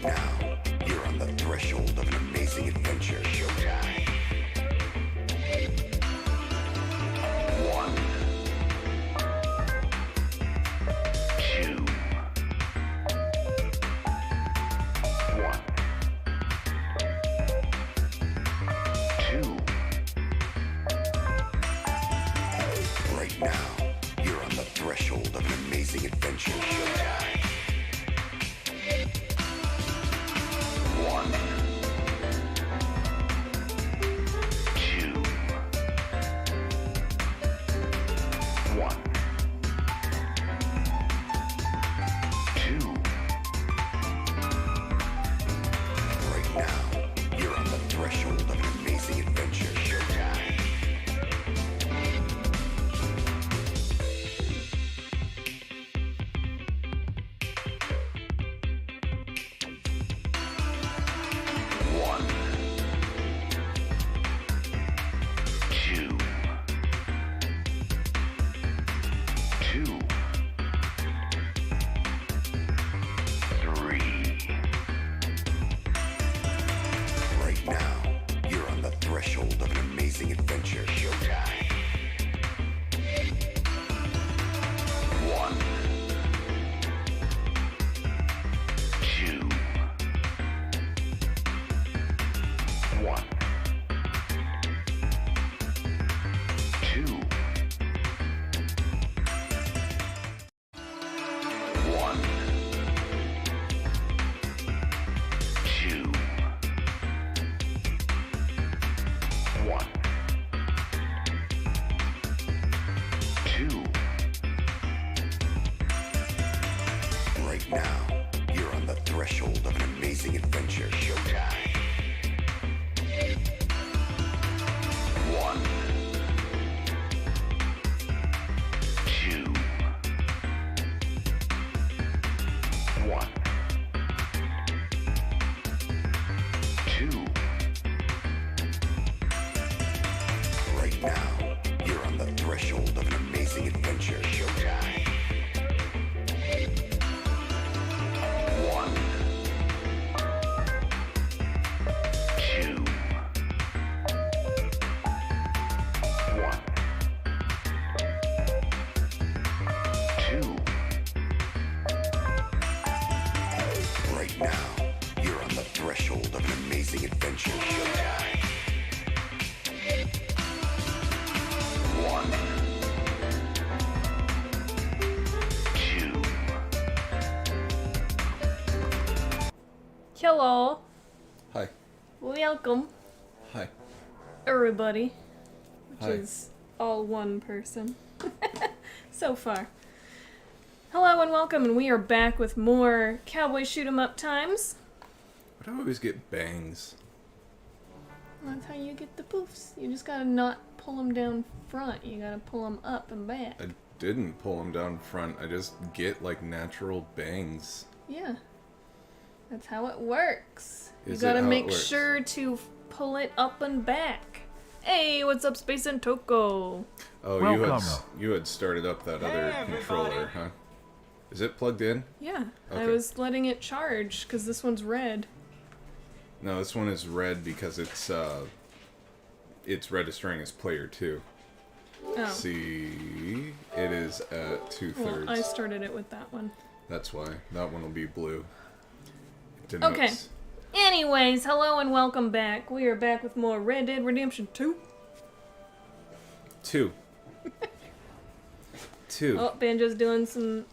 Right now, you're on the threshold of an amazing adventure. Showtime. One, two, one, two. Right now, you're on the threshold of an amazing adventure. Showtime. One, two, one, two. Right now, you're on the threshold of an amazing adventure. Showtime. One, two, two, three. Right now, you're on the threshold of an amazing adventure. Showtime. One, two, one, two, one, two, one, two. Right now, you're on the threshold of an amazing adventure. Showtime. One, two, one, two. Right now, you're on the threshold of an amazing adventure. Showtime. One, two, one, two. Right now, you're on the threshold of an amazing adventure. Showtime. One, two. Hello, Hi. welcome Hi. everybody, which Hi. is all one person so far. Hello and welcome, and we are back with more Cowboy Shoot 'em Up times. But I always get bangs. That's how you get the poofs. You just gotta not pull them down front. You gotta pull them up and back. I didn't pull them down front. I just get like natural bangs. Yeah, that's how it works. Is you it gotta how it make works? sure to pull it up and back. Hey, what's up, Space and Toko? Oh, Welcome. you had started up that other controller, huh? Is it plugged in? Yeah, I Okay. was letting it charge because this one's red. No, this one is red because it's registering as player 2. Oh. See, it is at 2/3. Well, I started it with that one. That's why that one will be blue. It Okay. denotes- Anyways, hello and welcome back. We are back with more Red Dead Redemption 2. 2. 2. Oh, Banjo's doing some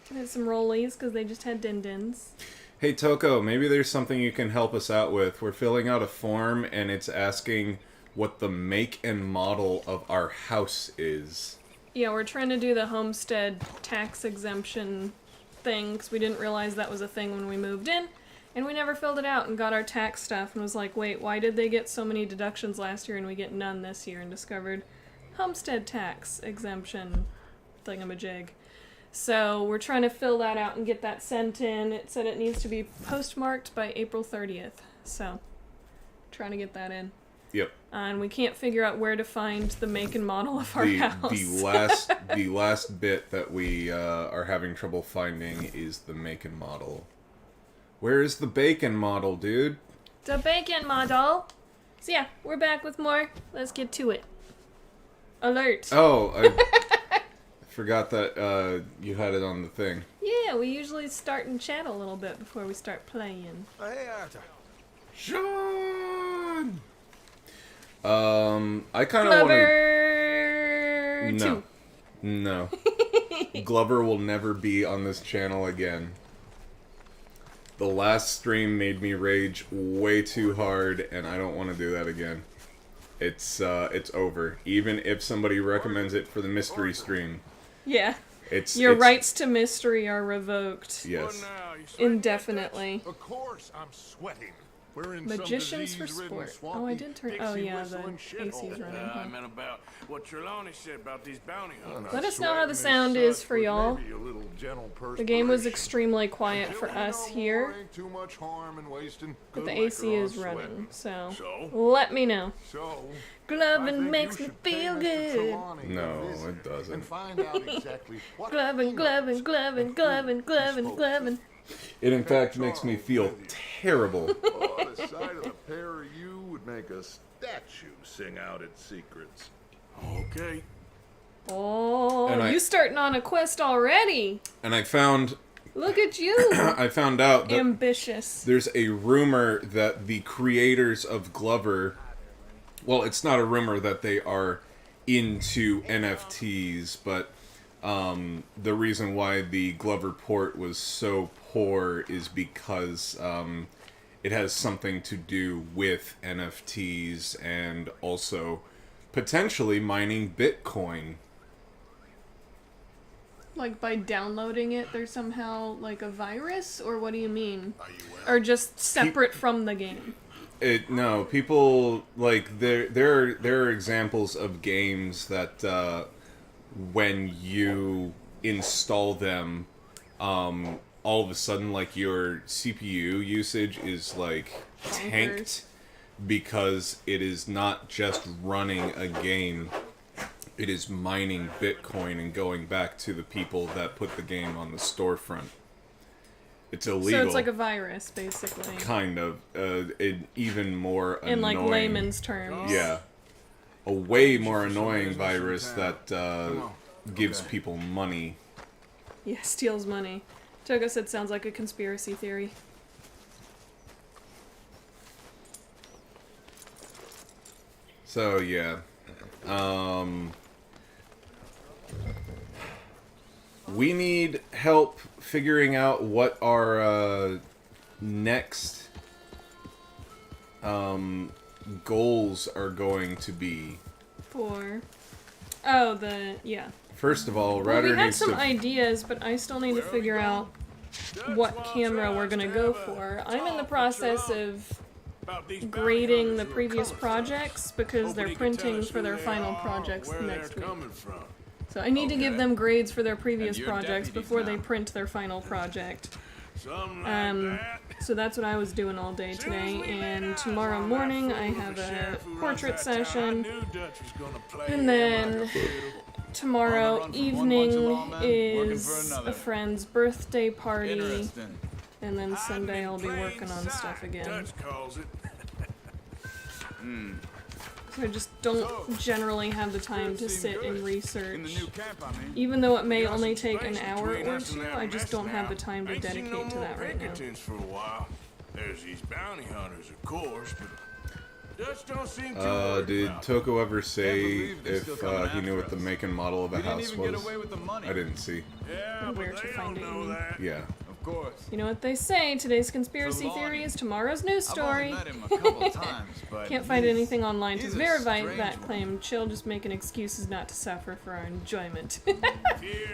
rollies because they just had din-dins. Hey Toko, maybe there's something you can help us out with. We're filling out a form and it's asking what the make and model of our house is. Yeah, we're trying to do the homestead tax exemption thing because we didn't realize that was a thing when we moved in. And we never filled it out and got our tax stuff and was like, wait, why did they get so many deductions last year and we get none this year? And discovered homestead tax exemption thingamajig. So we're trying to fill that out and get that sent in. It said it needs to be postmarked by April 30th. So trying to get that in. Yep. And we can't figure out where to find the make and model of our house. The last bit that we are having trouble finding is the make and model. Where's the bacon model, dude? The bacon model. So yeah, we're back with more. Let's get to it. Alert. Oh, I forgot that you had it on the thing. Yeah, we usually start and chat a little bit before we start playing. Hey, Arthur. Sean! I kind of want Glover to... 2. No. Glover will never be on this channel again. The last stream made me rage way too hard, and I don't want to do that again. It's over. Even if somebody recommends it for the mystery stream. Yeah. it's Your rights to mystery are revoked. Yes. Now, you sweating Indefinitely. like that? Of course, I'm sweating. We're in Magicians for some sport. disease-ridden, Oh, I did turn. Oh, Dixie yeah, the whistling AC's shithole. running. I Huh? meant about what Trelawney said about these bounty hunters. Let us know how the Sweating sound such is for with y'all. maybe a little gentle The game was perspiration. extremely quiet Until for we us know here, more, ain't too much harm in wasting but good the AC liquor on is running, sweating. so So? let me know. So, I Glovin think makes you me should pay feel Mr. good. Trelawney a No, visit it doesn't. And find out exactly what Glovin, he glovin, knows glovin, and who glovin, he glovin, spoke glovin. It in fact makes me feel terrible. to. Oh, the sight of the pair of you would make a statue sing out its secrets. Okay. Oh, And you starting on a quest already? And I found Look at you, I found out that ambitious. there's a rumor that the creators of Glover, well, it's not a rumor that they are into NFTs, but the reason why the Glover port was so poor is because it has something to do with NFTs and also potentially mining Bitcoin. Like by downloading it, there's somehow like a virus, or what do you mean? Or just separate from the game? No, people like there are examples of games that when you install them, all of a sudden like your CPU usage is like tanked because it is not just running a game. It is mining Bitcoin and going back to the people that put the game on the storefront. It's illegal. So it's like a virus, basically. Kind of. Even more In like annoying. layman's terms. Yeah. A way more annoying virus that gives people money. Yeah, steals money. Toga said sounds like a conspiracy theory. So, yeah. We need help figuring out what our next goals are going to be. Yeah. First of all, Well, Ryder we had needs some to... ideas, but I still need to figure out what camera we're gonna go for. I'm in the process of grading the previous projects because they're printing for their final projects next week. So I need to give them grades for their previous projects before they print their final project. So that's what I was doing all day today, and tomorrow morning I have a portrait session, and then tomorrow evening is a friend's birthday party, and then Sunday I'll be working on stuff again. So I just don't generally have the time to sit and research. Even though it may only take an hour or two, I just don't have the time to dedicate to that right now. For a while. There's these bounty hunters, of course, but Dutch don't seem too did Toko ever say if he knew what the make and model of a house was? I didn't see. Yeah, Where but to they find don't it, you know mean? that. Yeah. Of course. You know what they say, today's conspiracy theory is tomorrow's news I've only story. met him a couple times, but Can't find he's- anything online to he's a verify strange that one. claim. Chill, just making excuses not to suffer for our enjoyment. Fear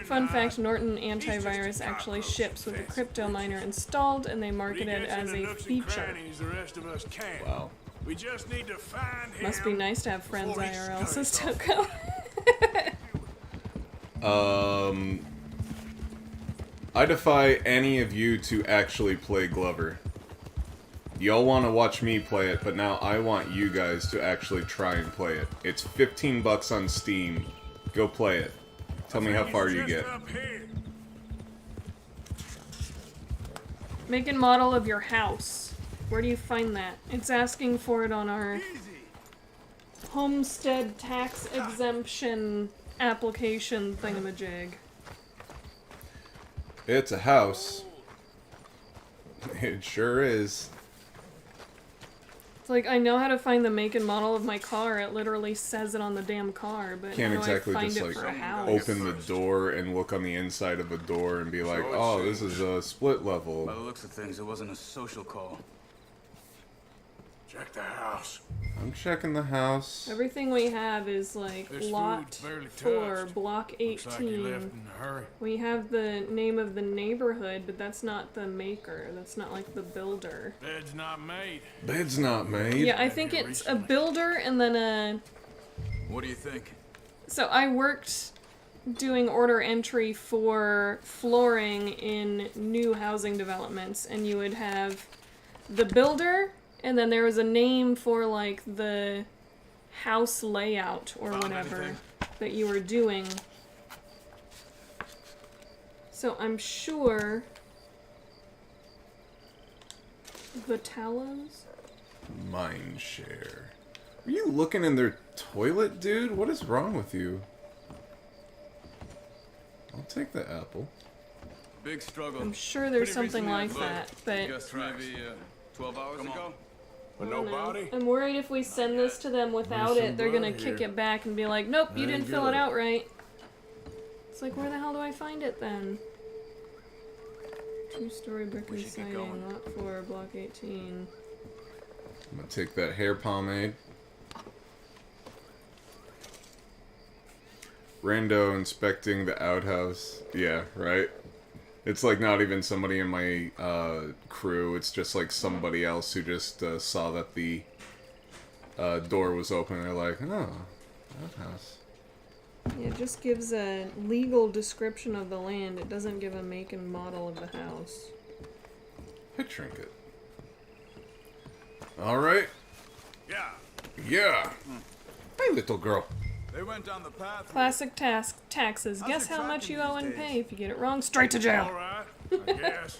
Fun not. fact, Norton Antivirus actually ships with a crypto miner installed, and they market We it get to as the a nooks and feature. crannies the rest of us can't. Wow. We just need to find him. Must be nice to have friends before he IRL, says scurries Toko. I defy any of you to actually play Glover. Y'all want to watch me play it, but now I want you guys to actually try and play it. It's $15 on Steam. Go play it. Tell me how far you Just get. up here. Make and model of your house. Where do you find that? It's asking for it on our homestead tax exemption application thingamajig. It's a house. It sure is. It's like, I know how to find the make and model of my car. It literally says it on the damn car, but Can't how do exactly I find just it like for a house? open the door and look on the inside of a door and be like, oh, this is a split By level. the looks of things, it wasn't a social call. Check the house. I'm checking the house. Everything we have is like This lot food's barely 4, touched. block Looks like he left 18. in a hurry. We have the name of the neighborhood, but that's not the maker. That's not like the builder. Bed's not made. Bed's not made. Yeah, I think here it's a recently. builder and then a... What do you think? So I worked doing order entry for flooring in new housing developments, and you would have the builder, and then there was a name for like the house layout or Found whatever anything? that you were doing. So I'm sure the Talos. Mindshare. Are you looking in their toilet, dude? What is wrong with you? I'll take the apple. Big struggle. I'm sure there's Pretty something like recently, that, but Just maybe 12 hours ago. With I don't no know. body? I'm worried if we send this to them without There's it, some they're gonna blood kick here. it back and be like, nope, you That didn't ain't fill it good. out right. It's like, where the hell do I find it then? 2-story brick We and should get siding, going. lot 4, block 18. I'm gonna take that hair pomade. Rando inspecting the outhouse. Yeah, right? It's like not even somebody in my crew. It's just like somebody else who just saw that the door was open. They're like, oh, outhouse. Yeah, it just gives a legal description of the land. It doesn't give a make and model of the house. Pet trinket. Alright. Yeah. Yeah. Hey, little girl. They went down the path. Classic taxes. How's Guess it how much tracking you owe these and days? pay. If you get it wrong, straight to jail. Alright, I guess.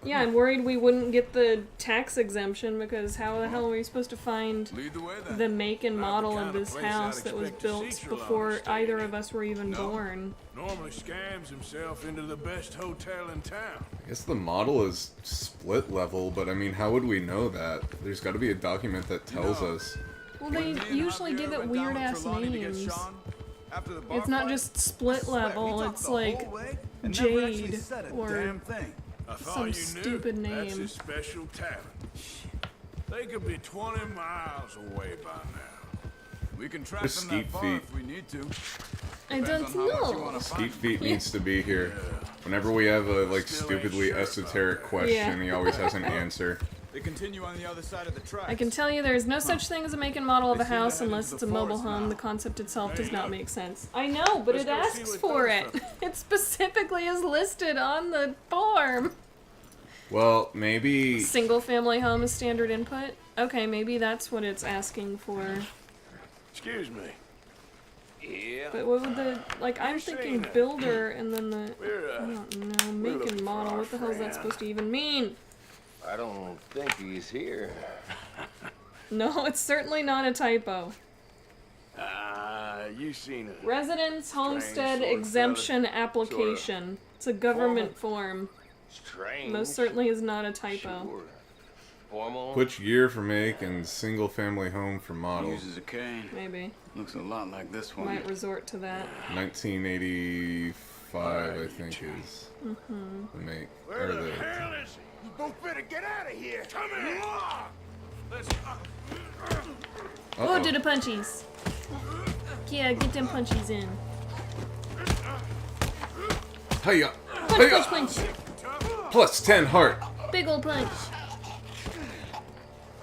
Yeah, I'm worried we wouldn't get the tax exemption because how the hell are we supposed to find Lead the way then. the make and Not the model kind of of this place I'd house that was expect to see built Trelawney before stay either in. of us were even No. born? Normally scams himself into the best hotel in town. I guess the model is split level, but I mean, how would we know that? There's got to be a document that tells No. us. Well, When they me and usually Javier give it went down weird with ass Trelawney to get names. Sean, after the bar It's not fight, just split swear, we level, talked it's the like whole way and never actually Jade said a or damn thing. I thought some you stupid knew. That's name. his special talent. They could be 20 miles away by now. We can track The them skeet that far feet. if we need to. I Depends don't on how much you know. wanna Skeet find. Feet needs to be here. Whenever we have a like Still ain't stupidly sure about esoteric that. question, Yeah. he always has an answer. They continue on the other side of the tracks. I can tell you there is no such thing as a make and model of They a seem to house head unless into it's a the mobile forest home. now. The concept itself does Hey, not look. make sense. I know, but Let's it go see asks what for those it. It specifically is listed on the form. Well, maybe Single family home is standard input. Okay, maybe that's what it's asking for. Excuse me. Yeah. But what would the like? I'm thinking seen it. builder and then the We're, I don't know make looking and for model. our What the hell is that friend. supposed to even mean? I don't think he's here. No, it's certainly not a typo. you seen it. Residence homestead sort of exemption application. It's a government form. Strange. Most certainly is not a typo. Sure. Formal. which year for make and single family home for model? Uses a cane. Maybe Looks a lot like this one. might resort to that. 1985, I think is the make Where or the the. hell is he? You both better get out of here. Come here. Let's. Oh, Uh-oh. do the punchies. Yeah, get them punchies in. Hiya! Punch, Hiya! punch, punch. Plus 10 heart. Big ol' punch.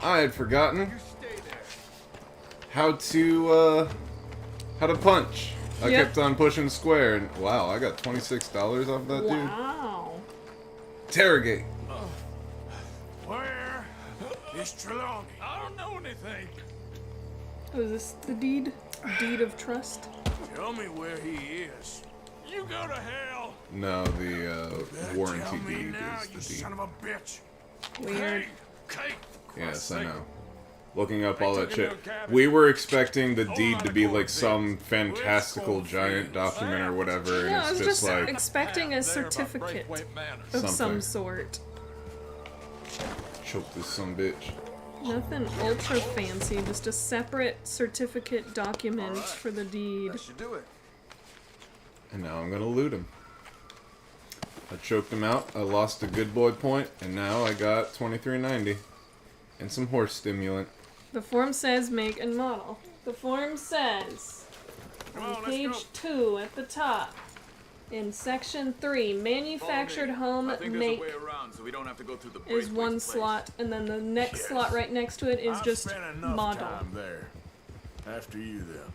I had forgotten how to punch. I Yep. kept on pushing square, and wow, I got $26 off that dude. Wow. Interrogate. Where is Trelawney? I don't know anything. Oh, is this the deed? Deed of trust? Tell me where he is. You go to hell. No, the Tell warranty me deed now, is you the deed. son of a bitch. Weird. Kate, Yes, I know. Looking up all took that a shit. little cabin. We were expecting the Hold deed on to to be corn like some fields. fantastical Let's giant corn fields. document or whatever, and No, I it's was just just like expecting a certificate of some Something. sort. choke this some bitch. Nothing ultra fancy, just a separate certificate document for the deed. That should do it. And now I'm gonna loot him. I choked him out. I lost a good boy point, and now I got 2390 and some horse stimulant. The form says make and model. The form says Come on on, let's page go. 2 at the top, in section 3, manufactured home I think there's make a way around, so we don't have to go through the is Braithwaite's one place. slot, and then the next Yes. slot right next to it is I've just spent enough model. time there. After you, then.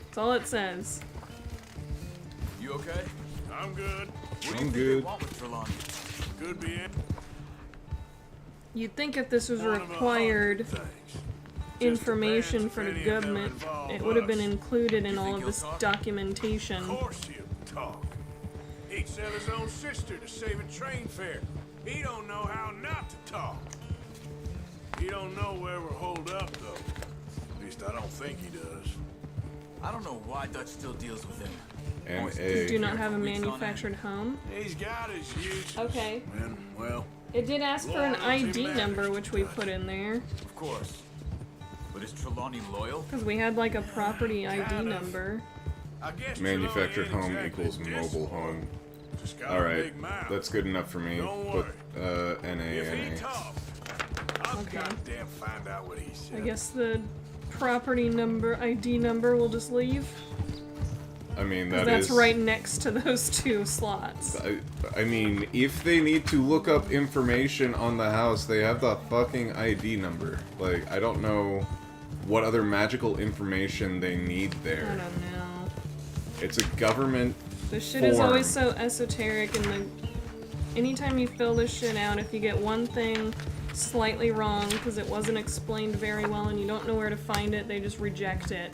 That's all it says. You okay? I'm good. What do you I'm think good. they want with Trelawney? Could be it. You'd think if this was One of a required hundred things. information depends for if the any of them government, involve it would have been us. included in You all think of he'll this talk? documentation. Of course he'll talk. He'd sell his own sister to save a train fare. He don't know how not to talk. He don't know where we're holed up, though. At least I don't think he does. I don't know why Dutch still deals with him. And You do a not have a Weeks on end. manufactured home. He's got his uses. Okay. And, well, It did ask for an Loyalty ID matters number, to which we Dutch. put in there. Of course. But is Trelawney loyal? Because we had like a property ID Kind of. number. I guess manufactured Trelawney home ain't equals exactly mobile disloyal. home. Just got a Alright, big mouth. that's good enough for me. Don't But, worry. NA, If he NA. talks, I'll Okay. goddamn find out what he said. I guess the property number, ID number, will just leave. I mean, 'Cause that that's is... right next to those two slots. I mean, if they need to look up information on the house, they have the fucking ID number. Like, I don't know what other magical information they need I there. don't know. It's a government This shit is always form. so esoteric, and anytime you fill this shit out, if you get one thing slightly wrong because it wasn't explained very well and you don't know where to find it, they just reject it.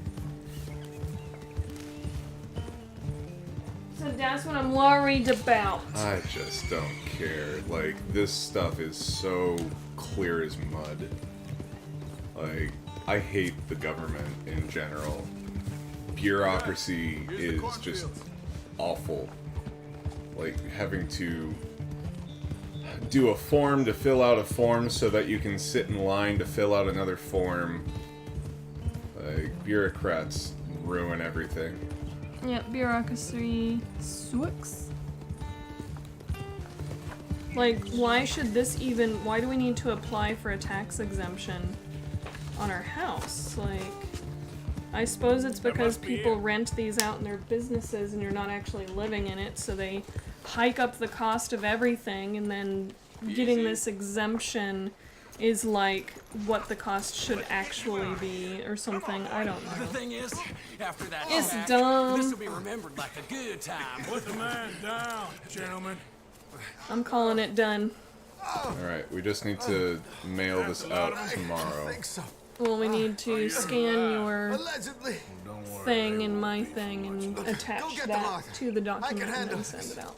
So that's what I'm worried about. I just don't care. Like, this stuff is so clear as mud. Like, I hate the government in general. Bureaucracy is just awful. Like, having to do a form to fill out a form so that you can sit in line to fill out another form. Like, bureaucrats ruin everything. Yep, bureaucracy sucks. Like, why should this even... Why do we need to apply for a tax exemption on our house? Like, I suppose it's because must be people it. rent these out in their businesses and you're not actually living in it, so they hike up the cost of everything, and then getting Easy. this exemption is like what the cost should actually be or something. I don't The know. thing is, after that It's attack, dumb. this will be remembered like a good time. Put the man down, gentlemen. I'm calling it done. Alright, we just need to mail this out tomorrow. so. Well, we need to scan your Allegedly. Don't worry. thing and my thing and attach get the that lot. to the document and handle then send it out.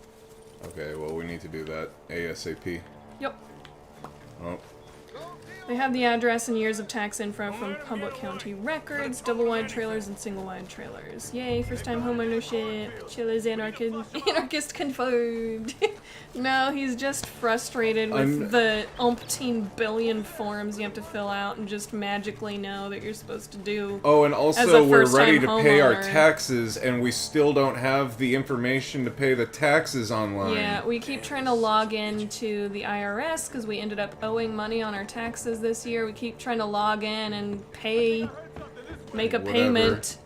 Okay, well, we need to do that ASAP. Yep. Oh, They have the address and years of tax info from public county records, double-wide trailers and single-wide trailers. Yay, first-time homeownership. Chilla's anarchist confirmed. No, he's just frustrated with I'm- the umpteen billion forms you have to fill out and just magically know that you're supposed to do. Oh, and As also a we're ready first-time to pay our homeowner. taxes, and we still don't have the information to pay the taxes online. Yeah, we keep trying to log in to the IRS because we ended up owing money on our taxes this year. We keep trying to log in and make a Whatever. payment.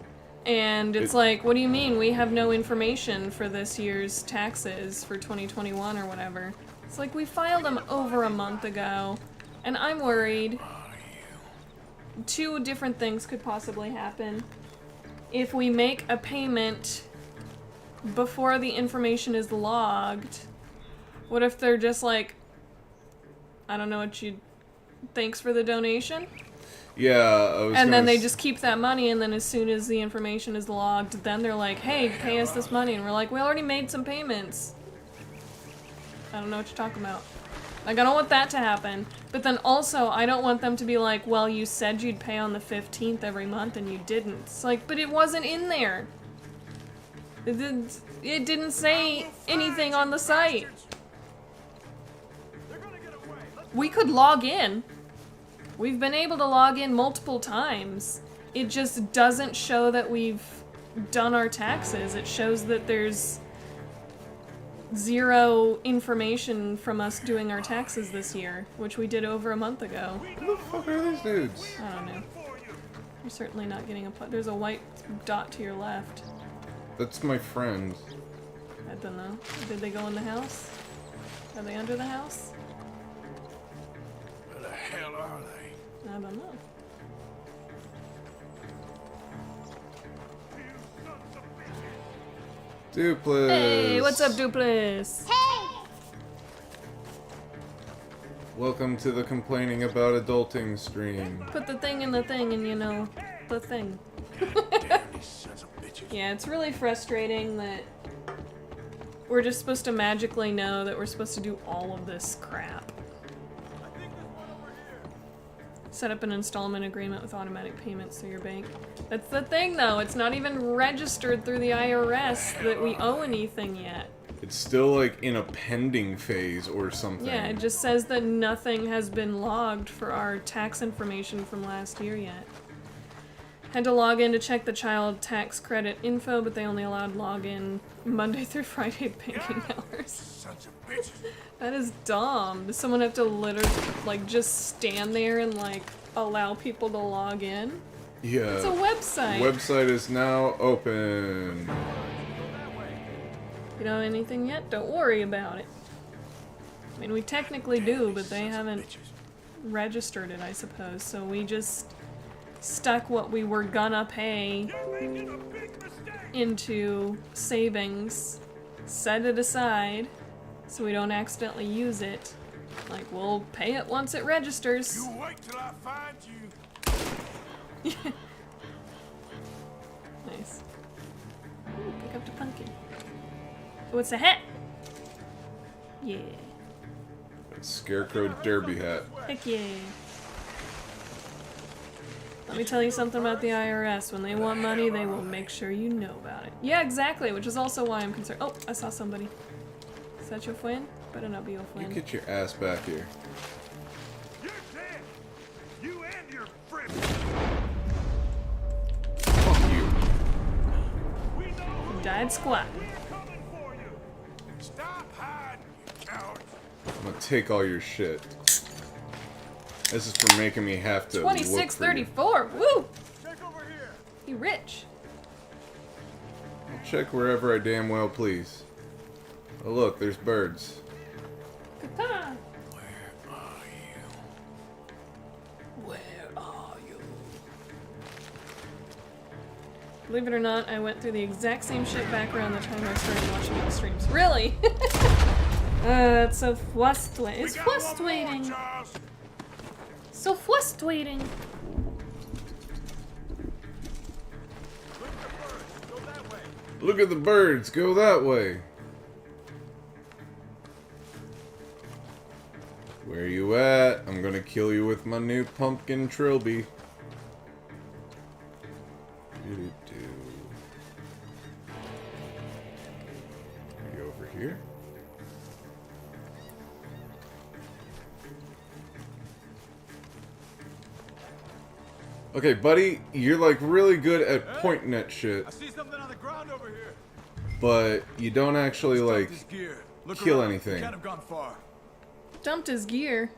And it's It- like, what do you mean? We have no information for this year's taxes for 2021 or whatever. It's like, we filed them over a month ago, and I'm worried. Two different things could possibly happen. If we make a payment before the information is logged, what if they're just like, I don't know what you... Thanks for the donation? Yeah, And then they just keep that money, and then as soon as the information is logged, then they're like, hey, pay us this money. And we're like, we already made some payments. I don't know what you're talking about. Like, I don't want that to happen. But then also, I don't want them to be like, well, you said you'd pay on the 15th every month, and you didn't. It's like, but it wasn't in there. It didn't say anything on the site. We could log in. We've been able to log in multiple times. It just doesn't show that we've done our taxes. It shows that there's 0 information from us doing our taxes this year, which we did over a month ago. Who the fuck are these dudes? I don't know. You're certainly not getting a there's a white dot to your left. That's my friend. I don't know. Did they go in the house? Are they under the house? Where the hell are they? I don't know. Dupless. Hey, what's up, Dupless? Welcome to the complaining about adulting stream. Put the thing in the thing and, you know, the thing. Damn these sons of bitches. Yeah, it's really frustrating that we're just supposed to magically know that we're supposed to do all of this crap. Set up an installment agreement with automatic payments through your bank. That's the thing, though. It's not even registered through the IRS that we owe anything yet. It's still like in a pending phase or something. Yeah, it just says that nothing has been logged for our tax information from last year yet. Had to log in to check the child tax credit info, but they only allowed login Monday through Friday banking hours. Sons of bitches. That is dumb. Does someone have to literally, like, just stand there and, like, allow people to log in? Yeah. It's a website. Website is now open. You know anything yet? Don't worry about it. I mean, we technically do, but they haven't registered it, I suppose. So we just stuck what we were gonna pay into savings, set it aside, so we don't accidentally use it. Like, we'll pay it once it registers. You wait till I find you. Nice. Ooh, pick up the pumpkin. Oh, it's a hat! Yeah. Scarecrow derby hat. Heck yeah. Let me tell you something about the IRS. When they want money, they will make sure you know about it. Yeah, exactly, which is also why I'm concerned. Oh, I saw somebody. Is that your friend? Better not be your You friend. get your ass back here. You're dead. You and your friend. Fuck you. We know who Died squat. we're coming for you. Stop hiding, you cowards. I'm gonna take all your shit. This is for making me have to look for you. 2634. Woo! Check over here. You rich. I'll check wherever I damn well please. Oh look, there's birds. Caca. Where are you? Where are you? Believe it or not, I went through the exact same shit back around the time I started watching your streams. Really? It's so frustrating. It's We got one more, frustrating. Charles. So frustrating. Look at the birds, go that way. Where you at? I'm gonna kill you with my new pumpkin trilby. Doo-doo-doo. Are you over here? Okay, buddy, you're like really good at pointing at shit, I see something on the ground over here. but you don't actually like This gear. Look kill around. anything. Can't have gone far. Dumped his gear.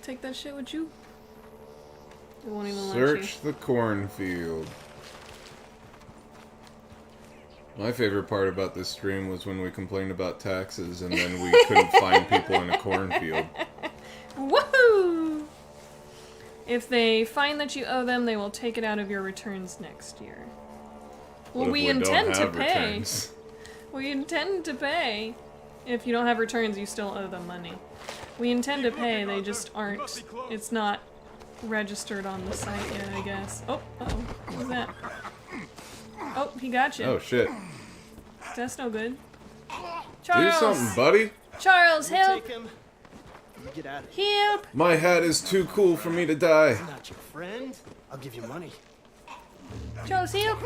Take that shit with you. It won't even let you. Search the cornfield. My favorite part about this stream was when we complained about taxes and then we couldn't find people in a cornfield. Woohoo! If they find that you owe them, they will take it out of your returns next year. Well, What if we don't intend to have pay. returns? We intend to pay. If you don't have returns, you still owe them money. We intend to pay, they just aren't. It's not registered on the site yet, I guess. Oh, uh-oh. What was that? Oh, he got you. Oh shit. That's no good. Do Charles! something, buddy. Charles, help! Take him. You get out of here. Help! My hat is too cool for me to die. I'm not your friend. I'll give you money. Charles, help!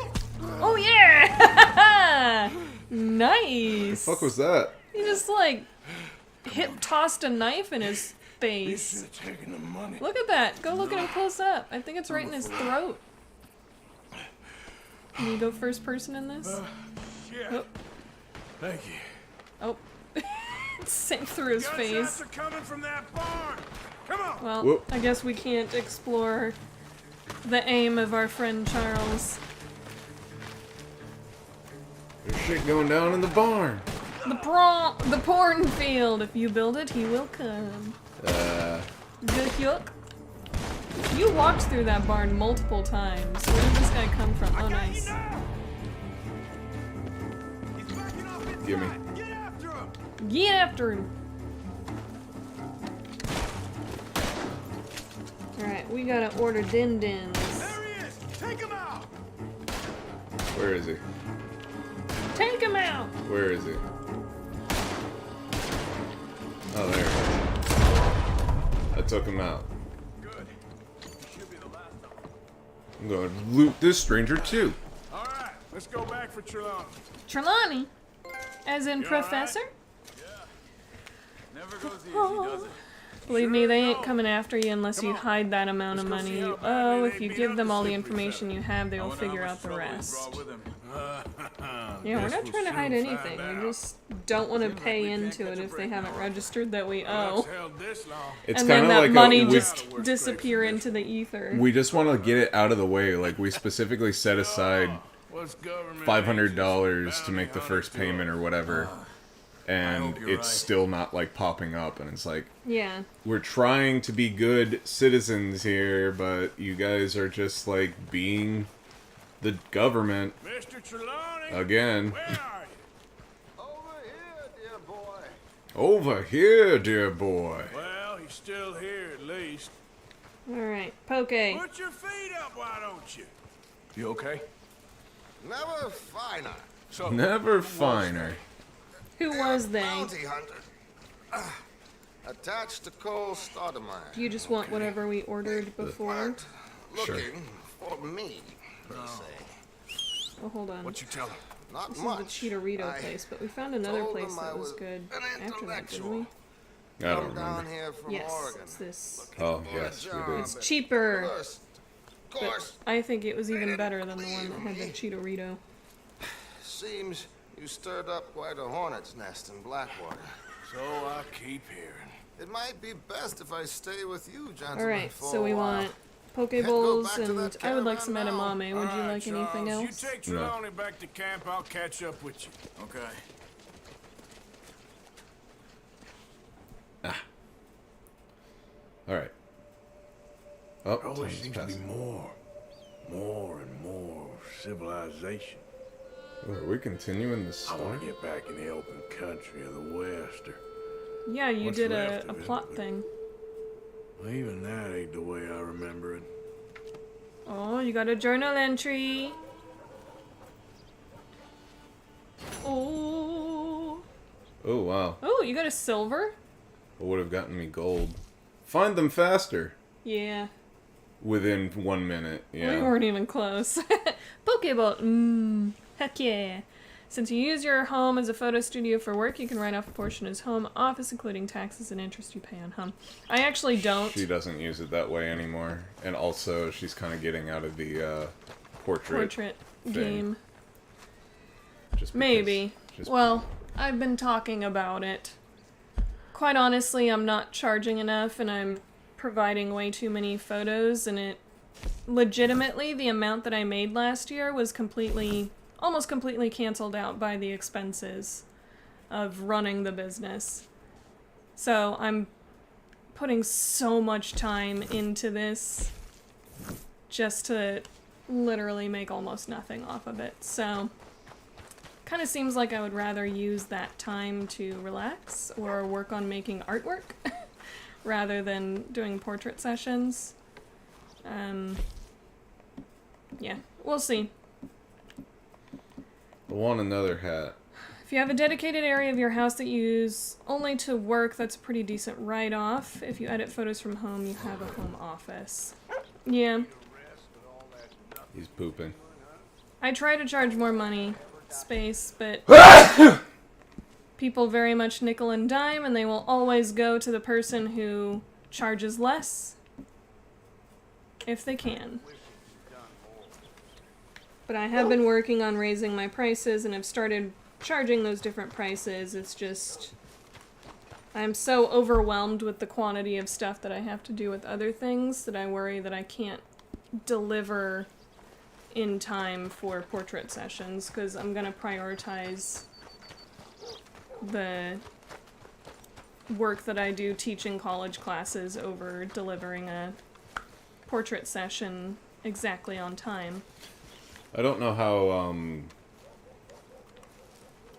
Oh, yeah! Nice! Fuck was that? He just, like, hip-tossed a knife in his face. Taking the money. Look at that. Go look at him close up. I think it's right in his throat. Can you go first person in this? Yeah. Oh, Thank you. oh. Sank through his Gunshots face. are coming from that barn. Come on. Well, Whoop. I guess we can't explore the aim of our friend Charles. There's shit going down in the barn. The porn field. If you build it, he will come. Good yuck. You walked through that barn multiple times. Where did this guy come from? Oh, nice. Gimme. Get after him. Get after him. Alright, we gotta order din-dins. There he is. Take him out. Where is he? Take him out! Where is he? Oh, there he is. I took him out. Good. Should be the last of them. I'm going to loot this stranger too. All right. Let's go back for Trelawney. Trelawney? As in You alright? Professor? Never goes easy, does it? Believe me, they ain't coming after you unless you hide that amount of money. Oh, if you give them all the information you have, they will figure out the rest. Yeah, we're not trying to hide anything. We just don't want to pay into it if they haven't registered that we owe. Held this long. It's And kind then of that like money we, just disappear into the ether. we just want to get it out of the way. Like we specifically set aside What's government $500 to make the first payment or whatever, and it's still not like popping up. And it's like Yeah. we're trying to be good citizens here, but you guys are just like being the government Mr. Trelawney, again. where are you? Over here, dear boy. Over here, dear boy. Well, he's still here at least. Alright, Poke. Put your feet up, why don't you? You okay? Never finer. So, Never finer. Who was they? Bounty hunter. Attached to Cole Stoudemire. Do you just want whatever we ordered before? Weren't looking for me, they say. Oh, hold on. what you tell him? Not This much. is the Cheetorito I place, but we found another told place them I that was was good an after that, didn't we? intellectual. I don't Come down remember. here from Yes, Oregon. it's this. Oh, For a yes, we job did. It's at cheaper, first. Of but course, I think it was even better than the one that had the Cheetorito. seems you stirred up quite a hornet's nest in Blackwater. So I keep hearing. It might be best if I stay with you, gentlemen. Alright, for so a we while. want Poke Can't go Bowls, back to and that I would like some caravan now. edamame. Would you All right, like anything Charles, else? You take No. Trelawney back to camp, I'll catch up with you. Okay. Alright. Oh, There always time's seems to be passing. more and more civilization. Oh, are we continuing this I want story? to get back in the open country of the West, or Yeah, you What's did left a of it, plot but- thing. well, even that ain't the way I remember it. Oh, you got a journal entry. Oh. Oh, wow. Oh, you got a silver? It would have gotten me gold. Find them faster. Yeah. Within 1 minute, We yeah. weren't even close. Pokeball. Heck yeah. Since you use your home as a photo studio for work, you can write off a portion as home office, including taxes and interest you pay on home. I actually don't. She doesn't use it that way anymore. And also, she's kind of getting out of the portrait thing. Game. Just because- Maybe. just- Well, I've been talking about it. Quite honestly, I'm not charging enough and I'm providing way too many photos, and it legitimately, the amount that I made last year was almost completely canceled out by the expenses of running the business. So I'm putting so much time into this just to literally make almost nothing off of it. So kind of seems like I would rather use that time to relax or work on making artwork rather than doing portrait sessions. Yeah, we'll see. I want another hat. If you have a dedicated area of your house that you use only to work, that's a pretty decent write-off. If you edit photos from home, you have a home office. Yeah. He's pooping. I try to charge more money, space, but people very much nickel and dime, and they will always go to the person who charges less, if they can. But I have been working on raising my prices, and I've started charging those different prices. It's just, I'm so overwhelmed with the quantity of stuff that I have to do with other things that I worry that I can't deliver in time for portrait sessions, because I'm going to prioritize the work that I do teaching college classes over delivering a portrait session exactly on time. I don't know how,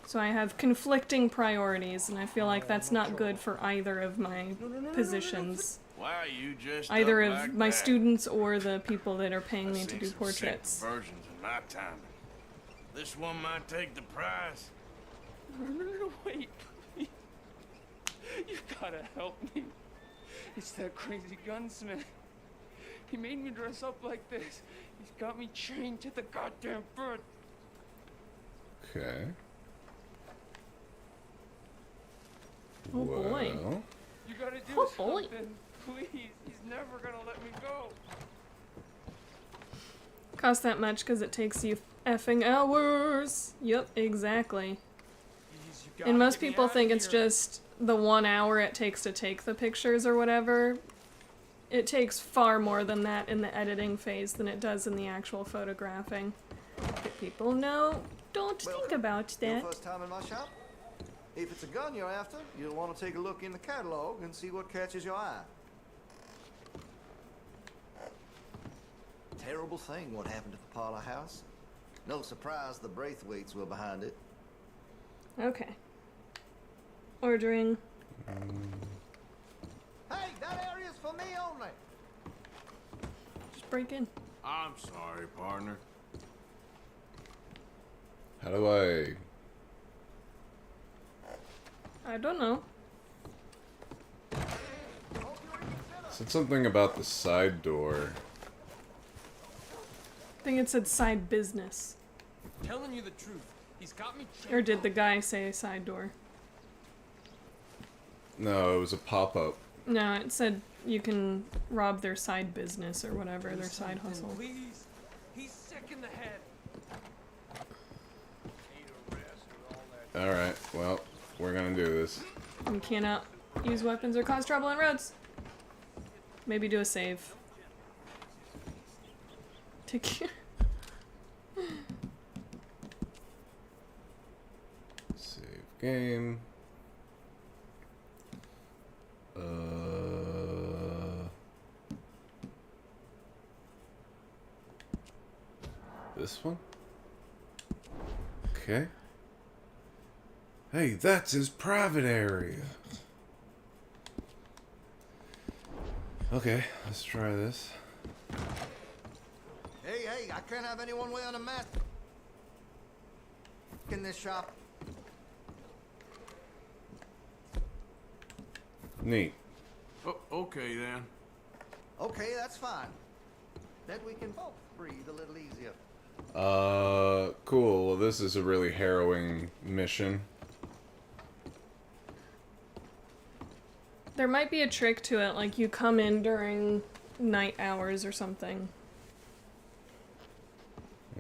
So I have conflicting priorities, and I feel like that's not good for either of my positions. Why are you just Either up of like my that? students or the people that are paying me I've to seen do some sick portraits. versions in my time. This one might take the prize. No, wait, please. You gotta help me. It's that crazy gunsmith. He made me dress up like this. He's got me chained to the goddamn bird. okay. Oh boy. Well, You gotta do Oh, boy. something. Please. He's never gonna let me go. Costs that much because it takes you effing hours. Yep, exactly. Please, you gotta And most get me people out of think it's here. just the 1 hour it takes to take the pictures or whatever. It takes far more than that in the editing phase than it does in the actual photographing. But people know, don't think about Your that. first time in my shop? If it's a gun you're after, you'll want to take a look in the catalog and see what catches your eye. Terrible thing what happened at the Parlor House. No surprise the Braithwaites were behind it. Okay. Ordering. Hey, that area's for me only. Just break in. I'm sorry, partner. how do I... I don't know. Said something about the side door. I think it said side business. Telling you the truth. He's got me chained Or did up. the guy say side door? No, it was a pop-up. No, it said you can rob their side business or whatever, their side hustle. Please. He's sick in the head. Alright, well, we're gonna do this. You cannot use weapons or cause trouble on roads. Maybe do a save. Take care. Save game. This one? Okay. Hey, that's his private area. Okay, let's try this. Hey, I can't have anyone wearing a mask in this shop. Neat. Oh, okay then. Okay, that's fine. Then we can both breathe a little easier. Cool. Well, this is a really harrowing mission. There might be a trick to it, like you come in during night hours or something.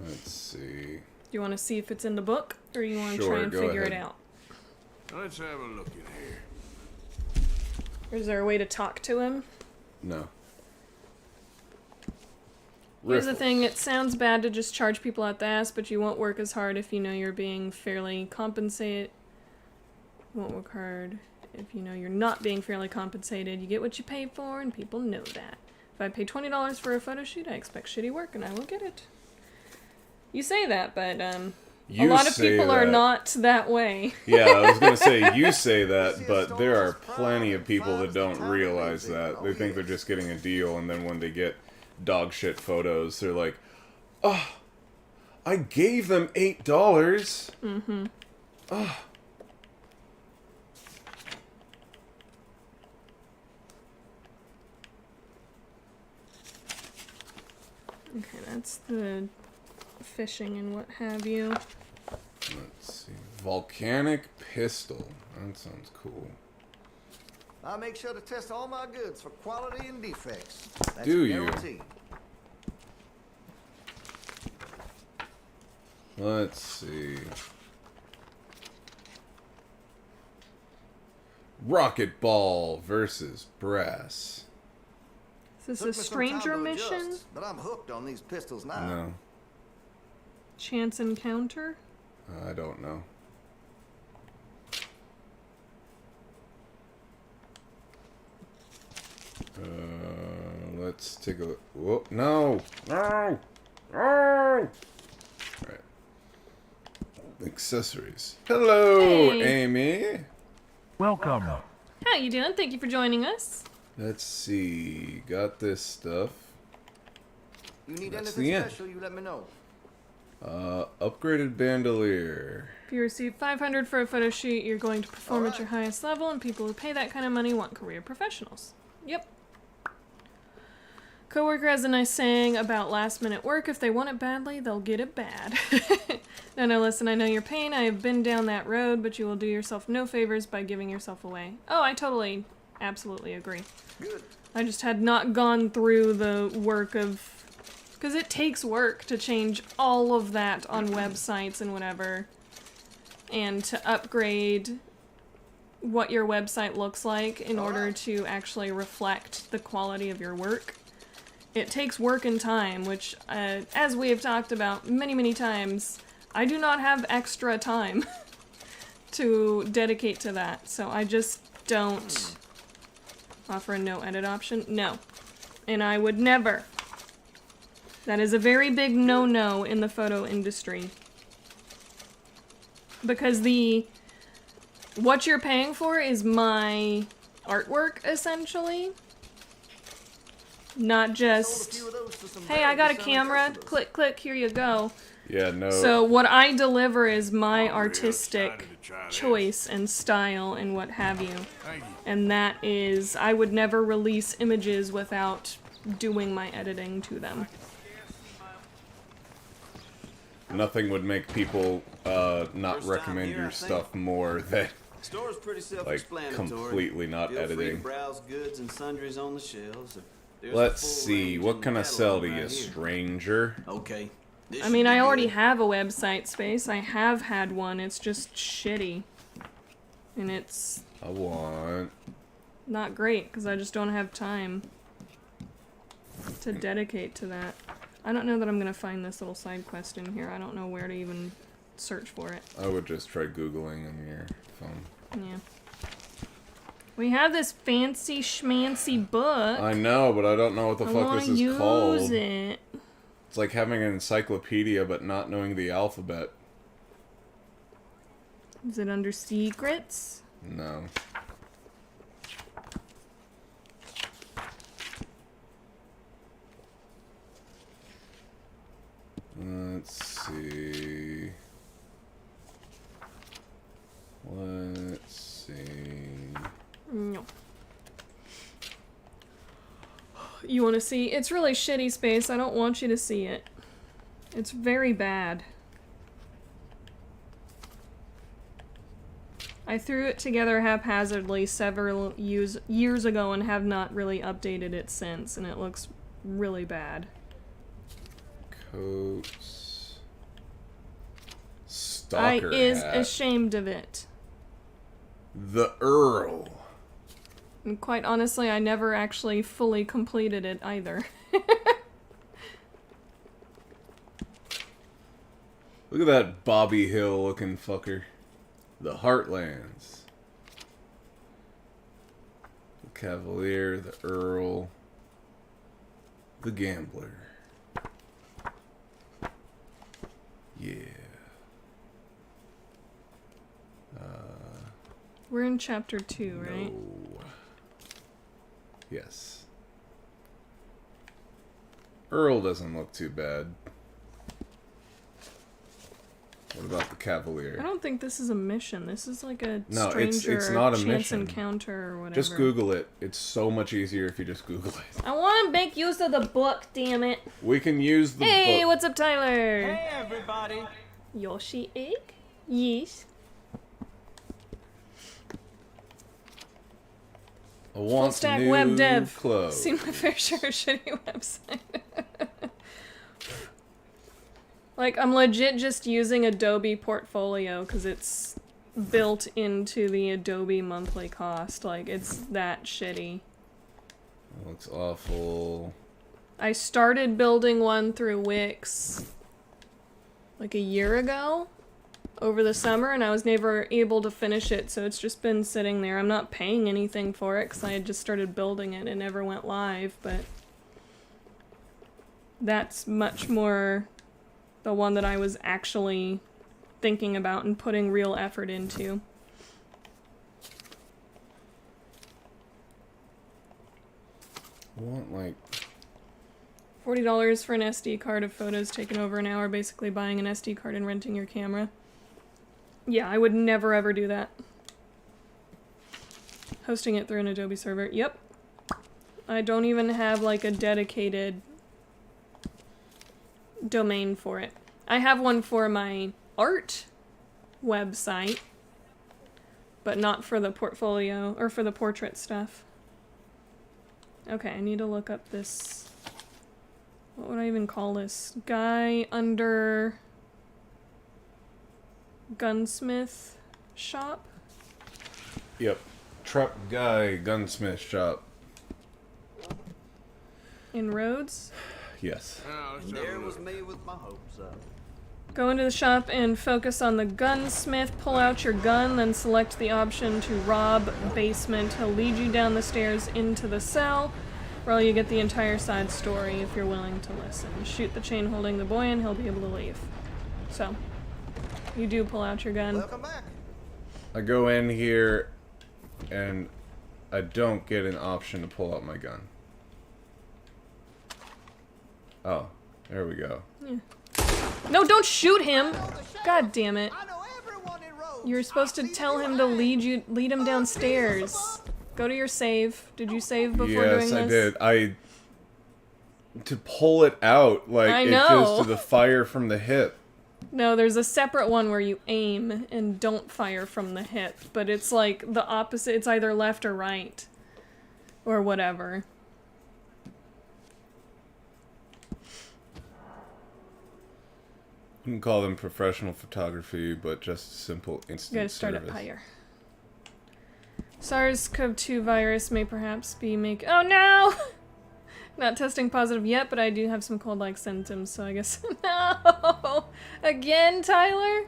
Let's see. Do you want to see if it's in the book, or you want to Sure, try and go figure it ahead. out? Let's have a look in here. Or is there a way to talk to him? No. Here's the Riffles. thing, it sounds bad to just charge people out the ass, but you won't work as hard if you know you're being fairly compensated. You won't work hard if you know you're not being fairly compensated. You get what you pay for, and people know that. If I pay $20 for a photo shoot, I expect shitty work, and I will get it. You say that, but a You lot of say people are that. not that way. Yeah, I was gonna say, you say that, but there are plenty of people that don't realize that. They think they're just getting a deal, and then when they get dog shit photos. They're like, oh, I gave them $8. Mm-hmm. Oh. Okay, that's the fishing and what have you. Let's see. Volcanic pistol. That sounds cool. I make sure to test all my goods for quality and defects. That's Do a you? guarantee. Let's see. Rocket Ball versus Brass. Is this Took a me some time stranger to mission? adjust, but I'm hooked on these pistols now. No, Chance encounter? I don't know. Let's take a look. Whoa, no! No! No! Alright. Accessories. Hello, Hey. Amy! Welcome. How you doing? Thank you for joining us. Let's see. Got this stuff. You need That's anything the end. special, you let me know. Upgraded bandolier. If you receive 500 for a photo shoot, you're going to perform at your highest level, and people who pay that kind of money want career professionals. Yep. Coworker has a nice saying about last-minute work. If they want it badly, they'll get it bad. No, listen, I know your pain. I have been down that road, but you will do yourself no favors by giving yourself away. Oh, I totally, absolutely agree. Good. I just had not gone through the work of... Because it takes work to change all of that on websites and whatever. And to upgrade what your website looks like in order to actually reflect the quality of your work. It takes work and time, which, as we have talked about many, many times, I do not have extra time to dedicate to that. So I just don't offer a no edit option. No. And I would never. That is a very big no-no in the photo industry. Because what you're paying for is my artwork, essentially. Not just, hey, I got a camera, click, click, here you go. Yeah, no. So what I deliver is my artistic choice and style and what have you. And that is, I would never release images without doing my editing to them. Nothing would make people not recommend your stuff more than Store's pretty like self-explanatory. completely not Feel free to editing. browse goods and sundries on the shelves. There's a Let's full see, range what in can I the sell to catalog you, right here. stranger? Okay. This I mean, should be I already good. have a website space. I have had one. It's just shitty. And it's I want... not great, because I just don't have time to dedicate to that. I don't know that I'm going to find this little side quest in here. I don't know where to even search for it. I would just try Googling on your phone. Yeah. We have this fancy schmancy book. I know, but I don't know what the I fuck wanna this is use called. it. It's like having an encyclopedia but not knowing the alphabet. Is it under secrets? No. Let's see. Let's see. No. You want to see? It's really shitty space. I don't want you to see it. It's very bad. I threw it together haphazardly several years ago and have not really updated it since, and it looks really bad. Coats. Stalker I is hat. ashamed of it. The Earl. And quite honestly, I never actually fully completed it either. Look at that Bobby Hill looking fucker. The Heartlands. The Cavalier, the Earl. The Gambler. Yeah. We're in chapter 2, right? No. Yes. Earl doesn't look too bad. What about the Cavalier? I don't think this is a mission. This is like a No, stranger it's not a chance mission. encounter or whatever. Just Google it. It's so much easier if you just Google it. I want to make use of the book, damn it. We can use the Hey, book. what's up, Tyler? Hey, everybody. Yoshi egg? Yes. I want Full stack new web dev. clothes. Seen my fair share of shitty website. Like, I'm legit just using Adobe Portfolio because it's built into the Adobe monthly cost. Like, it's that shitty. That looks awful. I started building one through Wix like a year ago over the summer, and I was never able to finish it, so it's just been sitting there. I'm not paying anything for it because I had just started building it and never went live, but that's much more the one that I was actually thinking about and putting real effort into. I want, like... $40 for an SD card of photos taken over an hour, basically buying an SD card and renting your camera. Yeah, I would never ever do that. Hosting it through an Adobe server. Yep. I don't even have like a dedicated domain for it. I have one for my art website, but not for the portfolio or for the portrait stuff. Okay, I need to look up this. What would I even call this? Guy under gunsmith shop? Yep. Truck Guy Gunsmith Shop. In Rhodes? Yes. And there was me with my hopes up. Go into the shop and focus on the gunsmith, pull out your gun, then select the option to rob basement. He'll lead you down the stairs into the cell, where you get the entire side story if you're willing to listen. Shoot the chain holding the boy and he'll be able to leave. So, you do pull out your gun. Welcome back. I go in here and I don't get an option to pull out my gun. Oh, there we go. Yeah. No, don't shoot him! God damn it. You're supposed to tell him to lead him downstairs. Go to your save. Did you save before doing this? Yes, I did. To pull it out, like, I it know. goes to the fire from the hip. No, there's a separate one where you aim and don't fire from the hip, but it's like the opposite. It's either left or right. Or whatever. You can call them professional photography, but just simple instant You gotta start service. it higher. SARS-CoV-2 virus may perhaps be Oh no! Not testing positive yet, but I do have some cold-like symptoms, so I guess no! Again, Tyler?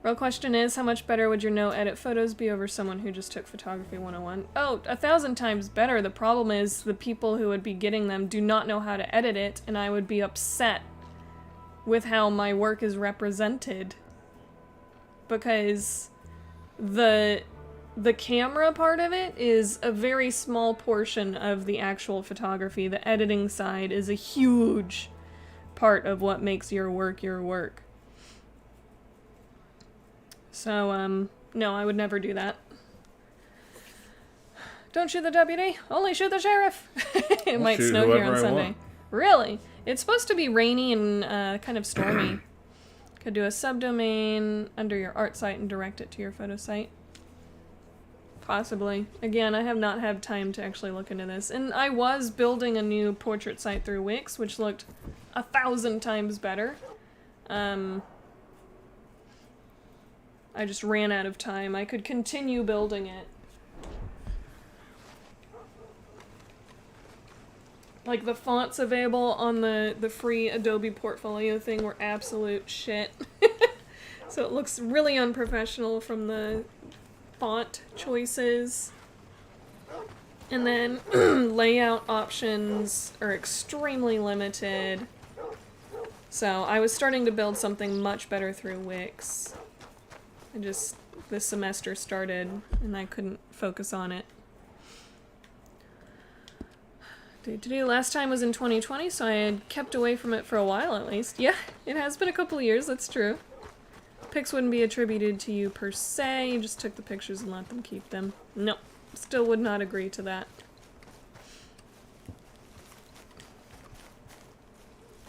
Real question is, how much better would your no-edit photos be over someone who just took Photography 101? Oh, 1,000 times better. The problem is the people who would be getting them do not know how to edit it, and I would be upset with how my work is represented. Because the camera part of it is a very small portion of the actual photography. The editing side is a huge part of what makes your work your work. So, no, I would never do that. Don't shoot the deputy, only shoot the sheriff! It might shoot snow here whoever on I Sunday. want. Really? It's supposed to be rainy and kind of stormy. Could do a subdomain under your art site and direct it to your photo site. Possibly. Again, I have not had time to actually look into this. And I was building a new portrait site through Wix, which looked 1,000 times better. I just ran out of time. I could continue building it. Like, the fonts available on the free Adobe Portfolio thing were absolute shit. So it looks really unprofessional from the font choices. And then layout options are extremely limited. So I was starting to build something much better through Wix. This semester started and I couldn't focus on it. Last time was in 2020, so I had kept away from it for a while at least. Yeah, it has been a couple of years, that's true. Pics wouldn't be attributed to you per se, you just took the pictures and let them keep them. Nope, still would not agree to that.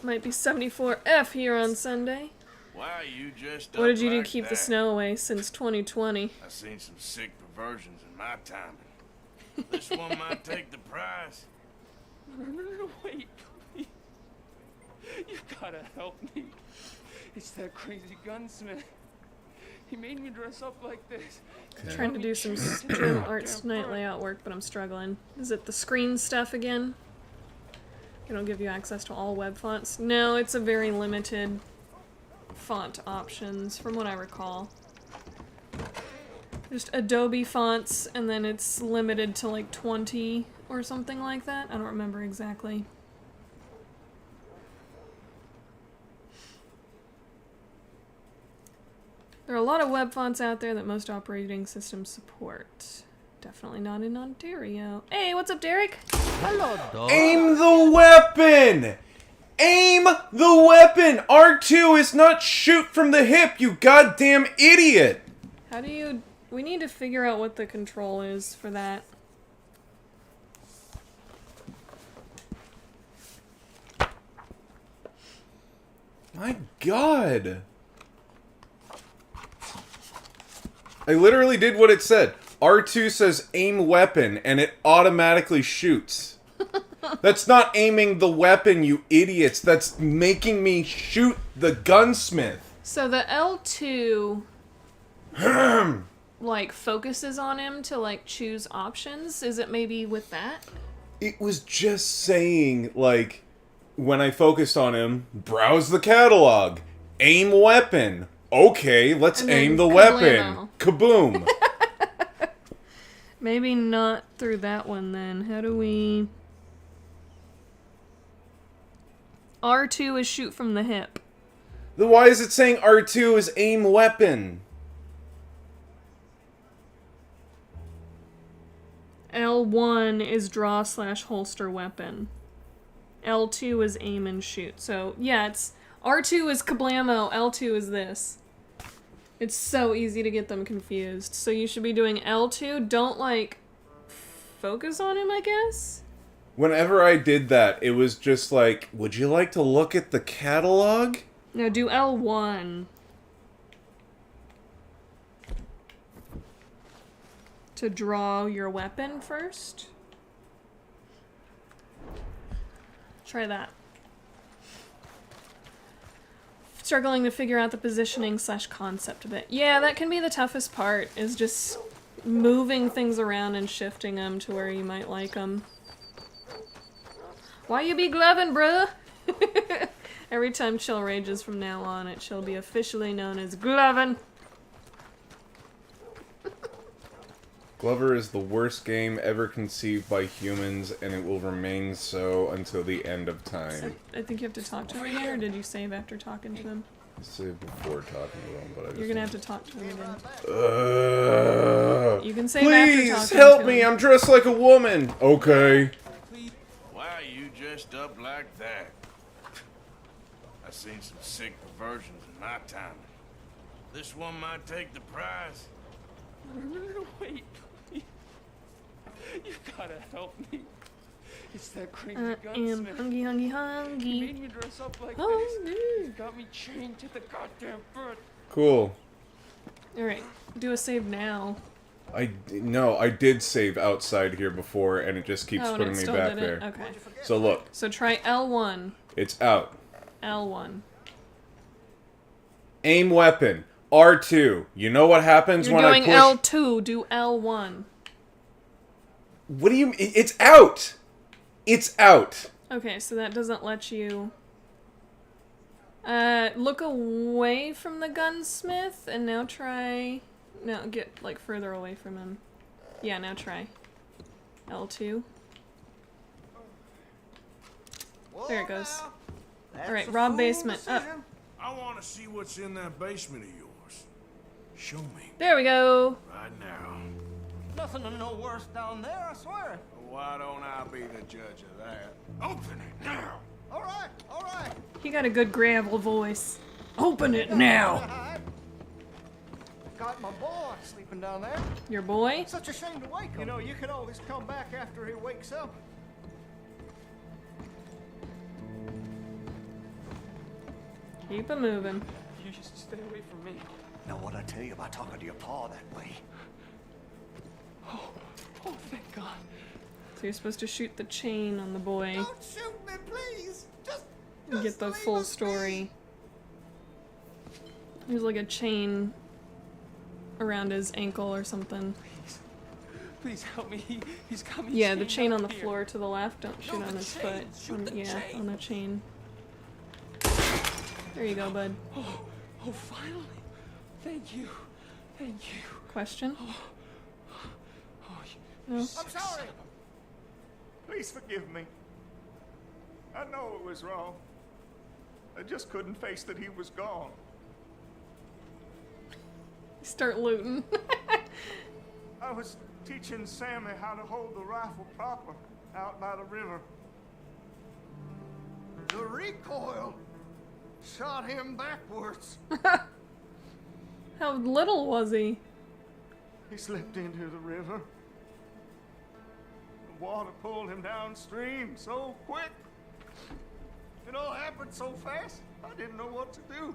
Might be 74F here on Sunday. Why you just What did you do like to keep the that? snow away since 2020? I seen some sick perversions in my timing. This one might take the prize. No, wait, please. You gotta help me. It's that crazy gunsmith. He made me dress up like this. I'm trying to do some Gym Arts Night layout work, but I'm struggling. Is it the screen stuff again? It'll give you access to all web fonts. No, it's a very limited font options, from what I recall. Just Adobe fonts, and then it's limited to like 20 or something like that. I don't remember exactly. There are a lot of web fonts out there that most operating systems support. Definitely not in Ontario. Hey, what's up, Derek? Hello, dog. Aim the weapon! Aim the weapon! R2 is not shoot from the hip, you goddamn idiot! How do you... We need to figure out what the control is for that. My god! I literally did what it said. R2 says aim weapon, and it automatically shoots. That's not aiming the weapon, you idiots. That's making me shoot the gunsmith. So the L2... like, focuses on him to, like, choose options? Is it maybe with that? It was just saying, like, when I focused on him, browse the catalog, aim weapon. Okay, let's And then aim the kablamo. weapon. Kaboom. Maybe not through that one then. How do we... R2 is shoot from the hip. Then why is it saying R2 is aim weapon? L1 is draw/holster weapon. L2 is aim and shoot. So, yeah, it's... R2 is kablamo, L2 is this. It's so easy to get them confused. So you should be doing L2. Don't, like, focus on him, I guess? Whenever I did that, it was just like, would you like to look at the catalog? No, do L1. To draw your weapon first. Try that. Struggling to figure out the positioning/concept of it. Yeah, that can be the toughest part, is just moving things around and shifting them to where you might like them. Why you be gloving, bruh? Every time Chill rages from now on, it shall be officially known as gloving. Glover is the worst game ever conceived by humans, and it will remain so until the end of time. I think you have to talk to him again, or did you save after talking to him? I said before talking to him, but I just... You're gonna have to talk to him again. You can save Please, after talking help to me! him. I'm dressed like a woman! Okay. Why you dressed up like that? I seen some sick perversions in my time. This one might take the prize. No, wait, please. You gotta help me. It's that crazy I am gunsmith. hungry. He made me dress up like Oh, this. no. He got me chained to the goddamn bed. Cool. Alright, do a save now. I did save outside here before, and it just keeps Oh, and putting it me still back did it? there. Okay. So look, So try L1. it's out. L1. Aim weapon. R2. You know what happens You're when I doing push... L2, do L1. What do you... It's out! It's out! Okay, so that doesn't let you... look away from the gunsmith, and now try... No, get, like, further away from him. Yeah, now try. L2. There it goes. Alright, rob basement. Up. I want to see what's in that basement of yours. Show me There we go. right now. Nothing to no worse down there, I swear. Why don't I be the judge of that? Open it now! All right, all right. He got a good gravel voice. Open it now! Got my boy sleeping down there. Your boy? Such a shame to wake him. You know, you can always come back after he wakes up. Keep it moving. You should stay away from me. Now, what I tell you about talking to your pa that way? Oh, thank God. So you're supposed to shoot the chain on the boy. Don't shoot me, please. Just and get the full story. There's like a chain around his ankle or something. Please help me. He's got me. Yeah, the chain up on the here. floor to the left. Don't shoot No, on the his chain. foot. Shoot the Yeah, chain. on the chain. There you go, bud. Oh, finally. Thank you. Thank you. Question? Oh, No? I'm sorry. Please forgive me. I know it was wrong. I just couldn't face that he was gone. Start looting. I was teaching Sammy how to hold the rifle proper out by the river. The recoil shot him backwards. How little was he? He slipped into the river. The water pulled him downstream so quick. It all happened so fast, I didn't know what to do.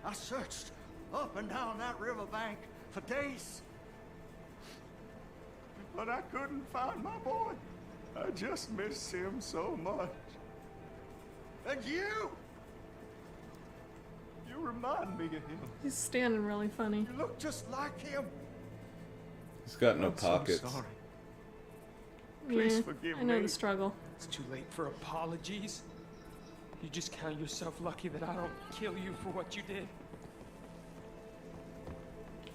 I searched up and down that riverbank for days. But I couldn't find my boy. I just miss him so much. And you remind me of him. He's standing really funny. You look just like him. He's got no I'm so pockets. sorry. Yeah, Please forgive I know me. the struggle. It's too late for apologies. You just count yourself lucky that I don't kill you for what you did.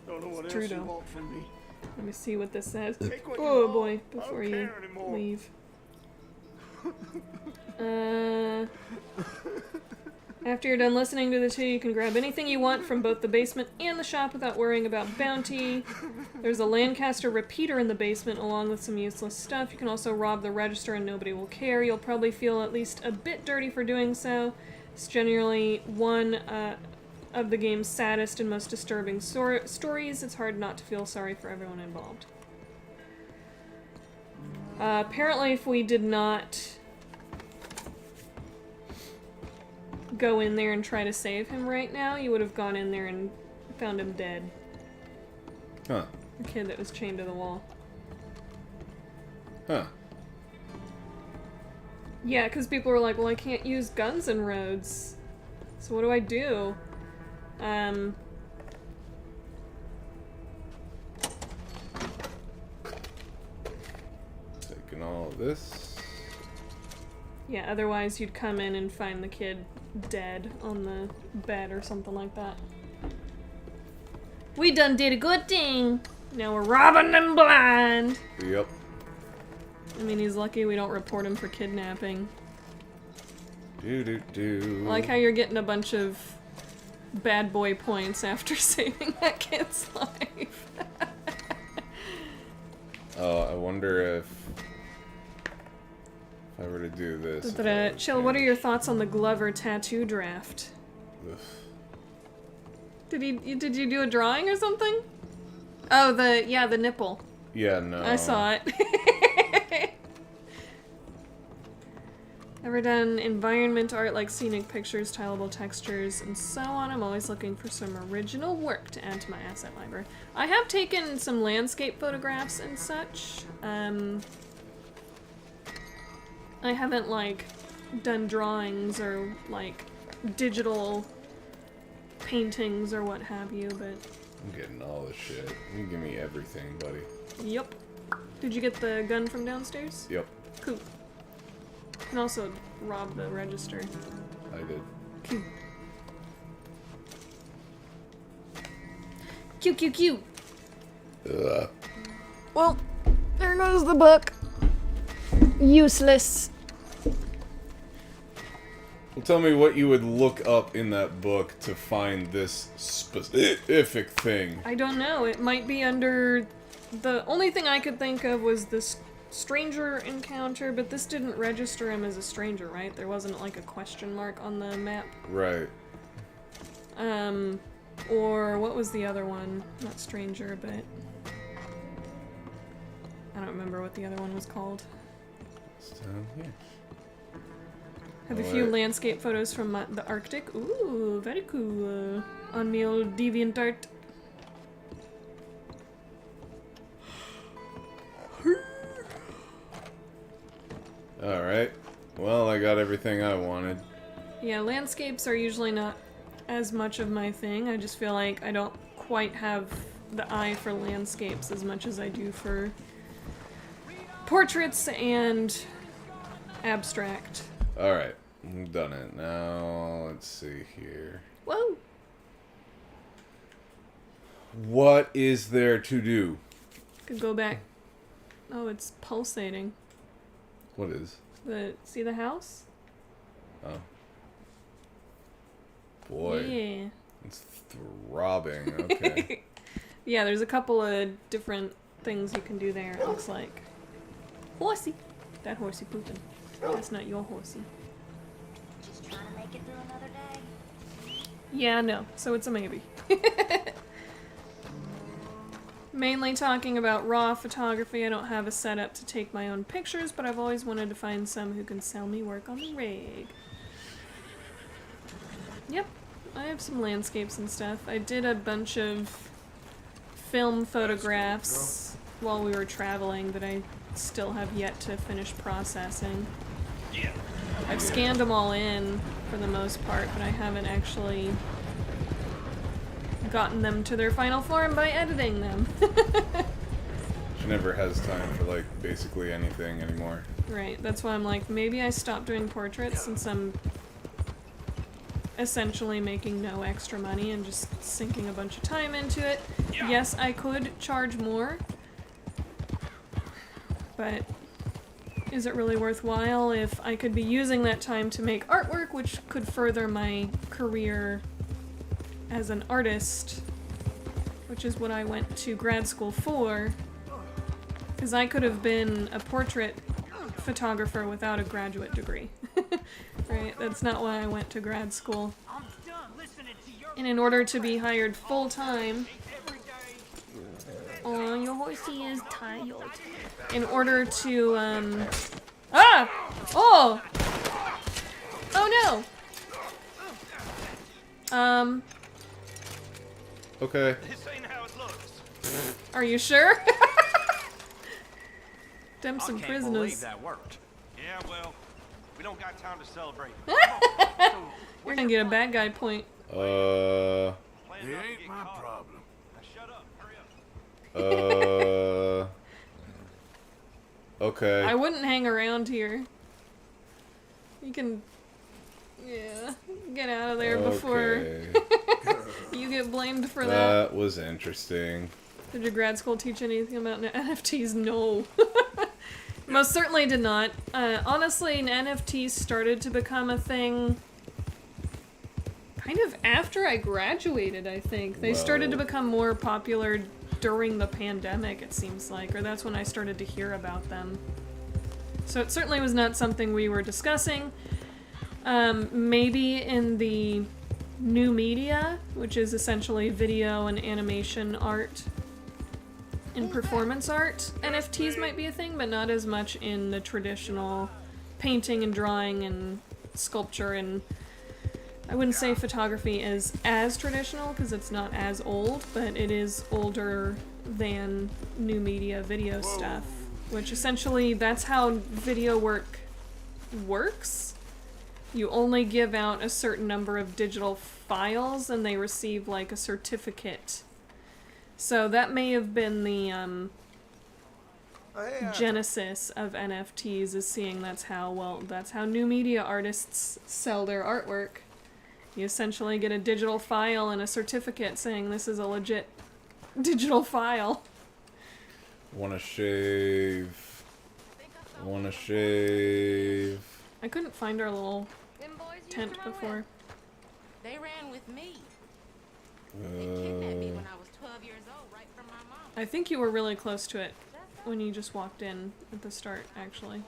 Don't know what It's else true, you though. want from me. Let me see what this says. Take what you Oh want. boy, I don't before you care anymore. leave. After you're done listening to the two, you can grab anything you want from both the basement and the shop without worrying about bounty. There's a Lancaster repeater in the basement along with some useless stuff. You can also rob the register and nobody will care. You'll probably feel at least a bit dirty for doing so. It's generally one of the game's saddest and most disturbing stories. It's hard not to feel sorry for everyone involved. Apparently if we did not go in there and try to save him right now, you would have gone in there and found him dead. Huh. The kid that was chained to the wall. Huh. Yeah, because people were like, well, I can't use guns in roads. So what do I do? Taking all of this. Yeah, otherwise you'd come in and find the kid dead on the bed or something like that. We done did a good thing. Now we're robbing them blind. Yep. I mean, he's lucky we don't report him for kidnapping. Do. I like how you're getting a bunch of bad boy points after saving that kid's life. Oh, I wonder if I were to do this. if I would Chill, what are change- your thoughts on the Glover tattoo draft? Ugh. Did you do a drawing or something? Oh, the nipple. Yeah, no. I saw it. Ever done environment art like scenic pictures, tileable textures, and so on? I'm always looking for some original work to add to my asset library. I have taken some landscape photographs and such. I haven't, like, done drawings or, like, digital paintings or what have you, but... I'm getting all this shit. You give me everything, buddy. Yep. Did you get the gun from downstairs? Yep, Cool. You can also rob the register. I did. Cute. Cute, cute, cute. Ugh. Well, there goes the book. Useless. Well, tell me what you would look up in that book to find this specific thing. I don't know. It might be under... The only thing I could think of was this stranger encounter, but this didn't register him as a stranger, right? There wasn't like a question mark on the map. Right. Or what was the other one? Not stranger, but... I don't remember what the other one was called. It's down here. Have a few landscape photos from the Arctic. Ooh, very cool. On me old DeviantArt. Alright. Well, I got everything I wanted. Yeah, landscapes are usually not as much of my thing. I just feel like I don't quite have the eye for landscapes as much as I do for portraits and abstract. Alright, I've done it. Now, let's see here. Whoa! What is there to do? Could go back. Oh, it's pulsating. What is? See the house? Oh. Boy. Yeah. It's throbbing. Okay. Yeah, there's a couple of different things you can do there, it looks like. Horsey! That horsey pooping. That's not your horsey. Just trying to make it through another day. Yeah, no. So it's a maybe. Mainly talking about raw photography. I don't have a setup to take my own pictures, but I've always wanted to find some who can sell me work on the rig. Yep, I have some landscapes and stuff. I did a bunch of film photographs while we were traveling that I still have yet to finish processing. I've scanned them all in for the most part, but I haven't actually gotten them to their final form by editing them. She never has time for, like, basically anything anymore. Right, that's why I'm like, maybe I stop doing portraits since I'm essentially making no extra money and just sinking a bunch of time into it. Yes, I could charge more, but is it really worthwhile if I could be using that time to make artwork, which could further my career as an artist, which is what I went to grad school for, because I could have been a portrait photographer without a graduate degree. Right? That's not why I went to grad school. And in order to be hired full-time... Oh, your horsey is tired. In order to, Ah! Oh! Oh no! Okay. This ain't how it looks. Are you sure? Them some I can't prisoners. believe that worked. Yeah, well, we don't got time to celebrate. You're gonna get a bad guy point. It ain't my problem. Shut up. Hurry up. Okay. I wouldn't hang around here. You can... Yeah, get out of there before you get blamed for that. That was interesting. Did your grad school teach anything about NFTs? No. Most certainly did not. Honestly, NFTs started to become a thing kind of after I graduated, I think. They started to become more popular during the pandemic, it seems like, or that's when I started to hear about them. So it certainly was not something we were discussing. Maybe in the new media, which is essentially video and animation art and performance art, NFTs might be a thing, but not as much in the traditional painting and drawing and sculpture, and I wouldn't say photography is as traditional because it's not as old, but it is older than new media video stuff, which essentially that's how video work works. You only give out a certain number of digital files and they receive like a certificate. So that may have been the genesis of NFTs, is seeing that's how new media artists sell their artwork. You essentially get a digital file and a certificate saying this is a legit digital file. Wanna shave. Wanna shave. I couldn't find our little tent before. They ran with me. They kidnapped me when I was 12 years old, right from my mom. I think you were really close to it when you just walked in at the start, actually.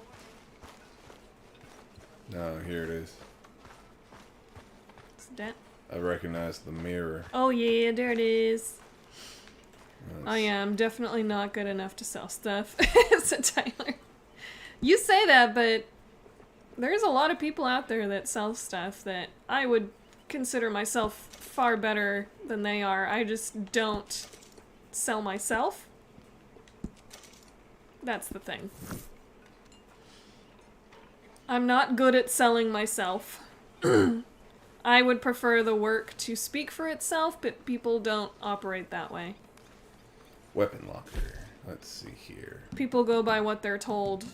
No, here it is. It's that. I recognize the mirror. Oh yeah, there it is. I am definitely not good enough to sell stuff, said Tyler. You say that, but there's a lot of people out there that sell stuff that I would consider myself far better than they are. I just don't sell myself. That's the thing. I'm not good at selling myself. I would prefer the work to speak for itself, but people don't operate that way. Weapon locker. Let's see here. People go by what they're told.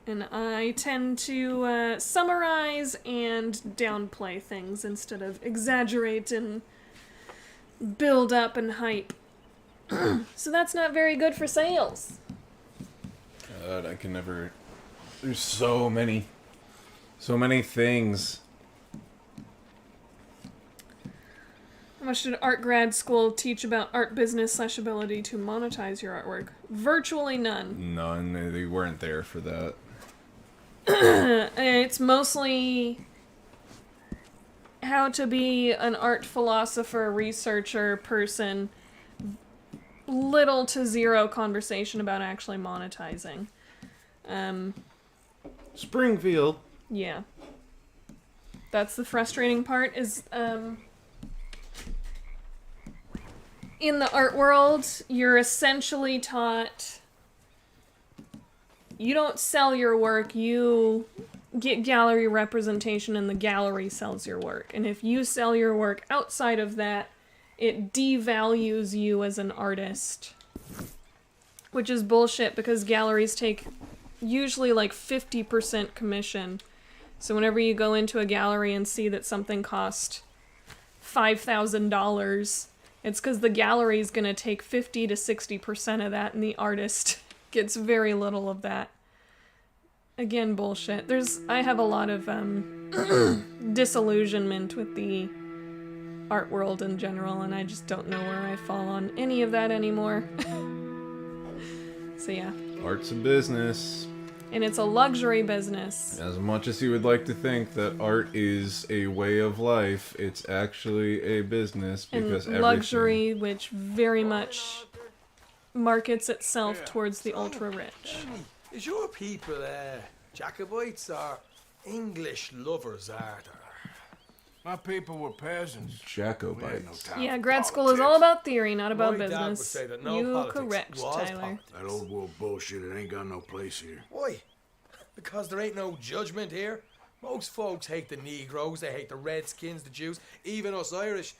And I tend to summarize and downplay things instead of exaggerate and build up and hype. So that's not very good for sales. God, I can never... There's so many things. How much did art grad school teach about art business / ability to monetize your artwork? Virtually none. None. They weren't there for that. It's mostly how to be an art philosopher, researcher, person. Little to zero conversation about actually monetizing. Springfield. Yeah. That's the frustrating part is, in the art world, you're essentially taught you don't sell your work, you get gallery representation and the gallery sells your work. And if you sell your work outside of that, it devalues you as an artist. Which is bullshit because galleries take usually like 50% commission. So whenever you go into a gallery and see that something cost $5,000, it's because the gallery is going to take 50 to 60% of that and the artist gets very little of that. Again, bullshit. I have a lot of disillusionment with the art world in general, and I just don't know where I fall on any of that anymore. So yeah. Art's a business. And it's a luxury business. As much as you would like to think that art is a way of life, it's actually a business because and luxury, which very much markets itself towards the ultra-rich. Is your people Jacobites or English lovers, are there? My people were peasants. Jacobites. Yeah, grad school is all about theory, not about My dad would business. say that no You politics correct, was Tyler. politics. That old world bullshit, it ain't got no place here. Why? Because there ain't no judgment here. Most folks hate the Negroes, they hate the Redskins, the Jews, even us Irish.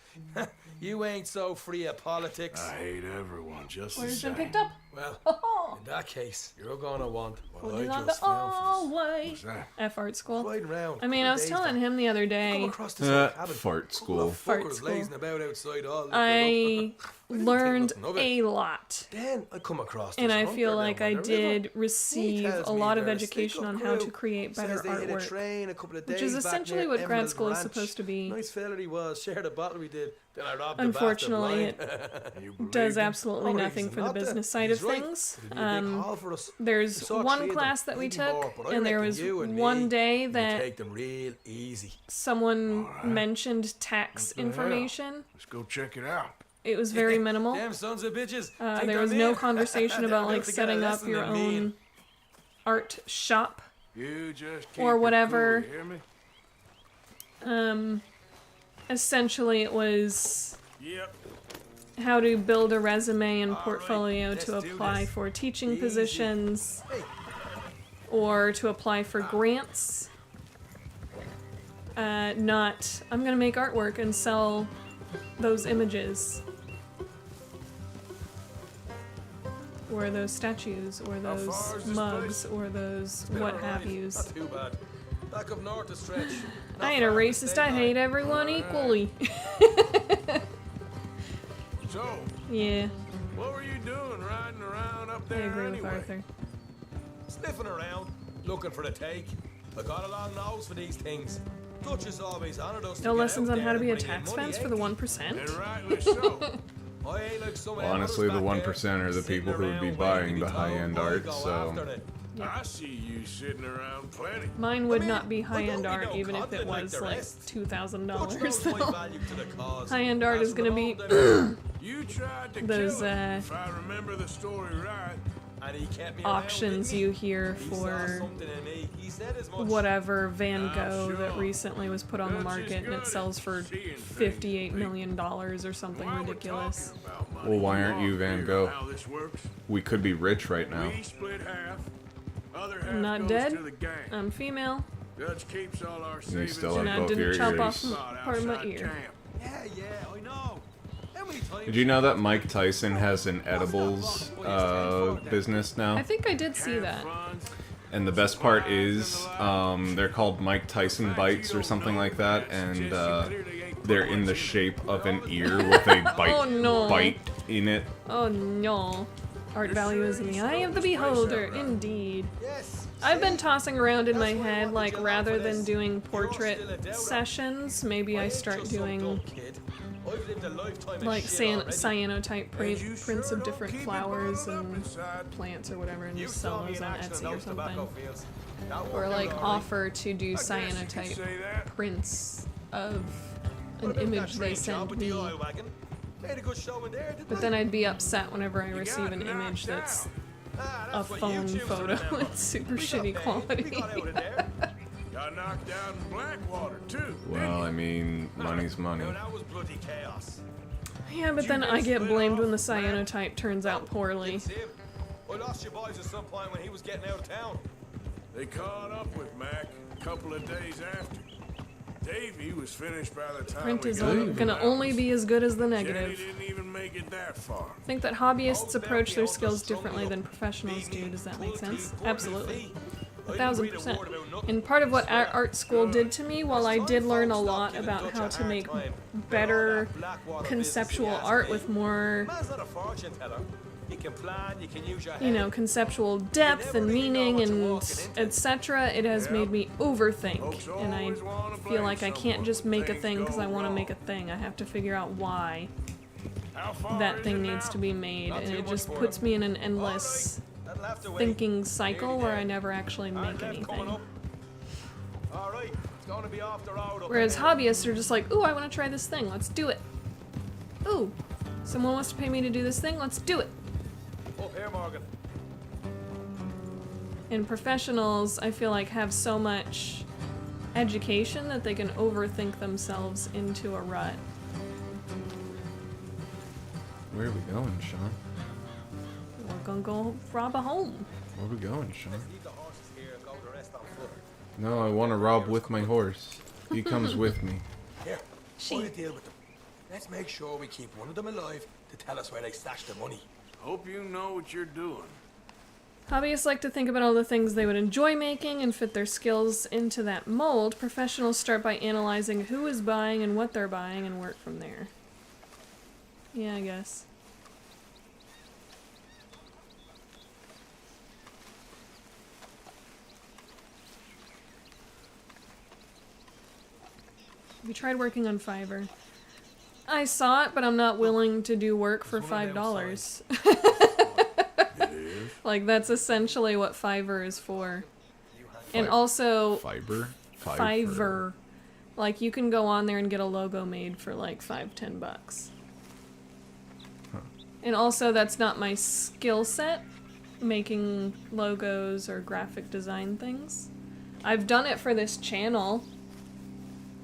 You ain't so free of politics. I hate everyone, just the Where's same. been picked up? Well, in that case, you're gonna want what Put it I on just the found for us. all way. What's that? F art school. Riding around, I mean, I was telling him the other come day, across this old cabin. Fart school. Fart Fuckers school. lazing about outside all looking I up. learned nothing of it. a lot. Then I come across And this I hunter feel down like by I the river. did He receive tells a me lot of they're a education on stick-up how to crew. create better Says they hit a artwork. train a couple of Which days is back essentially near what grad Emerald school is Ranch. supposed to be. Nice fella he was, shared a bottle we did. Then I robbed Unfortunately, the bastard blind. it does absolutely Oh, nothing he's for the not business there. side He's of right. things. It'd be a big haul for us. There's We saw one 3 of them, class that we maybe took, more, but I and there reckon was you and one me day would that take them real easy. someone mentioned tax information. Let's go check it out. It was very minimal. Damn sons of bitches. Think There was I'm no in? conversation about They're like about to get a setting up lesson your in mean. own art shop You just keep or it whatever. cool, you hear me? Essentially, it was Yep. how to build a resume and portfolio let's to do apply this. for teaching Easy. positions or to apply for grants. Not, I'm gonna make artwork and sell those images. Or those statues, or How far those is this mugs, or those Been what all have right. yous. Not too bad. Back up north to stretch. I ain't a racist, I hate everyone equally. So, Yeah, what were you doing riding around up I there agree anyway? with Arthur. Sniffing around, looking for the take. I got a long nose for these things. Dutch is always honored us. No lessons on how to be a tax fence for the 1%. Well, honestly, the 1% are the people who would be buying the high-end art, so... I see you sitting around plenty. Mine would not be high-end art even if it was like $2,000 though. High-end art is gonna be You tried to those kill him, if I remember the story right. And he kept me auctions you hear for whatever Van Gogh that recently was put on the market and it sells for $58 million or something ridiculous. Well, why aren't you Van Gogh? We could be rich right now. We split half. Other half I'm not goes dead. to the gang. I'm female. Dutch keeps all our You savings. still And have I both didn't your chop ears. off part of my ear. Yeah, I know. How many times Did you know that Mike Tyson has an edibles business now? I think I did see that. And the best part is, they're called Mike Tyson Bites or something like that, and they're in the shape of an ear with a bite, Oh, no. bite in it. Oh no. Art value is in the eye of the beholder, indeed. I've been tossing around in my head, like, rather than doing portrait sessions, maybe I start doing, like, cyanotype prints of different flowers and plants or whatever, and just sell those on Etsy or something. Or, like, offer to do cyanotype prints of an image they send me. But then I'd be upset whenever I receive an image that's a phone photo in super shitty quality. Got knocked down in Blackwater too. Well, I mean, money's money. Yeah, but then I get blamed when the cyanotype turns out poorly. I lost your boys at some point when he was getting out of town. They caught up with Mac a couple of days after. Davey was finished by the time Print we is got to the gonna house. only be as good as the Jenny negative. didn't even make it that far. I think that hobbyists approach their skills differently than professionals do. Does that make sense? Absolutely. 1000%. And part of what art school did to me, while I did learn a lot about how to make better conceptual art with more, you know, conceptual depth and meaning and etc., it has made me overthink. And I feel like I can't just make a thing because I want to make a thing. I have to figure out why that thing needs to be made. And it just puts me in an endless thinking cycle where I never actually make anything. Whereas hobbyists are just like, ooh, I want to try this thing, let's do it. Ooh, someone wants to pay me to do this thing, let's do it. Up here, Morgan. And professionals, I feel like, have so much education that they can overthink themselves into a rut. Where are we going, Sean? We're gonna go rob a home. Where are we going, Sean? No, I want to rob with my horse. He comes with me. Here, we'll deal with them. Let's make sure we keep one of them alive to tell us where they stashed the money. Hope you know what you're doing. Hobbyists like to think about all the things they would enjoy making and fit their skills into that mold. Professionals start by analyzing who is buying and what they're buying and work from there. Yeah, I guess. Have you tried working on Fiverr? I saw it, but I'm not willing to do work for $5. Like, that's essentially what Fiverr is for. And also... Fiverr. Like, you can go on there and get a logo made for like $5-10. Huh. And also, that's not my skill set, making logos or graphic design things. I've done it for this channel,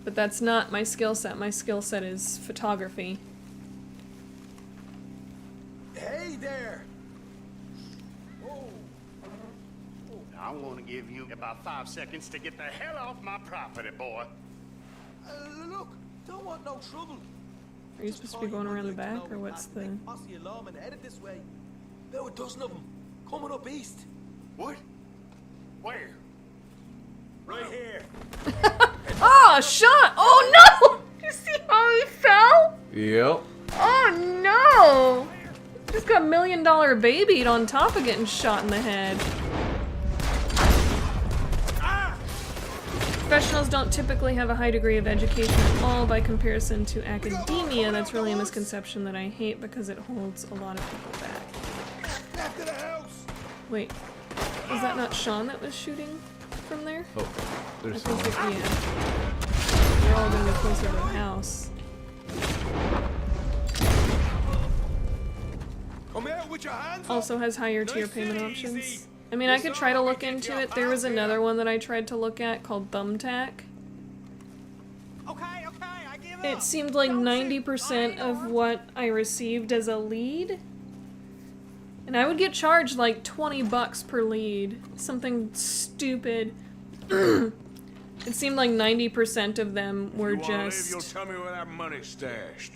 but that's not my skill set. My skill set is photography. Hey there! I'm gonna give you about 5 seconds to get the hell off my property, boy. Look, don't want no trouble. Are you supposed to be going around the back, or what's the... Posse alarm and headed this way. About a dozen of them, coming up east. What? Where? Right here. Oh, Sean! Oh no! You see how he fell? Yep. Oh no! Just got $1 million babied on top of getting shot in the head. Professionals don't typically have a high degree of education at all by comparison to academia. That's really a misconception that I hate because it holds a lot of people back. Wait, was that not Sean that was shooting from there? Oh, there's I think someone. yeah. We're all gonna get closer to the house. Also has higher tier payment options. I mean, I could try to look into it. There was another one that I tried to look at called Thumbtack. It seemed like 90% of what I received as a lead. And I would get charged like 20 bucks per lead. Something stupid. It seemed like 90% of them were just You'll tell me where that money's stashed.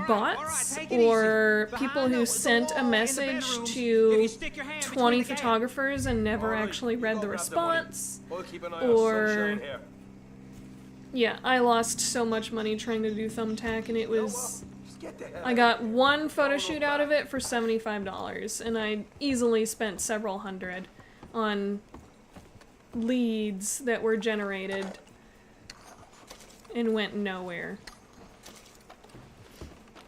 bots or people who sent a message to 20 photographers and never actually read the response. Or yeah, I lost so much money trying to do Thumbtack, and it was I got one photo shoot out of it for $75, and I easily spent several hundred on leads that were generated and went nowhere.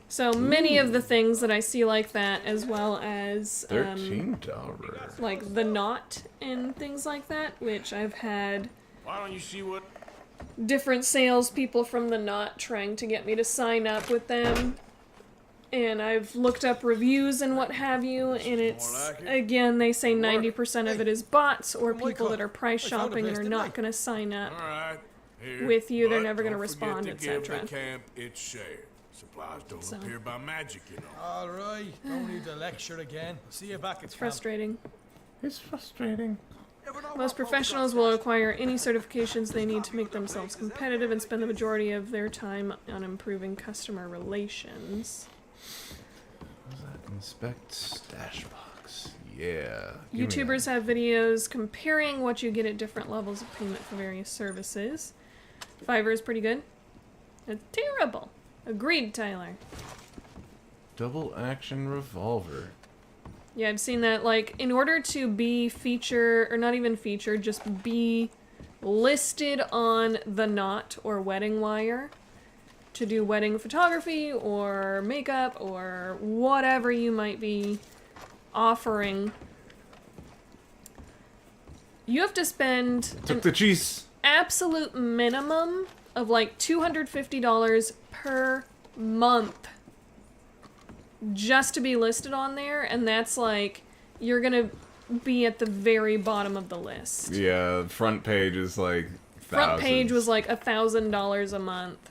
So many of the things that I see like that, as well as $13. like the Knot and things like that, which I've had Why don't you see what? different salespeople from the Knot trying to get me to sign up with them. And I've looked up reviews and what have you, and it's, again, they say 90% of it is bots or people that are price shopping and are not going to sign up with you, they're never going to respond, etc. The camp its share. Supplies don't appear by magic, you know. All right, don't need to lecture again. See you back at It's frustrating. It's frustrating. Most professionals will acquire any certifications they need to make themselves competitive and spend the majority of their time on improving customer relations. What was that? Inspect stash box. Yeah. Give me YouTubers have videos comparing what you get at different levels of payment for various services. Fiverr is pretty good. It's terrible. Agreed, Tyler. Double action revolver. Yeah, I've seen that. Like, in order to be featured, or not even featured, just be listed on The Knot or Wedding Wire to do wedding photography or makeup or whatever you might be offering, you have to spend Took the cheese. absolute minimum of like $250 per month just to be listed on there, and that's like you're gonna be at the very bottom of the list. Yeah, front page is like Front page was like $1,000 a month.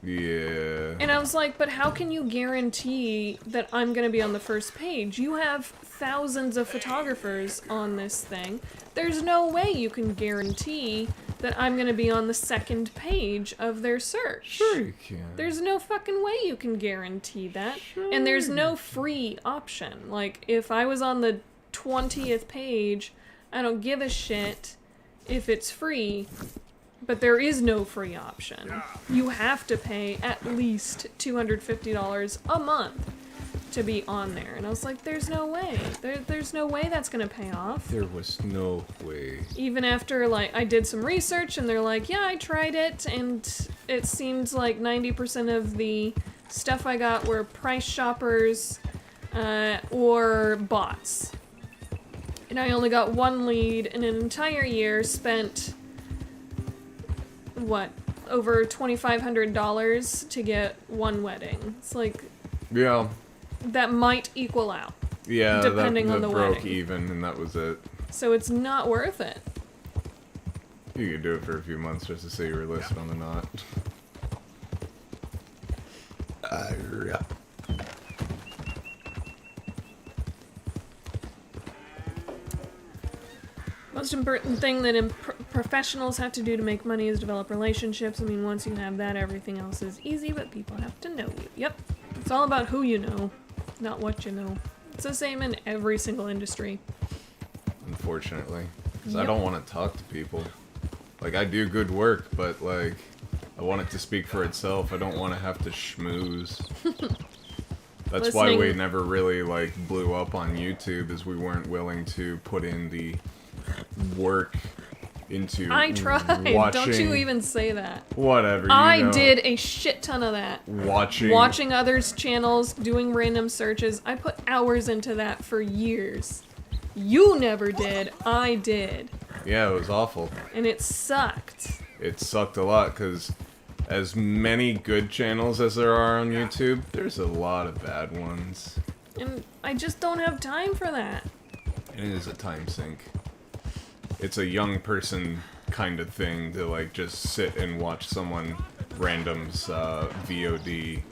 Yeah. And I was like, but how can you guarantee that I'm gonna be on the first page? You have thousands of photographers on this thing. There's no way you can guarantee that I'm gonna be on the second page of their search. Sure you can. There's no fucking way you can guarantee that. And there's no free option. Like, if I was on the 20th page, I don't give a shit if it's free. But there is no free option. You have to pay at least $250 a month to be on there. And I was like, there's no way. There's no way that's gonna pay off. There was no way. Even after, like, I did some research and they're like, yeah, I tried it, and it seemed like 90% of the stuff I got were price shoppers or bots. And I only got one lead in an entire year, spent what, over $2,500 to get one wedding. It's like, Yeah. that might equal out. Yeah, depending that on the broke wedding. even, and that was it. So it's not worth it. You could do it for a few months just to say you were listed on the Knot. Yeah. Most important thing that professionals have to do to make money is develop relationships. I mean, once you have that, everything else is easy, but people have to know you. Yep. It's all about who you know, not what you know. It's the same in every single industry. Unfortunately. Because I Yep. don't want to talk to people. Like, I do good work, but, like, I want it to speak for itself. I don't want to have to schmooze. That's why we Listening- never really, like, blew up on YouTube, is we weren't willing to put in the work into I tried. watching. Don't you even say that. Whatever. I did a shit ton of that. Watching others' channels, doing random searches. I put hours into that for years. You never did. I did. Yeah, it was awful. And it sucked. It sucked a lot because as many good channels as there are on YouTube, there's a lot of bad ones. And I just don't have time for that. It is a time sink. It's a young person kind of thing to like just sit and watch someone random's VOD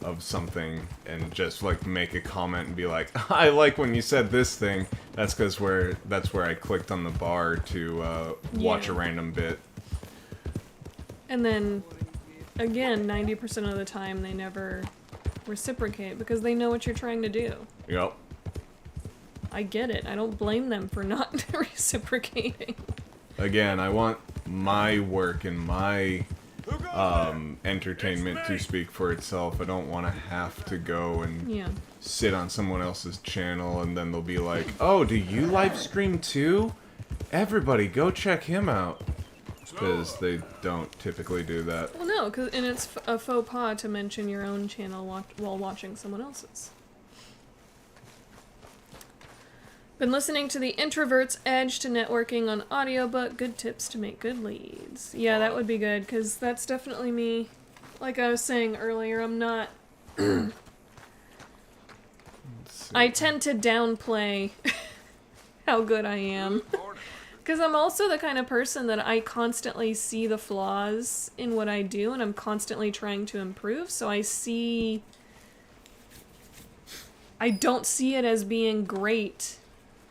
of something and just like make a comment and be like, I like when you said this thing. That's because that's where I clicked on the bar to watch a random bit. And then, again, 90% of the time they never reciprocate because they know what you're trying to do. Yep. I get it. I don't blame them for not reciprocating. Again, I want my work and my entertainment to speak for itself. I don't want to have to go and sit on someone else's channel and then they'll be like, oh, do you live stream too? Everybody go check him out. Because they don't typically do that. Well, no, and it's a faux pas to mention your own channel while watching someone else's. Been listening to the Introvert's Edge to Networking on audiobook. Good tips to make good leads. Yeah, that would be good, because that's definitely me. Like I was saying earlier, I'm not... I tend to downplay how good I am. Because I'm also the kind of person that I constantly see the flaws in what I do, and I'm constantly trying to improve, so I don't see it as being great,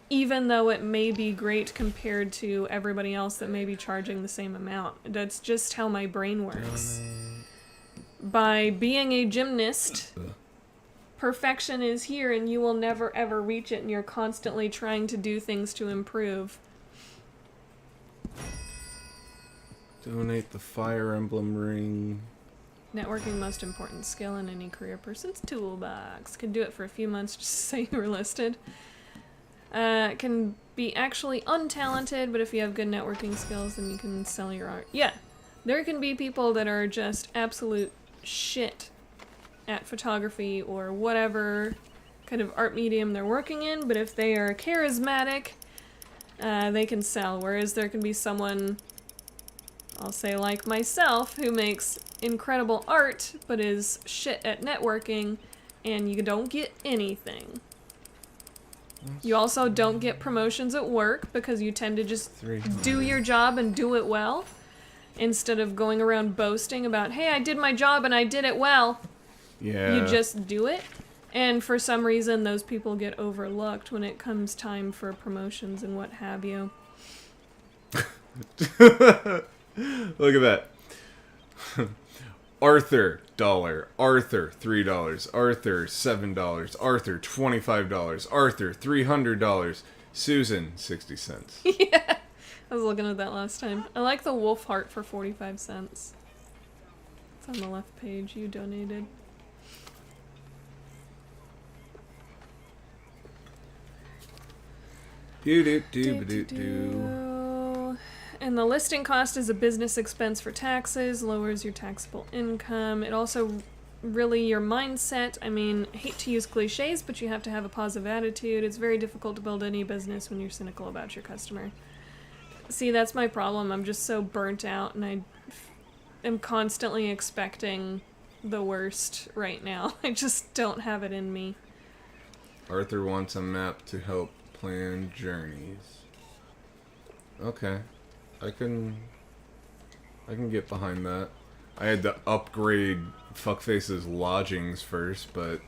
even though it may be great compared to everybody else that may be charging the same amount. That's just how my brain works. By being a gymnast, perfection is here, and you will never ever reach it, and you're constantly trying to do things to improve. Donate the Fire Emblem ring. Networking, most important skill in any career person's toolbox. Can do it for a few months just to say you were listed. Can be actually untalented, but if you have good networking skills, then you can sell your art. Yeah, there can be people that are just absolute shit at photography or whatever kind of art medium they're working in, but if they are charismatic, they can sell. Whereas there can be someone, I'll say like myself, who makes incredible art, but is shit at networking, and you don't get anything. You also don't get promotions at work because you tend to just do your job and do it well, instead of going around boasting about, hey, I did my job and I did it well. Yeah. You just do it. And for some reason, those people get overlooked when it comes time for promotions and what have you. Look at that. Arthur, $1. Arthur, $3. Arthur, $7. Arthur, $25. Arthur, $300. Susan, 60 cents. Yeah, I was looking at that last time. I like the wolf heart for 45 cents. It's on the left page. You donated. And the listing cost is a business expense for taxes, lowers your taxable income. It also really your mindset. I mean, I hate to use cliches, but you have to have a positive attitude. It's very difficult to build any business when you're cynical about your customer. See, that's my problem. I'm just so burnt out, and I am constantly expecting the worst right now. I just don't have it in me. Arthur wants a map to help plan journeys. Okay. I can get behind that. I had to upgrade Fuckface's lodgings first, but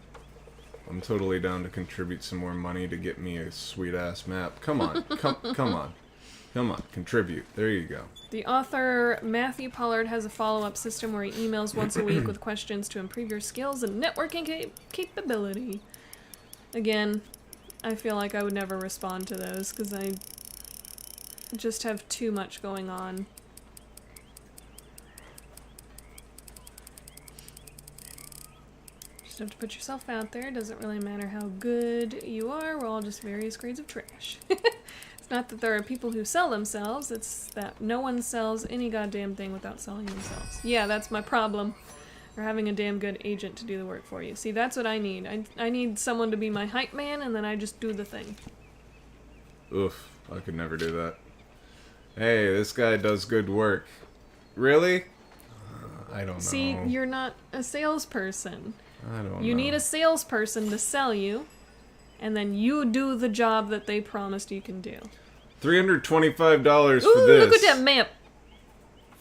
I'm totally down to contribute some more money to get me a sweet-ass map. Come on. Come on. Come on. Contribute. There you go. The author, Matthew Pollard, has a follow-up system where he emails once a week with questions to improve your skills and networking capability. Again, I feel like I would never respond to those because I just have too much going on. Just have to put yourself out there. It doesn't really matter how good you are. We're all just various grades of trash. Not that there are people who sell themselves, it's that no one sells any goddamn thing without selling themselves. Yeah, that's my problem. Or having a damn good agent to do the work for you. See, that's what I need. I need someone to be my hype man, and then I just do the thing. Oof, I could never do that. Hey, this guy does good work. Really? I don't know. See, you're not a salesperson. I don't know. You need a salesperson to sell you, and then you do the job that they promised you can do. $325 Ooh, for this. look at that map.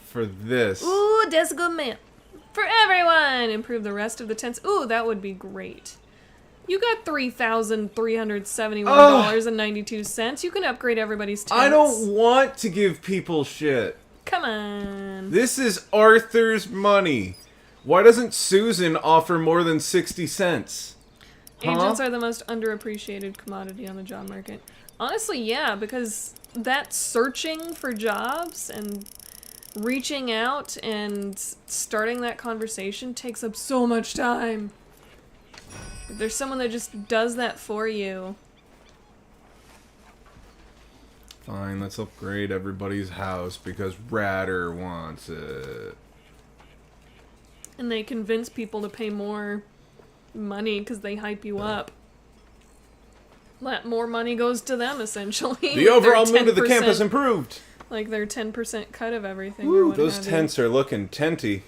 For this. Ooh, that's a good map. For everyone! Improve the rest of the tents. Ooh, that would be great. You got $3,371.92. You can upgrade everybody's tents. I don't want to give people shit. Come on. This is Arthur's money. Why doesn't Susan offer more than 60 cents? Agents are the most underappreciated commodity on the job market. Honestly, yeah, because that searching for jobs and reaching out and starting that conversation takes up so much time. If there's someone that just does that for you. Fine, let's upgrade everybody's house because Radder wants it. And they convince people to pay more money because they hype you up. That more money goes to them, essentially. The overall mood of the campus improved. Like their 10% cut of everything. Ooh, or what those have you. tents are looking tenty.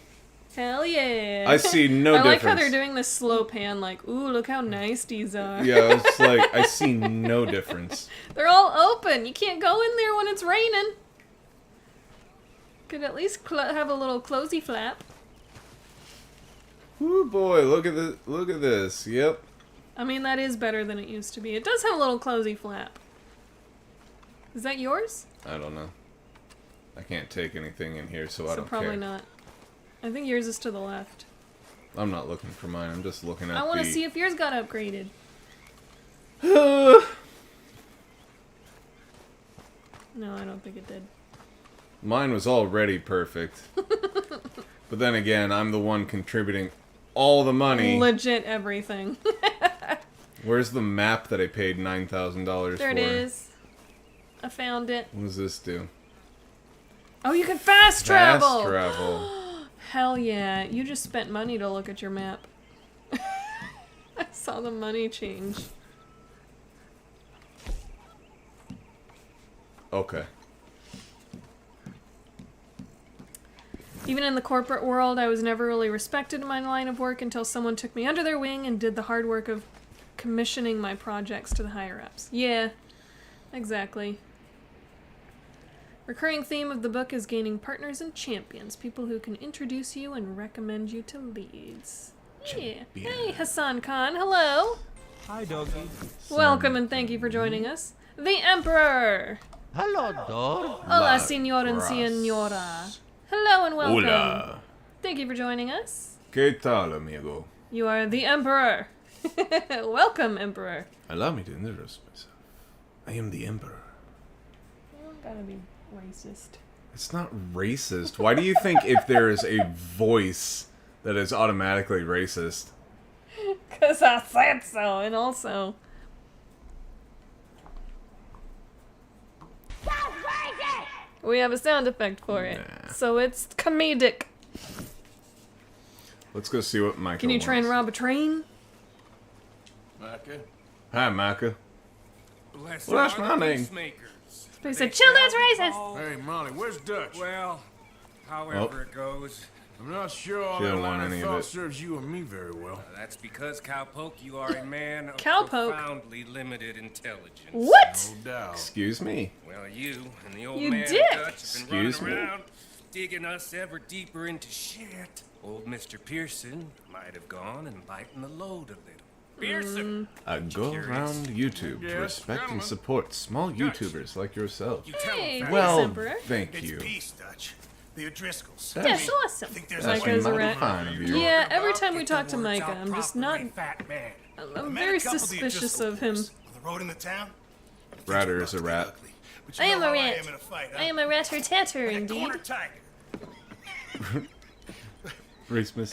Hell yeah. I see no I like difference. how they're doing this slow pan, like, ooh, look how nice these are. Yeah, it's like, I see no difference. They're all open. You can't go in there when it's raining. Could at least have a little closey flap. Ooh boy, look at this. Look at this. Yep. I mean, that is better than it used to be. It does have a little closey flap. Is that yours? I don't know. I can't take anything in here, so I don't probably care. not. I think yours is to the left. I'm not looking for mine. I'm just looking at I want to see if yours got upgraded. No, I don't think it did. Mine was already perfect. But then again, I'm the one contributing all the money. Legit everything. Where's the map that I paid $9,000 for? There it is. I found it. What does this do? Oh, you can fast travel! Fast travel. Hell yeah. You just spent money to look at your map. I saw the money change. Okay. Even in the corporate world, I was never really respected in my line of work until someone took me under their wing and did the hard work of commissioning my projects to the higher-ups. Yeah, exactly. Recurring theme of the book is gaining partners and champions, people who can introduce you and recommend you to leads. Yeah. Hey, Hassan Khan, hello! Hi, doggy. Welcome and thank you for joining us. The Emperor! Hello, dog. Hola, senor and senora. Hello and welcome. Hola. Thank you for joining us. ¿Qué tal, amigo? You are the Emperor. Welcome, Emperor. Allow me to introduce myself. I am the Emperor. You don't gotta be racist. It's not racist. Why do you think if there is a voice that is automatically racist? Because I said so, and also... We have a sound effect for it. Nah. So it's comedic. Let's go see what Micah Can you try and wants. rob a train? Micah? Hi, Micah. Bless Well, that's our my name. peacemakers. They said, chill, that's racist! Hey, Molly, where's Dutch? Well, however it goes. I'm not sure all She that don't want line of any of thought it. serves you or me very well. That's because, Cowpoke, you are a man of Cowpoke? profoundly limited intelligence. What? No doubt. Excuse me. Well, you and the old You man did. Dutch have been Excuse running me. around, digging us ever deeper into shit. Old Mr. Pearson might have gone and lightened the load a little. Pearson! I go around YouTube to Yes, respect and gentlemen. support small YouTubers like yourself. You tell Hey, him, thanks, Well, Emperor. thank It's you. peace, Dutch. The O'Driscolls. That's awesome. I think there's That's a Micah's a mighty rat. fine of you. Yeah, every time we Get the talk to words Micah, out I'm just not... properly, fat man. I'm Met very a couple of the suspicious O'Driscoll of him. boys On the road into town. Ratter is a rat. But you I am know a how rat. in a fight, I am a rat-tatter, Like a indeed. corner tiger. Christmas.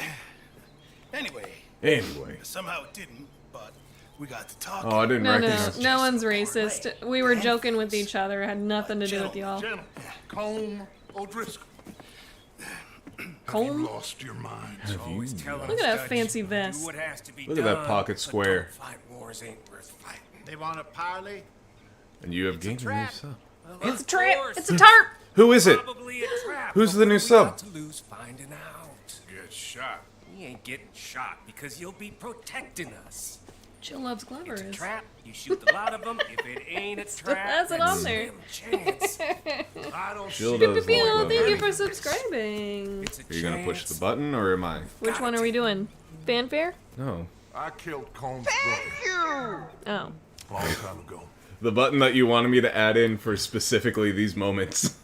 Anyway, Anyway. somehow it didn't, but We got to talk. Oh, I didn't No, recognize. no one's racist. We were joking with each other. It had nothing to do with y'all. Gentlemen, Colm O'Driscoll. Colm? Have you lost your mind? Always tell Look at that fancy vest. what has to be Look at that done, pocket but square. don't fight wars ain't worth fighting. They want a parley? And you have gained a new sub. It's a trap. It's a tarp. Who is it? Probably a trap. Who's the new We sub? got to lose finding out. Get shot. We ain't getting shot because you'll be protecting us. Jill Loves Glover It's a is. trap. You shoot the lot of them. If it ain't a trap, has it on there. chance. I don't Jill see does Pew, love Glover. thank you for subscribing. It's a Are you gonna push chance. the button or am I? Which one are we doing? Fanfare? No. I killed Colm's brother Oh. a long time ago. The button that you wanted me to add in for specifically these moments.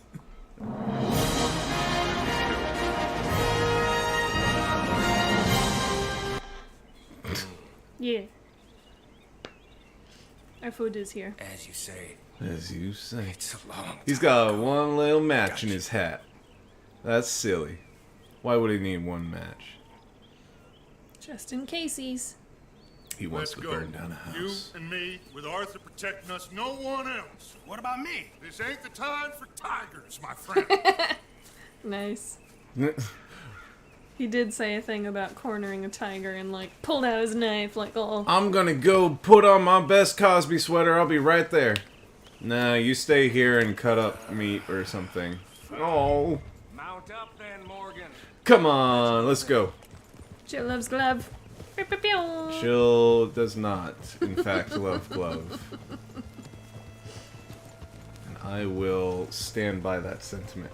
Yeah. Our food is here. As you say, As you say. it's a long He's got one little match in his hat. That's silly. Why would he need one match? Just in caseies. He wants Let's to go. burn down a You house. and me, with Arthur protecting us, no one else. What about me? This ain't the time for tigers, my friend. Nice. He did say a thing about cornering a tiger and like pulled out his knife like, oh. I'm gonna go put on my best Cosby sweater. I'll be right there. Nah, you stay here and cut up meat or something. Oh. Mount up then, Morgan. Come on, let's go. Jill Loves Glove. Pew, pew, pew. Jill does not, in fact, love Glove. And I will stand by that sentiment.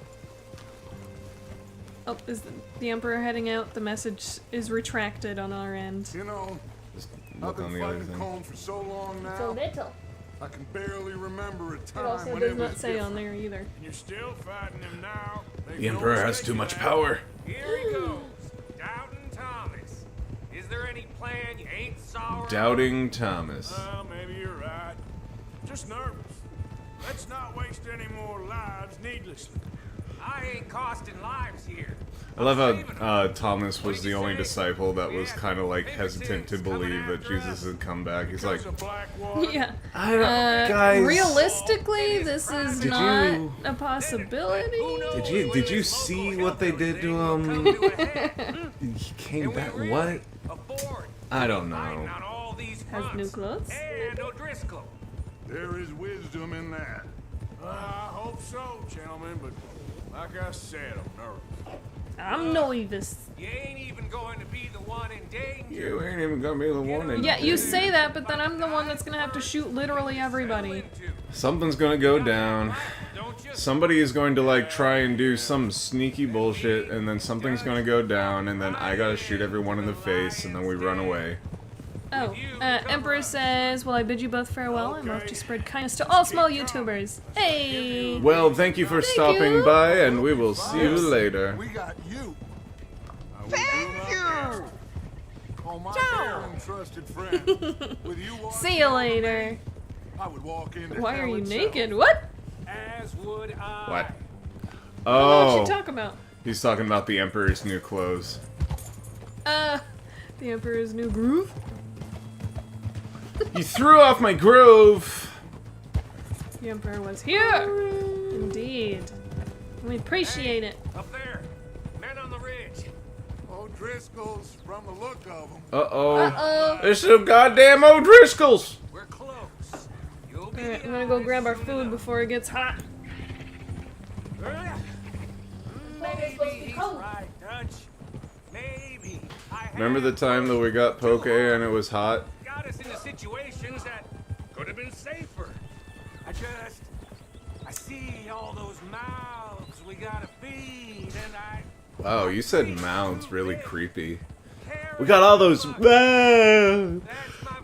Oh, is the Emperor heading out? The message is retracted on our end. You know, Just I've look been on the other fighting thing. Colm for so long now. So little. I can barely remember a It time also when does it not was say different. on there either. And you're still fighting him now. The Emperor has too much power. Here he goes. Doubting Thomas. Is there any plan you ain't sour? Doubting Thomas. Well, maybe you're right. Just nervous. Let's not waste any more lives needlessly. I ain't costing lives here. I love how Thomas was the only disciple that was kind of like hesitant to believe that Jesus had come back. He's like, Yeah. I don't, guys. Realistically, this is Did not you- a possibility. Did you see what they did to him? He came back. What? I don't know. Has new clothes? And O'Driscoll. There is wisdom in that. I hope so, gentlemen, but like I said, I'm nervous. I'm nervous. You ain't even going to be the one in danger. You ain't even gonna be the one. in Yeah, you danger. say that, but then I'm the one that's gonna have to shoot literally everybody. Something's gonna go down. Somebody is going to like try and do some sneaky bullshit, and then something's gonna go down, and then I gotta shoot everyone in the face, and then we run away. Oh, Emperor says, well, I bid you both farewell. I'm off to spread kindness to all small YouTubers. Hey! Well, thank you for stopping you. by, and we will see you later. We got you. Thank you! Oh, my Ciao. dear and trusted friend. With you walking See you over me, later. I would walk into Why are hell you itself. naked? What? As would I. What? What Oh, you talking about? he's talking about the Emperor's new clothes. The Emperor's new groove? You threw off my groove. The Emperor was here! Indeed. We appreciate it. Up there. Men on the ridge. O'Driscoll's from the look of them. Uh-oh. Uh-oh. There's some goddamn O'Driscolls. We're close. You'll be Alright, I'm gonna go grab our food before it gets hot. Maybe he's right, Dutch. Maybe. Remember the time that we got poke and it was hot? Got us into situations that could have been safer. I see all those mouths we gotta feed, and I. Wow, you said mouths really creepy. We got all those.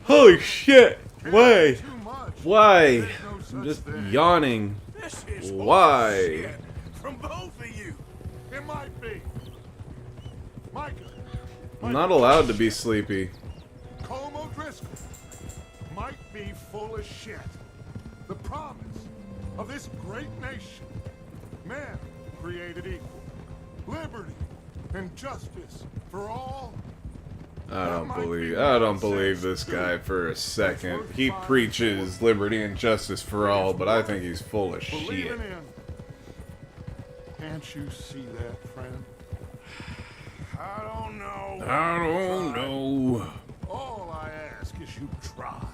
Holy shit! Why? Why? I'm just yawning. Why? From both of you. It might be. Micah. I'm not allowed to be sleepy. Colm O'Driscoll might be full of shit. The promise of this great nation. Men created equal. Liberty and justice for all. I don't believe this guy for a second. He preaches liberty and justice for all, but I think he's full of shit. Believing in. Can't you see that, friend? I don't know. I don't know. All I ask is you try.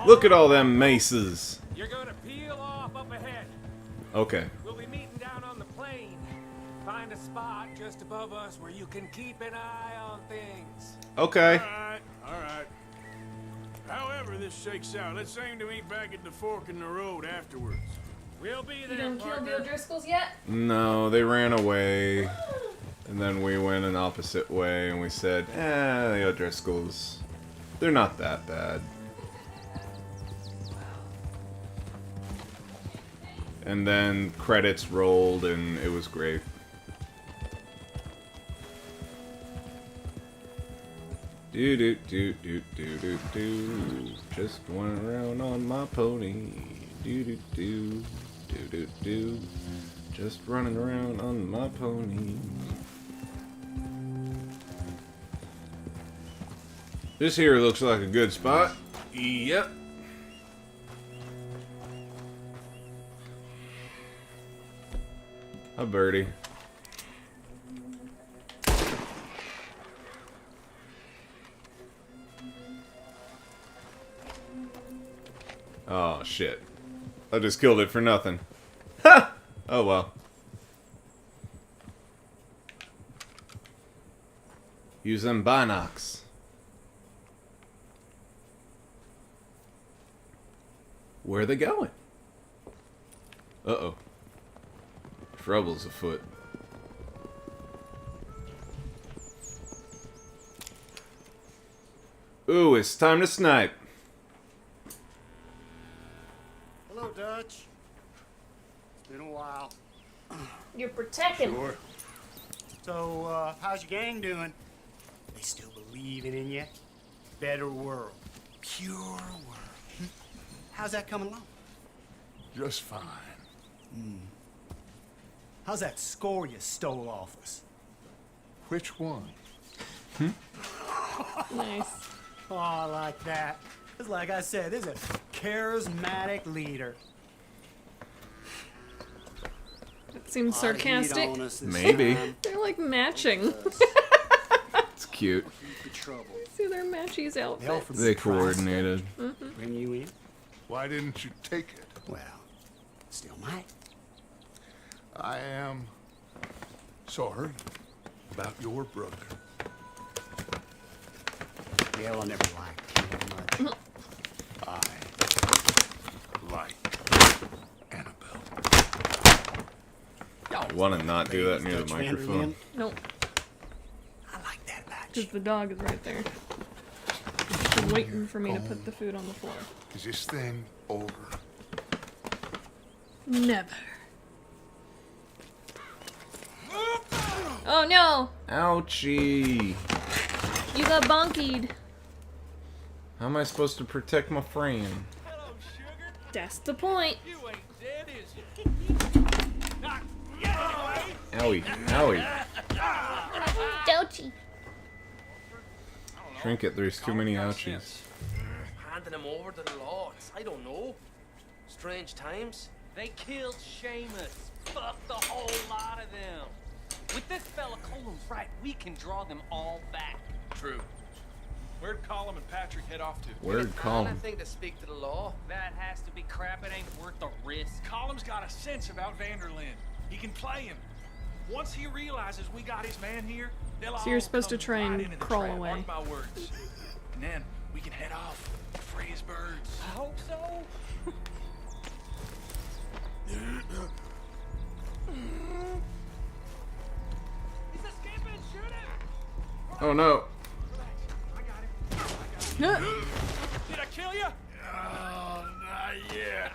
Look at all them maces. You're gonna peel off up ahead. Okay. We'll be meeting down on the plain. Find a spot just above us where you can keep an eye on things. Okay. Alright. However this shakes out, let's aim to meet back at the fork in the road afterwards. We'll be You there, didn't kill partner. the O'Driscolls yet? No, they ran away. And then we went an opposite way and we said, the O'Driscolls, they're not that bad. And then credits rolled and it was great. Do do do do do do do. Just went around on my pony. Do do do do do do. Just running around on my pony. This here looks like a good spot. Yep. A birdie. Oh shit. I just killed it for nothing. Ha! Oh well. Use them binocs. Where are they going? Uh-oh. Trouble's afoot. Ooh, it's time to snipe. Hello, Dutch. It's been a while. You're protecting. Sure. So, how's your gang doing? They still believing in you? Better world. Pure world. How's that coming along? Just fine. How's that score you stole off us? Which one? Nice. Oh, I like that. It's like I said, this is a charismatic leader. It seems sarcastic. Maybe. They're like matching. It's cute. See their matchies outfits. They coordinated. Bring you in? Why didn't you take it? Well, still might. I am sorry about your brother. Yeah, well, I never liked him much. I like Annabelle. I want to not do that near the Dutch microphone. Vanderlyn. Nope. I like that match. Because the dog is right there. She's waiting for me to put the food on the floor. Is this thing over? Never. Oh no! Ouchie. You got bonkied. How am I supposed to protect my friend? That's the point. Owie. Owie. Dochi. Trinket, there's too many ouchies. Handing him over to the lords. I don't know. Strange times. They killed Seamus. Fuck the whole lot of them. With this fella Colum's right, we can draw them all back. True. Where'd Colum and Patrick head off to? Where'd Colum? Anything to speak to the law. That has to be crap. It ain't worth the risk. Colum's got a sense about Vanderlyn. He can play him. Once he realizes we got his man here, they'll So you're all supposed to come try and right into the crawl trap, away. Mark my words. And then we can head off, free as birds. I hope so. He's escaping. Shoot him. Oh no. Did I kill you? Oh, not yet.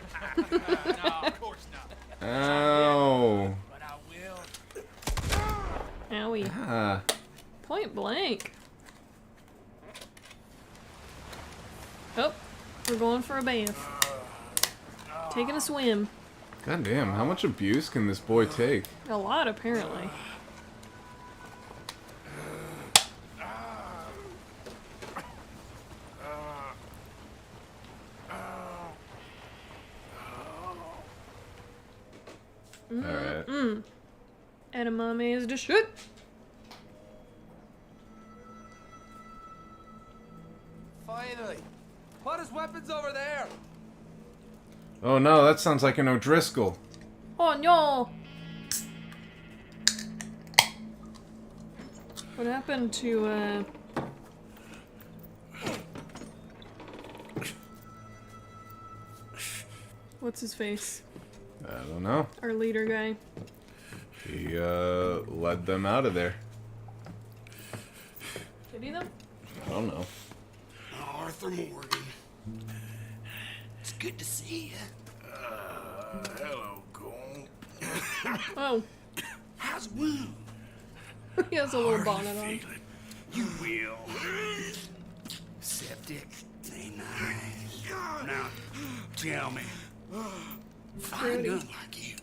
No, of course not. Ow. But I will. Owie. Ah. Point blank. Oh, we're going for a bath. Taking a swim. God damn, how much abuse can this boy take? A lot, apparently. Alright. Edamame is the shit. Finally. Put his weapons over there. Oh no, that sounds like an O'Driscoll. Oh no! What happened to, what's his face? I don't know. Our leader guy. He, led them out of there. Did he though? I don't know. Arthur Morgan. It's good to see you. Hello, Cole. Oh. How's the wound? He has a little bonnet on. You will. Septic. Ain't nice. Now, tell me. Fine gun like you.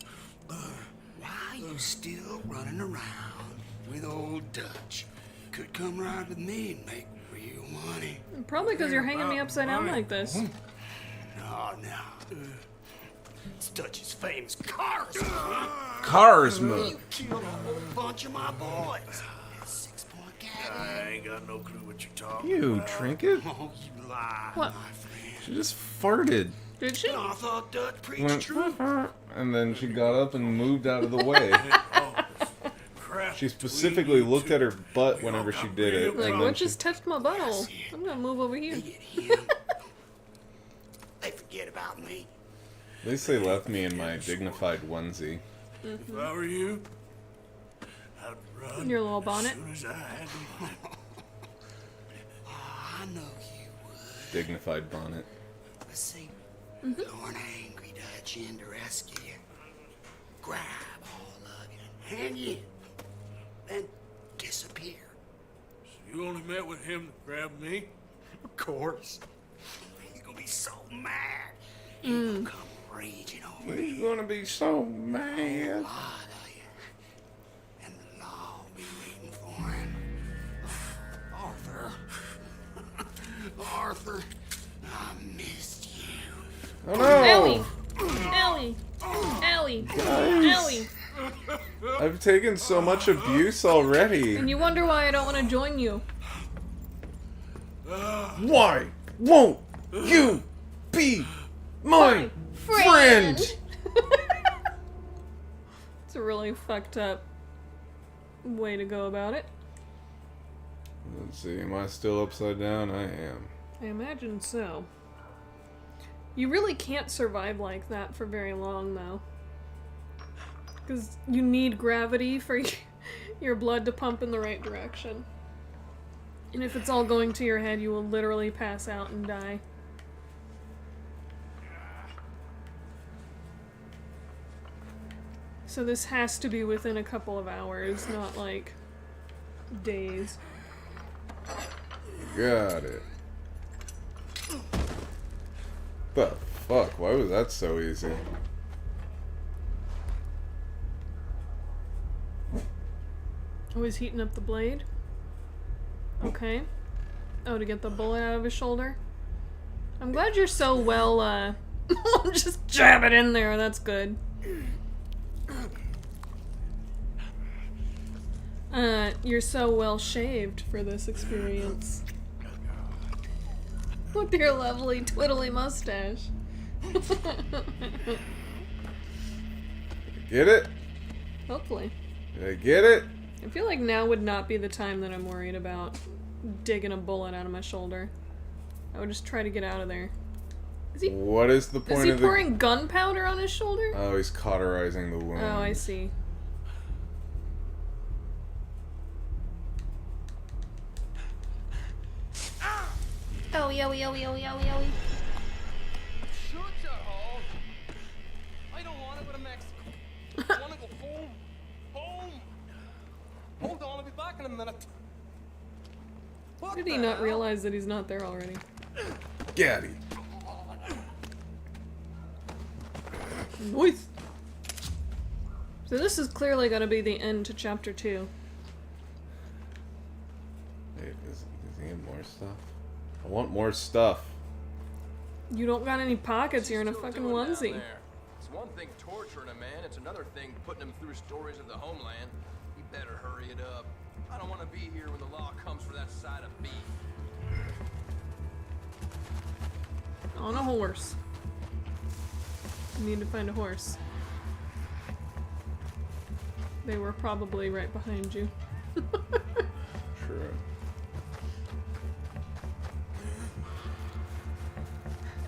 Why you still running around with old Dutch? Could come right with me and make real money. Probably because you're hanging me upside down like this. No. It's Dutch's famous cars. Cars move. You killed a whole bunch of my boys. 6-point cat. I ain't got no clue what you're talking You about. trinket? Oh, you lie, What? my friend. She just farted. Did she? I thought Dutch preached Went, truth. and then she got up and moved out of the way. Crap. She specifically looked at her butt whenever she did it. Like, and what then she, just touched my butthole? I'm gonna move over here. They forget about me. at least they left me in my dignified onesie. If I were you, I'd run In your little bonnet. as soon as I had the money. I know you would. Dignified bonnet. But see, you're an angry Dutch in to rescue you. Grab all of you and hand you, then disappear. So you only met with him to grab me? Of course. You're gonna be so mad. You're gonna come raging over He's gonna be so mad. and the law will be waiting for him. Arthur. Arthur, I missed you. Oh no! Ellie! Ellie! Ellie! Guys. Ellie! I've taken so much abuse already. And you wonder why I don't want to join you. Why won't you be my friend? It's a really fucked up way to go about it. Let's see, am I still upside down? I am. I imagine so. You really can't survive like that for very long, though. Because you need gravity for your blood to pump in the right direction. And if it's all going to your head, you will literally pass out and die. So this has to be within a couple of hours, not like days. Got it. The fuck? Why was that so easy? Oh, he's heating up the blade? Okay. Oh, to get the bullet out of his shoulder? I'm glad you're so well, just jab it in there, that's good. You're so well shaved for this experience. With your lovely twiddly mustache. Get it? Hopefully. Did I get it? I feel like now would not be the time that I'm worried about digging a bullet out of my shoulder. I would just try to get out of there. What is the point Is he of the... pouring gunpowder on his shoulder? Oh, he's cauterizing the wound. Oh, I see. Owie, owie, owie, owie, owie, owie. Shoot your hole. I don't want to go to Mexico. I want to go home. Home. Hold on, I'll be back in a minute. How did he not realize that he's not there already? Gaddy. Nice. So this is clearly gonna be the end to chapter 2. Wait, is he in more stuff? I want more stuff. You don't got any pockets, you're in a fucking onesie. It's one thing torturing a man, it's another thing putting him through stories of the homeland. You better hurry it up. I don't want to be here when the law comes for that side of beef. On a horse. You need to find a horse. They were probably right behind you. True.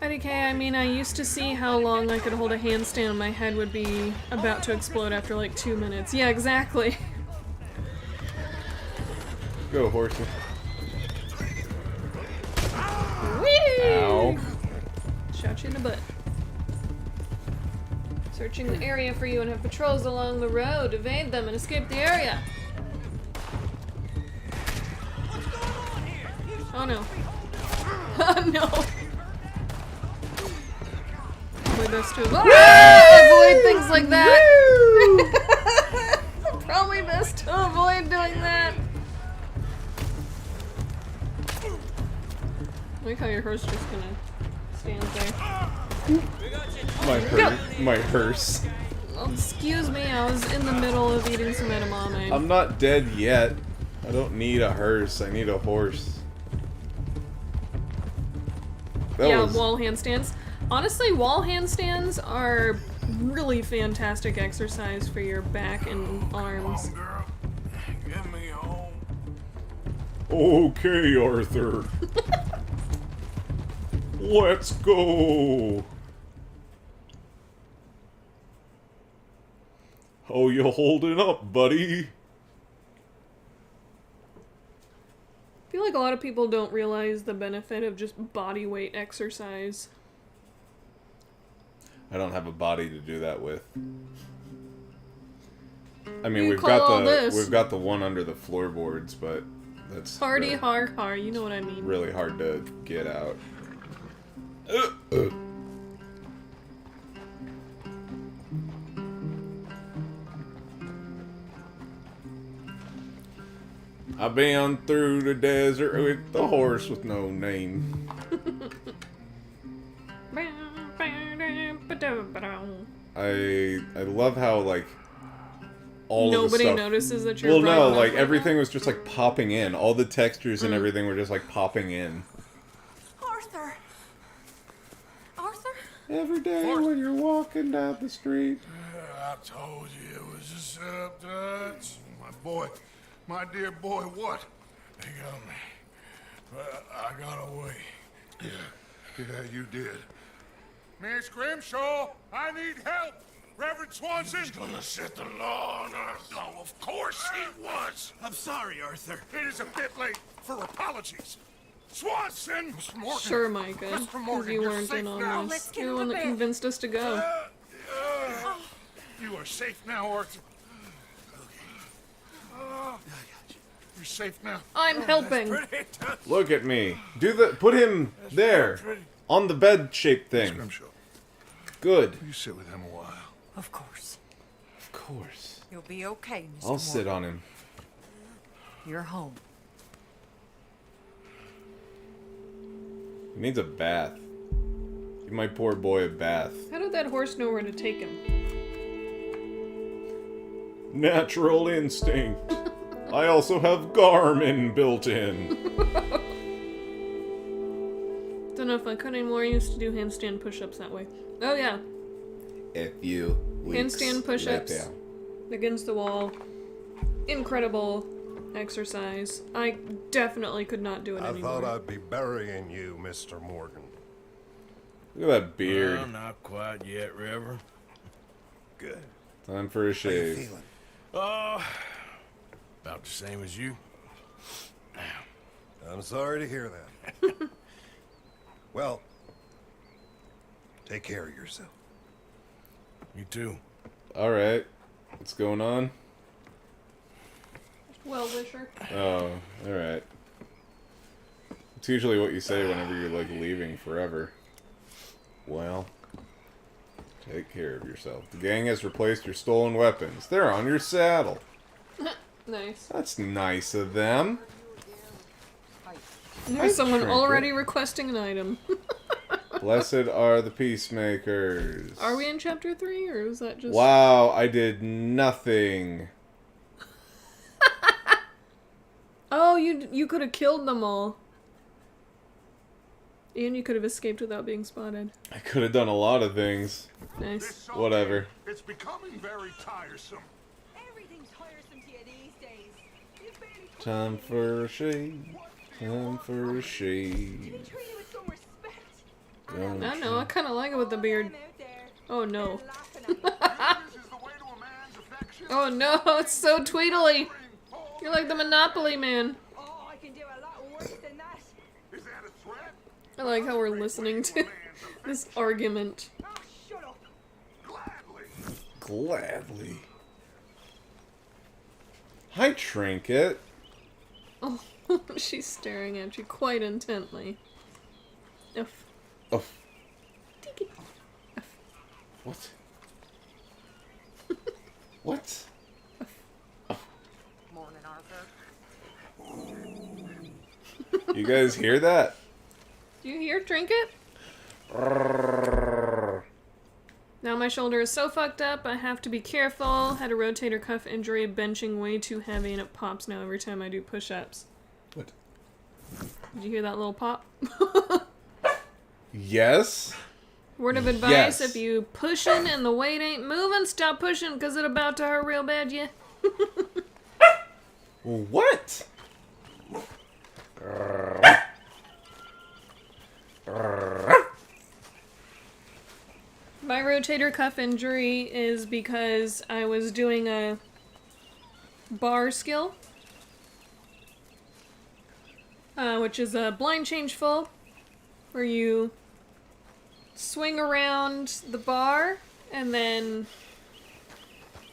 IDK, I mean, I used to see how long I could hold a handstand and my head would be about to explode after like 2 minutes. Yeah, exactly. Go, horsey. Whee! Ow. Shot you in the butt. Searching the area for you and have patrols along the road. Evade them and escape the area. Oh no. Oh no. Probably best to avoid things like that. Probably best to avoid doing that. I like how your horse just gonna stand there. My hearse. Well, excuse me, I was in the middle of eating some edamame. I'm not dead yet. I don't need a hearse. I need a horse. Wall handstands. Honestly, wall handstands are really fantastic exercise for your back and arms. Come on, girl. Get me home. Okay, Arthur. Let's go. How you holding up, buddy? I feel like a lot of people don't realize the benefit of just body weight exercise. I don't have a body to do that with. I mean, You we've call got the one under the floorboards, but that's Hardy really, har har, you know what I mean. really hard to get out. I've been through the desert with the horse with no name. I love how like all of the Nobody stuff, notices that you're well, no, right like now. everything was just like popping in. All the textures and everything were just like popping in. Arthur! Arthur? Every day when you're walking down the street. I told you it was a setup, Dutch. My boy, my dear boy, what? They got me. But I got away. Yeah, you did. Miss Grimshaw, I need help. Reverend Swanson's gonna set the law on us. Oh, of course he was. I'm sorry, Arthur. It is a bit late for apologies. Swanson! Mr. Morgan. Sure, Micah, Mr. because Morgan, you you're weren't safe in on now. this. You're the one that convinced us to go. You are safe now, Arthur. You're safe now. I'm helping. Look at me. Put him there. On the bed-shaped thing. Good. You sit with him a while. Of course. Of course. You'll be okay, Mr. I'll sit Morgan. on him. You're home. He needs a bath. Give my poor boy a bath. How did that horse know where to take him? Natural instinct. I also have Garmin built in. Don't know if I could anymore. I used to do handstand push-ups that way. Oh yeah, If you handstand push-ups against the wall. Incredible exercise. I definitely could not do it I anymore. thought I'd be burying you, Mr. Morgan. Look at that beard. Well, not quite yet, Reverend. Good. Time for a How you shave. feeling? About the same as you. I'm sorry to hear that. Well, take care of yourself. You too. Alright. What's going on? Well-wisher. Oh, alright. It's usually what you say whenever you're like leaving forever. Well. Take care of yourself. The gang has replaced your stolen weapons. They're on your saddle. Nice. That's nice of them. There's someone Trinket. already requesting an item. Blessed are the peacemakers. Are we in chapter 3, or is that just... Wow, I did nothing. Oh, you could have killed them all. And you could have escaped without being spotted. I could have done a lot of things. Nice. Whatever. It's becoming very tiresome. Everything's tiresome to you these days. You barely Time for a shade. Time for a shade. I don't know, I kind of like it with the beard. Oh no. Oh no, it's so tweedly. You're like the Monopoly man. Oh, I can do a lot worse than that. Is that a threat? I like how we're listening to this argument. Oh, shut up. Gladly. Hi, Trinket. Oh, she's staring at you quite intently. Oof. Oh. What? What? Morning, Arthur. You guys hear that? Do you hear Trinket? Now my shoulder is so fucked up, I have to be careful. Had a rotator cuff injury, benching way too heavy, and it pops now every time I do push-ups. What? Did you hear that little pop? Yes? Word of advice, Yes. if you pushing and the weight ain't moving, stop pushing, because it about to hurt real bad, yeah? What? My rotator cuff injury is because I was doing a bar skill, which is a blind change full, where you swing around the bar and then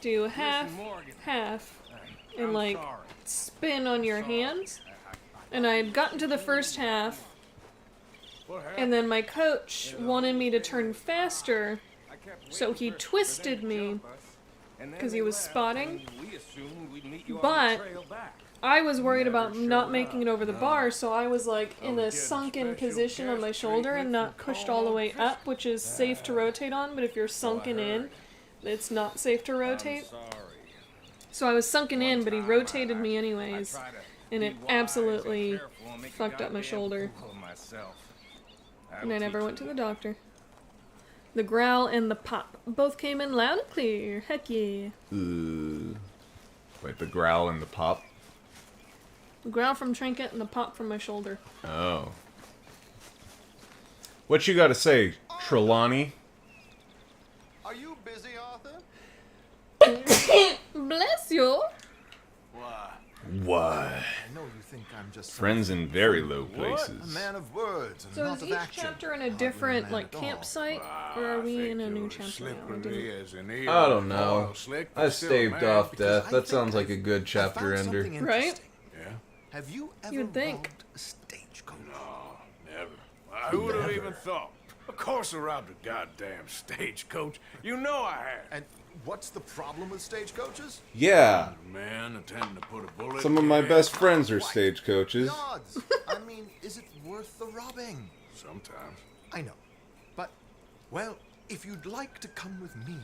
do half, and like spin on your hands. And I had gotten to the first half, and then my coach wanted me to turn faster, so he twisted me because he was spotting. But I was worried about not making it over the bar, so I was like in a sunken position on my shoulder and not pushed all the way up, which is safe to rotate on, but if you're sunken in, it's not safe to rotate. So I was sunken in, but he rotated me anyways, and it absolutely fucked up my shoulder. And I never went to the doctor. The growl and the pop both came in loud and clear. Heck yeah. Wait, the growl and the pop? The growl from Trinket and the pop from my shoulder. Oh. What you gotta say, Trelawney? Are you busy, Arthur? Bless you. Why? I know you think I'm just Friends in very low a places. man of words and So not is of each action. chapter in a different, like, campsite? Or are we in a new chapter now? I didn't- I don't know. I staved off death. That sounds like a good chapter ender. Right? Yeah. Have you ever You'd think. robbed a stagecoach? No, never. Who would have even thought? Of course I robbed a goddamn stagecoach. You know I have. And what's the problem with stagecoaches? Yeah. Man, intending to put a bullet Some of in my your best head. friends are stagecoaches. The odds. I mean, is it worth the robbing? Sometimes. I know. But, well, if you'd like to come with me,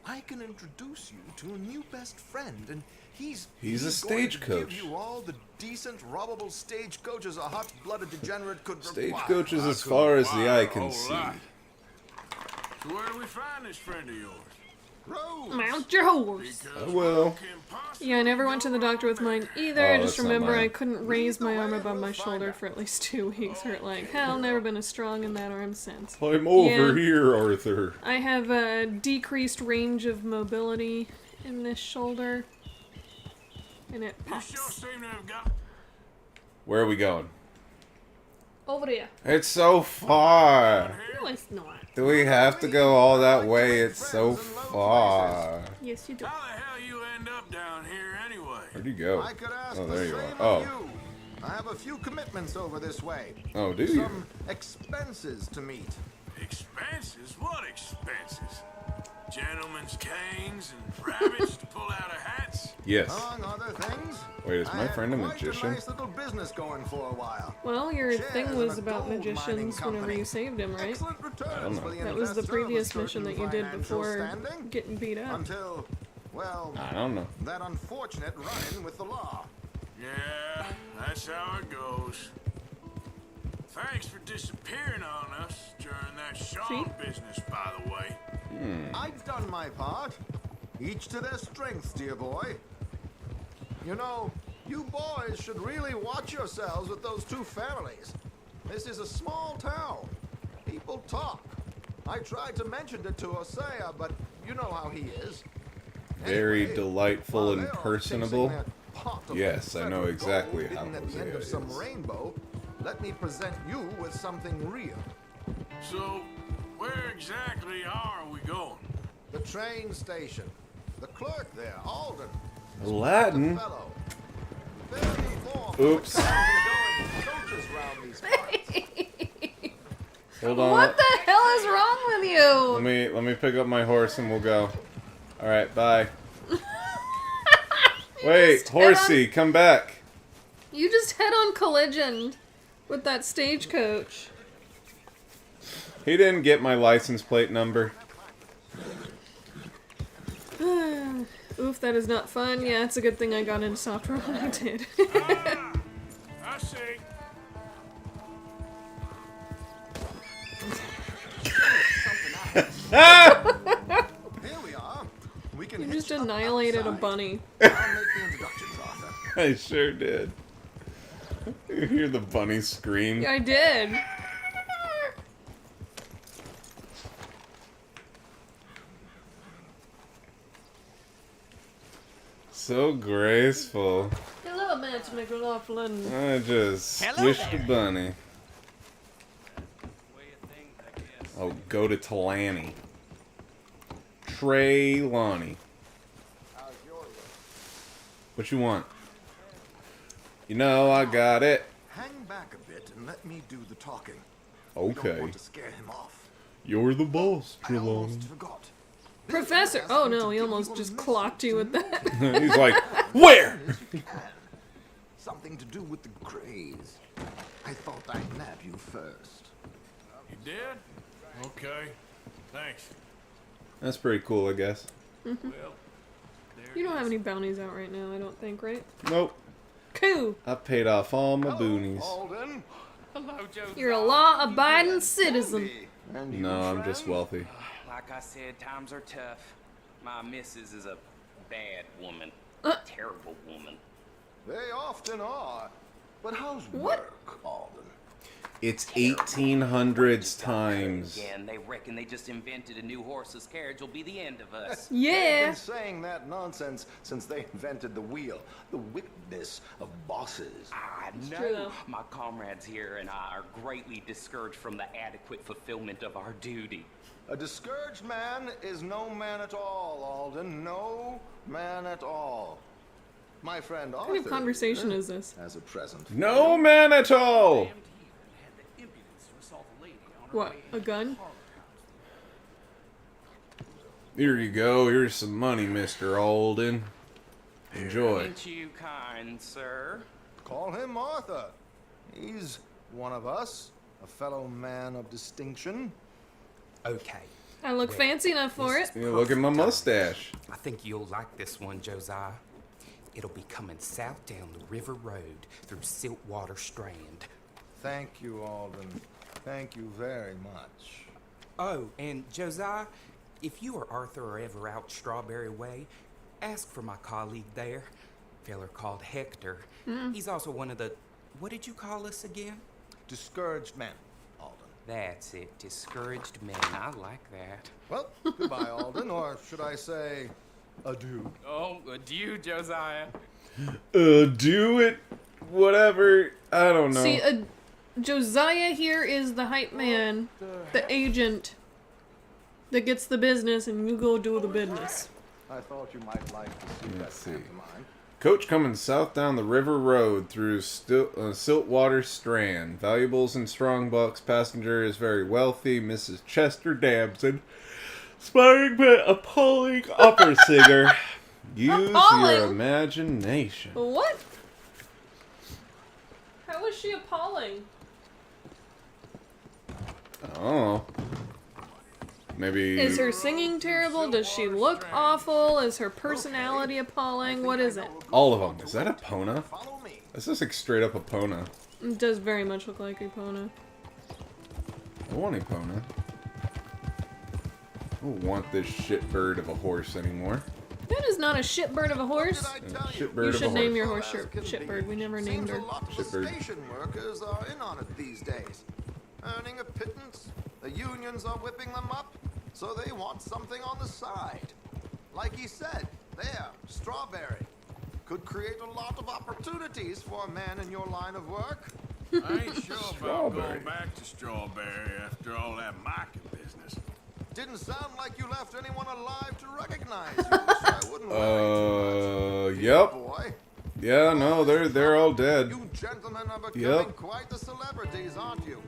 I can introduce you to a new best friend, and he's a going to stagecoach. give you all the decent, robbable stagecoaches a hot-blooded degenerate could require. Stagecoaches as far as the eye can see. So where do we find this friend of yours? Mount your horse. I will. Yeah, I never went to the doctor with mine either. Oh, I just that's not remember mine. I couldn't raise my arm above my shoulder for at least 2 weeks. Hurt like hell. Never been as strong in that arm since. I'm over Yeah. here, Arthur. I have a decreased range of mobility in this shoulder. And it You pops. sure seem to have got... Where are we going? Over there. It's so far. No, it's not. Do we have to go all that way? It's so far. Yes, you do. How the hell you end up down here anyway? Where'd you go? I could ask Oh, the there you same are. of Oh. you. I have a few commitments over this way. Oh, do you? Some expenses to meet. Expenses? What expenses? Gentlemen's canes and rabbits to pull out of hats? Yes. Among other things, Wait, is I my had friend a quite magician? nice little business going for a while. Well, your Shares thing in was a about gold magicians mining whenever company. you saved him, right? Excellent returns for the That was the investor previous of a mission that certain you did financial before standing, getting beat up. until, well, I don't know. that unfortunate run-in with the law. Yeah, that's how it goes. Thanks for disappearing on us during that Sean business, by the way. I've done my part. Each to their strengths, dear boy. You know, you boys should really watch yourselves with those two families. This is a small town. People talk. I tried to mention it to Hosea, but you know how he is. Very Anyway, delightful while and they're off personable. chasing that pot of Yes, I know Confederate exactly gold how hidden at the end Hosea of some is. rainbow, let me present you with something real. So, where exactly are we going? The train station. The clerk there, Alden. Aladdin? Fellow. Very informed. Oops. Coaches round these parts. Hold on. What the hell is wrong with you? Let me pick up my horse and we'll go. All right, bye. Wait, just head horsey, come back. You just head on collision with that stagecoach. He didn't get my license plate number. Oof, that is not fun. Yeah, it's a good thing I got into software when I did. I see. Here we are. We can You just annihilated a bunny. I'll make the introductions, Arthur. I sure did. You hear the bunny scream? Yeah, I did. So graceful. Hello, Matt McLaughlin. I just Hello squished there. a bunny. Oh, go to Talani. Trelawney. What you want? You know, I got it. Hang back a bit and let me do the talking. We don't Okay. want to scare him off. You're the boss, I Trelawney. almost forgot. Professor! Oh no, he almost just clocked you with that. He's like, where? Something to do with the Greys. I thought I'd nab you first. You did? Okay. Thanks. That's pretty cool, I guess. Well, You don't have any bounties out right now, I don't think, right? Nope. Cool. I paid off all my boonies. Alden. Hello, Joe. You're a law-abiding citizen. No, I'm just wealthy. Like I said, times are tough. My missus is a bad woman. Terrible woman. They often are. But how's What? work, Alden? It's 1800s times. Again, they reckon they just invented a new horseless carriage will be the end of us. They've Yeah. been saying that nonsense since they invented the wheel. The wickedness of bosses. I true, know. though. My comrades here and I are greatly discouraged from the adequate fulfillment of our duty. A discouraged man is no man at all, Alden. No man at all. My friend Arthur. What kind of conversation is this? As a present. No man at all! What, a gun? Here you go. Here's some money, Mr. Alden. Enjoy. Ain't you kind, sir? Call him Arthur. He's one of us, a fellow man of distinction. Okay. I look fancy enough for it. Yeah, look at my mustache. I think you'll like this one, Josiah. It'll be coming south down the river road through Siltwater Strand. Thank you, Alden. Thank you very much. Oh, and Josiah, if you or Arthur are ever out Strawberry Way, ask for my colleague there, feller called Hector. He's also one of the, what did you call us again? Discouraged men, Alden. That's it, discouraged men. I like that. Well, goodbye, Alden, or should I say, adieu. Oh, adieu, Josiah. Do it. Whatever. I don't know. See, Josiah here is the hype man, the agent that gets the business, and you go do the business. I thought you might like to see that Let's see. pantomime. Coach coming south down the river road through Siltwater Strand. Valuables and strong bucks. Passenger is very wealthy. Mrs. Chester Damson. Inspiring but appalling opera singer. Use Appalling? your imagination. What? How was she appalling? I don't know. Maybe. Is her singing terrible? Does she look awful? Is her personality appalling? What is it? All of them. Is that Epona? This is like straight up Epona. It does very much look like Epona. I want Epona. I don't want this shitbird of a horse anymore. That is not a shitbird of a horse. Shitbird You of a should name horse. your horse Shitbird. We never named her. Shitbird. Station workers are in on it these days. Earning a pittance. The unions are whipping them up, so they want something on the side. Like he said, there, Strawberry. Could create a lot of opportunities for a man in your line of work. I ain't sure about going back to Strawberry after all that market business. Didn't sound like you left anyone alive to recognize you, so I wouldn't worry. Yep. Boy. Yeah, no, they're all dead. You gentlemen are becoming Yep. quite the celebrities, aren't you?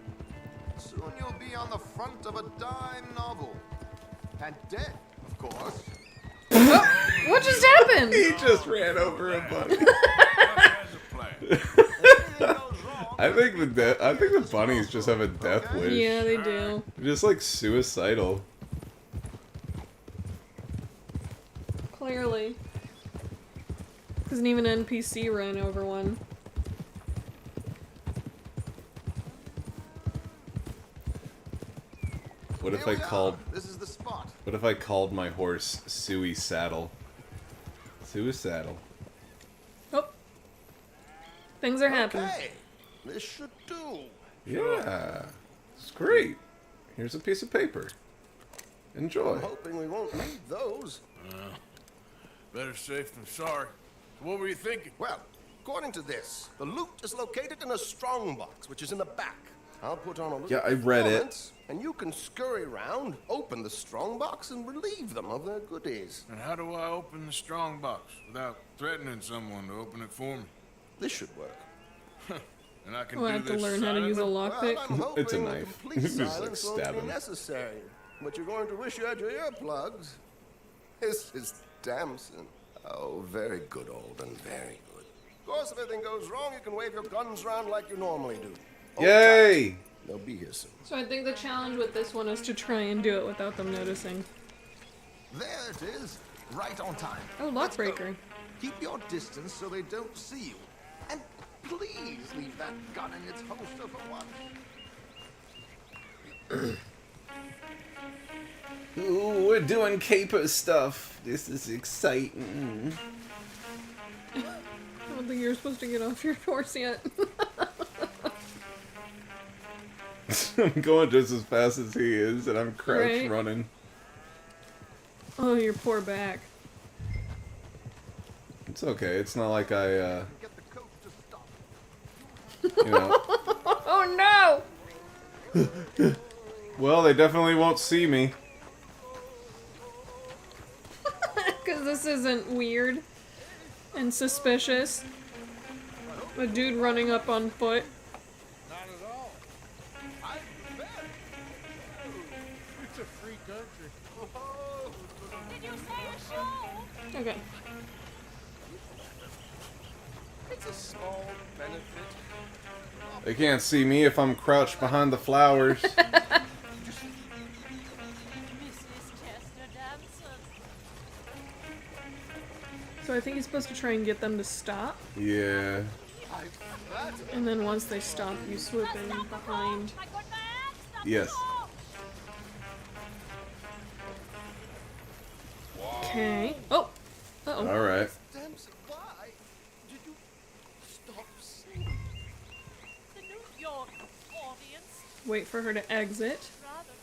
Soon you'll be on the front of a dime novel. And dead, of course. What just happened? He just ran over a bunny. I think the bunnies just have a death wish. Yeah, they do. They're just like suicidal. Clearly. Because even an NPC ran over one. What if Here I we are. called? This is the spot. What if I called my horse Suey Saddle? Suey Saddle. Oh. Things are happening. Okay, this should do. Yeah, it's great. Here's a piece of paper. Enjoy. I'm hoping we won't need those. Better safe than sorry. What were you thinking? Well, according to this, the loot is located in a strongbox, which is in the back. I'll put on a little Yeah, I read it. performance, and you can scurry around, open the strongbox, and relieve them of their goodies. And how do I open the strong box without threatening someone to open it for me? This should work. And I can Oh, I do have to this learn how to use a silently? lockpick. I'm hoping It's a knife. complete Just, like, silence won't stab be him. necessary. But you're going to wish you had your earplugs. This is Damson. Oh, very good, old and very good. Of course, if anything goes wrong, you can wave your guns around like you normally do. Hold Yay! tight. They'll be here soon. So I think the challenge with this one is to try and do it without them noticing. There it is, right on time. Oh, lockbreaker. Keep your distance so they don't see you. And please leave that gun in its holster for once. Ooh, we're doing caper stuff. This is exciting. I don't think you're supposed to get off your horse yet. I'm going just as fast as he is, and I'm crouch Right. running. Oh, your poor back. It's okay. It's not like I, you know. Oh no! Well, they definitely won't see me. Because this isn't weird and suspicious. A dude running up on foot. Not at all. I bet. It's a free country. Did you say a show? Okay. It's a small benefit. They can't see me if I'm crouched behind the flowers. Mrs. Chester Damson. So I think he's supposed to try and get them to stop. Yeah. And then once they stop, you swoop in behind. Yes. Okay. Oh! Uh-oh. Alright. Damson, why did you stop singing? The New York audience. Wait for her to exit. Rather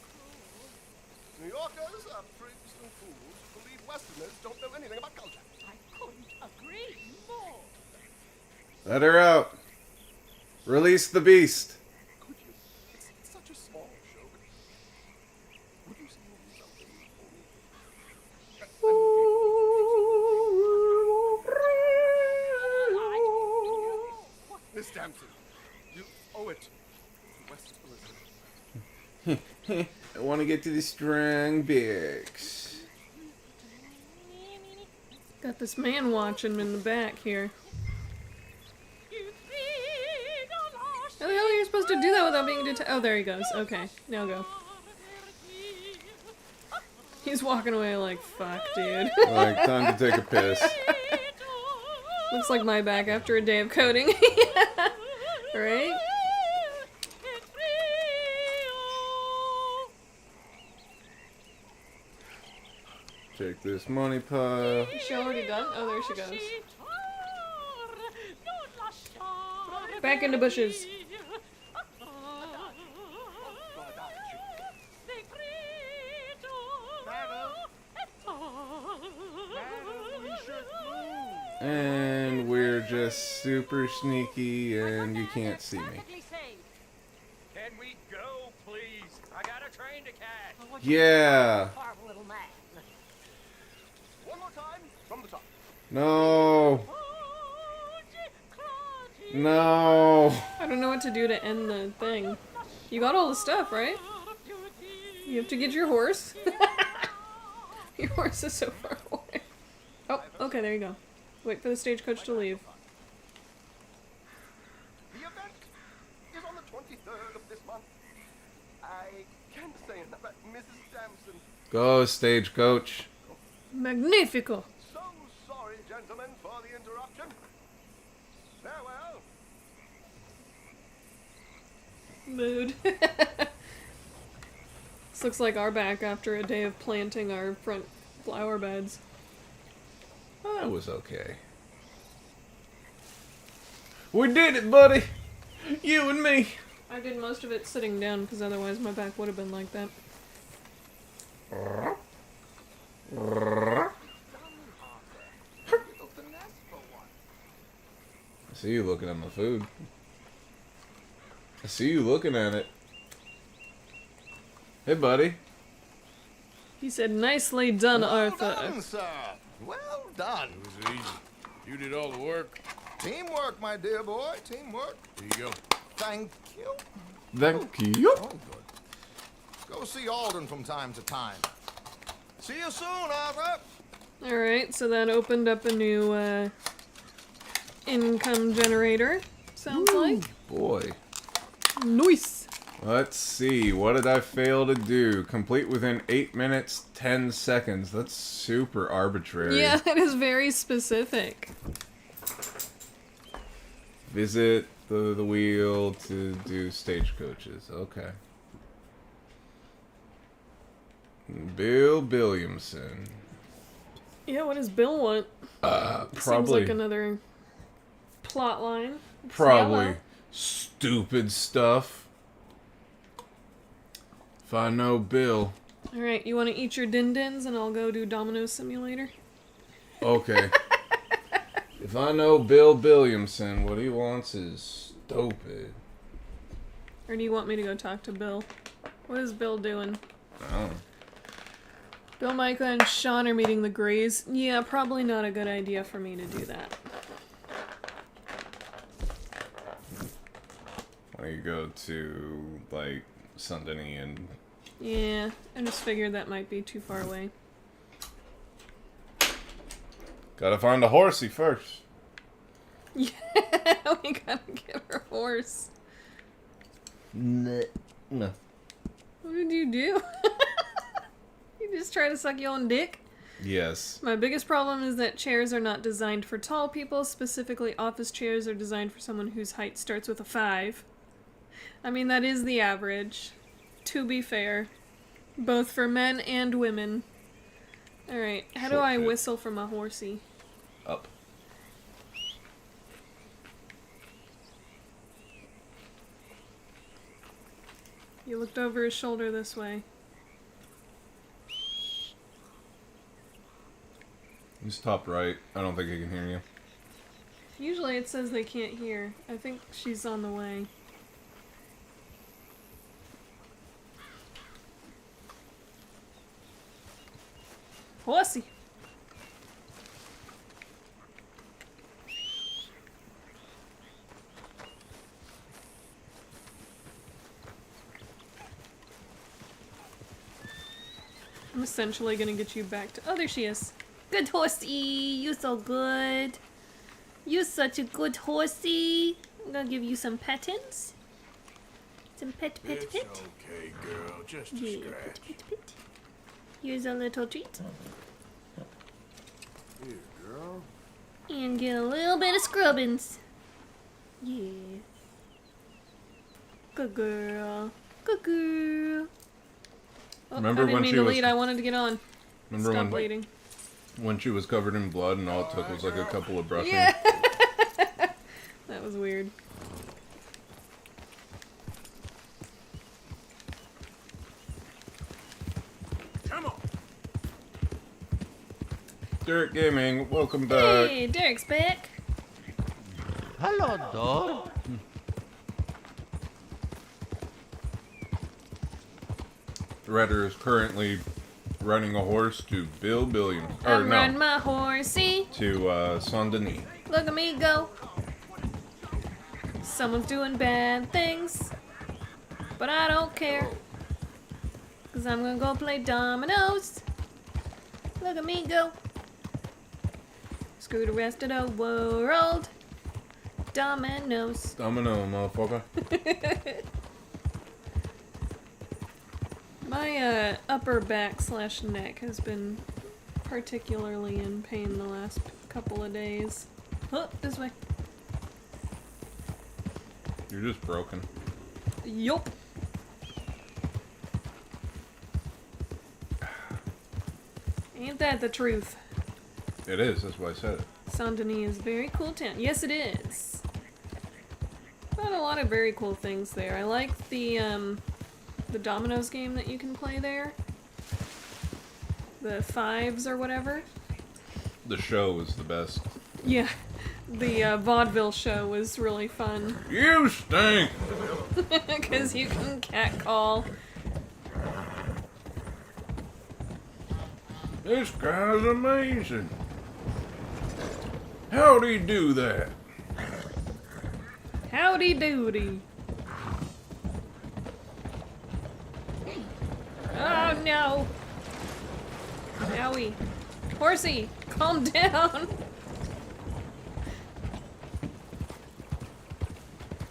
New Yorkers are prigs and fools who believe Westerners don't know anything about culture. I couldn't agree more. Let her out. Release the beast. Could you? It's such a small show, but would you sing something for me? Miss Damson, you owe it to West I want to get to the strong barracks. Got this man watching him in the back here. How the hell are you supposed to do that without being detected? Oh, there he goes. Okay, now go. He's walking away like, fuck, dude. Like, time to take a piss. Looks like my back after a day of coding. Right? Check this money pile. Is she already done? Oh, there she goes. Back into bushes. And we're just super sneaky and you can't see me. Can we go, please? I got a train to catch. Yeah. One more time from the top. No. No. I don't know what to do to end the thing. You got all the stuff, right? You have to get your horse. Your horse is so far away. Oh, okay, there you go. Wait for the stagecoach to leave. The event is on the 23rd of this month. I can't say enough about Mrs. Sampson. Go, stagecoach. Magnifico. So sorry, gentlemen, for the interruption. Farewell. Mood. This looks like our back after a day of planting our front flower beds. That was okay. We did it, buddy! You and me! I did most of it sitting down because otherwise my back would have been like that. I see you looking at my food. I see you looking at it. Hey, buddy. He said, nicely done, Arthur. Done, sir. Well done. It was easy. You did all the work. Teamwork, my dear boy. Teamwork. Here you go. Thank you. Thank you. Oh, good. Go see Alden from time to time. See you soon, Arthur. Alright, so that opened up a new income generator, sounds like. Boy. Nice. Let's see. What did I fail to do? Complete within 8 minutes, 10 seconds. That's super arbitrary. Yeah, that is very specific. Visit the wheel to do stagecoaches. Okay. Bill Williamson. Yeah, what does Bill want? Seems Probably. like another plot line. It's Probably yellow. stupid stuff. If I know Bill. Alright, you want to eat your din-dins and I'll go do Domino Simulator? Okay. If I know Bill Williamson, what he wants is stupid. Or do you want me to go talk to Bill? What is Bill doing? Oh. Bill, Micah, and Sean are meeting the Greys. Yeah, probably not a good idea for me to do that. Why don't you go to, like, Saint Denis and... Yeah, I just figured that might be too far away. Gotta find a horsey first. Yeah, we gotta get our horse. No. What did you do? You just try to suck your own dick? Yes. My biggest problem is that chairs are not designed for tall people. Specifically, office chairs are designed for someone whose height starts with a 5. I mean, that is the average. To be fair. Both for men and women. Alright, how do I Short bit. whistle for my horsey? Up. You looked over his shoulder this way. He's top right. I don't think he can hear you. Usually it says they can't hear. I think she's on the way. Horsey! I'm essentially gonna get you back to. Oh, there she is. Good horsey. You so good. You such a good horsey. I'm gonna give you some patins. Some pet. It's okay, girl. Just a Yeah, scratch. pet. Here's a little treat. Here, girl. And get a little bit of scrubbins. Yeah. Good girl. Good girl. Oh, Remember I didn't when mean she to was- lead. I wanted to get on. Remember Stop when bleeding. when she was covered in blood and all it took was like a couple of brushing? Yeah. That was weird. Come on. Derek Gaming, welcome back. Hey, Derek's back. Hello, dog. Redder is currently running a horse to Bill Billiam. Or I'm no, riding my horsey. to Saint Denis. Look at me go. Someone's doing bad things. But I don't care. Cause I'm gonna go play dominoes. Look at me go. Screw the rest of the world. Dominoes. Domino, motherfucker. My upper back / neck has been particularly in pain the last couple of days. Oh, this way. You're just broken. Yup. Ain't that the truth? It is, that's why I said it. Saint Denis is a very cool town. Yes, it is. Got a lot of very cool things there. I like the dominoes game that you can play there. The fives or whatever. The show was the best. Yeah, the vaudeville show was really fun. You stink! Because you can catcall. This guy's amazing. How'd he do that? Howdy doody. Oh no. Owie. Horsey, calm down.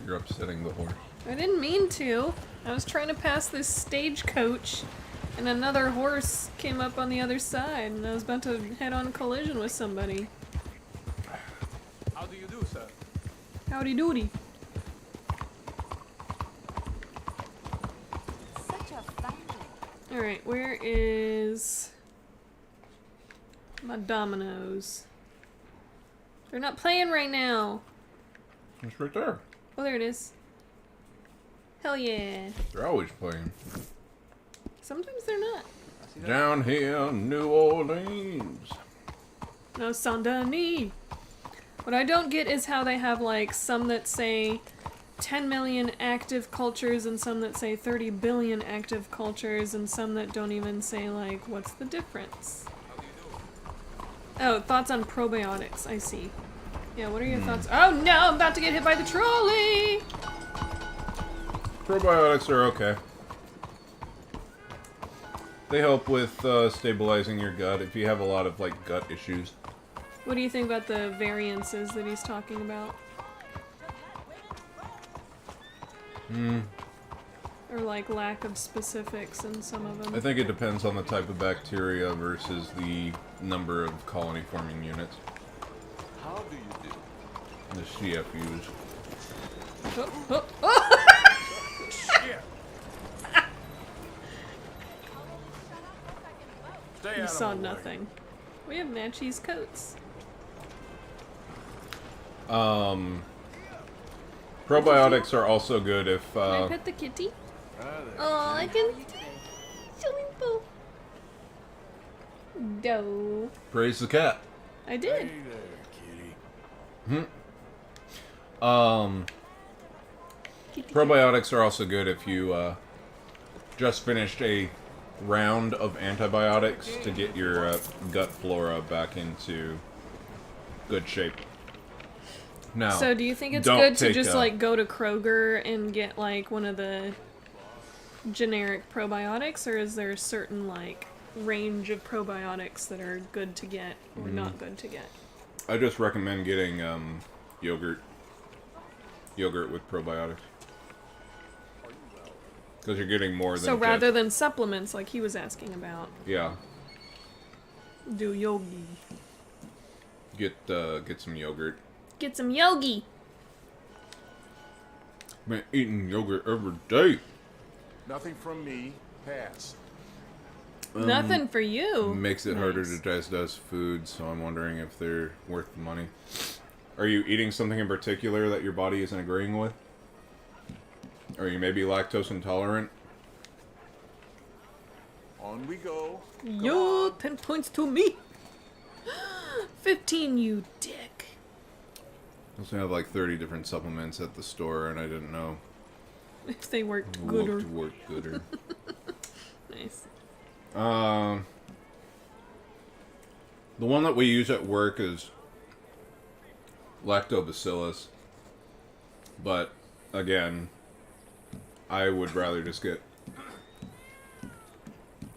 You're upsetting the horse. I didn't mean to. I was trying to pass this stagecoach, and another horse came up on the other side, and I was about to head on collision with somebody. How do you do, sir? Howdy doody. Such a family. Alright, where is my dominoes? They're not playing right now. It's right there. Oh, there it is. Hell yeah. They're always playing. Sometimes they're not. Down here in New Orleans. No, Saint Denis. What I don't get is how they have, like, some that say 10 million active cultures and some that say 30 billion active cultures and some that don't even say, like, what's the difference? Oh, thoughts on probiotics. I see. Yeah, what are your thoughts? Oh no, I'm about to get hit by the trolley! Probiotics are okay. They help with stabilizing your gut if you have a lot of, like, gut issues. What do you think about the variances that he's talking about? Or, like, lack of specifics in some of them? I think it depends on the type of bacteria versus the number of colony-forming units. How do you do? The CFUs. Oh, oh, oh! Shit. Stay You out saw of my way. nothing. We have Natchez coats. Probiotics are also good if, Can I pet the kitty? Oh, I can swimming pool. Doe. praise the cat. I did. Hey there, kitty. Probiotics are also good if you just finished a round of antibiotics to get your gut flora back into good shape. Now, So do you think it's don't good to take, just like go to Kroger and get like one of the generic probiotics, or is there a certain like range of probiotics that are good to get or not good to get. I just recommend getting yogurt with probiotics. Because you're getting more than So rather than supplements like he was asking about, yeah, do yogi. get some yogurt. Get some yogi. Been eating yogurt every day. Nothing from me. Pass. Nothing for you. Makes it harder to digest food, so I'm wondering if they're worth the money. Are you eating something in particular that your body isn't agreeing with? Are you maybe lactose intolerant? On we go. Yo, 10 points to me. 15, you dick. I also have like 30 different supplements at the store, and I didn't know. If they worked gooder. Worked gooder. Nice. The one that we use at work is lactobacillus. But, again, I would rather just get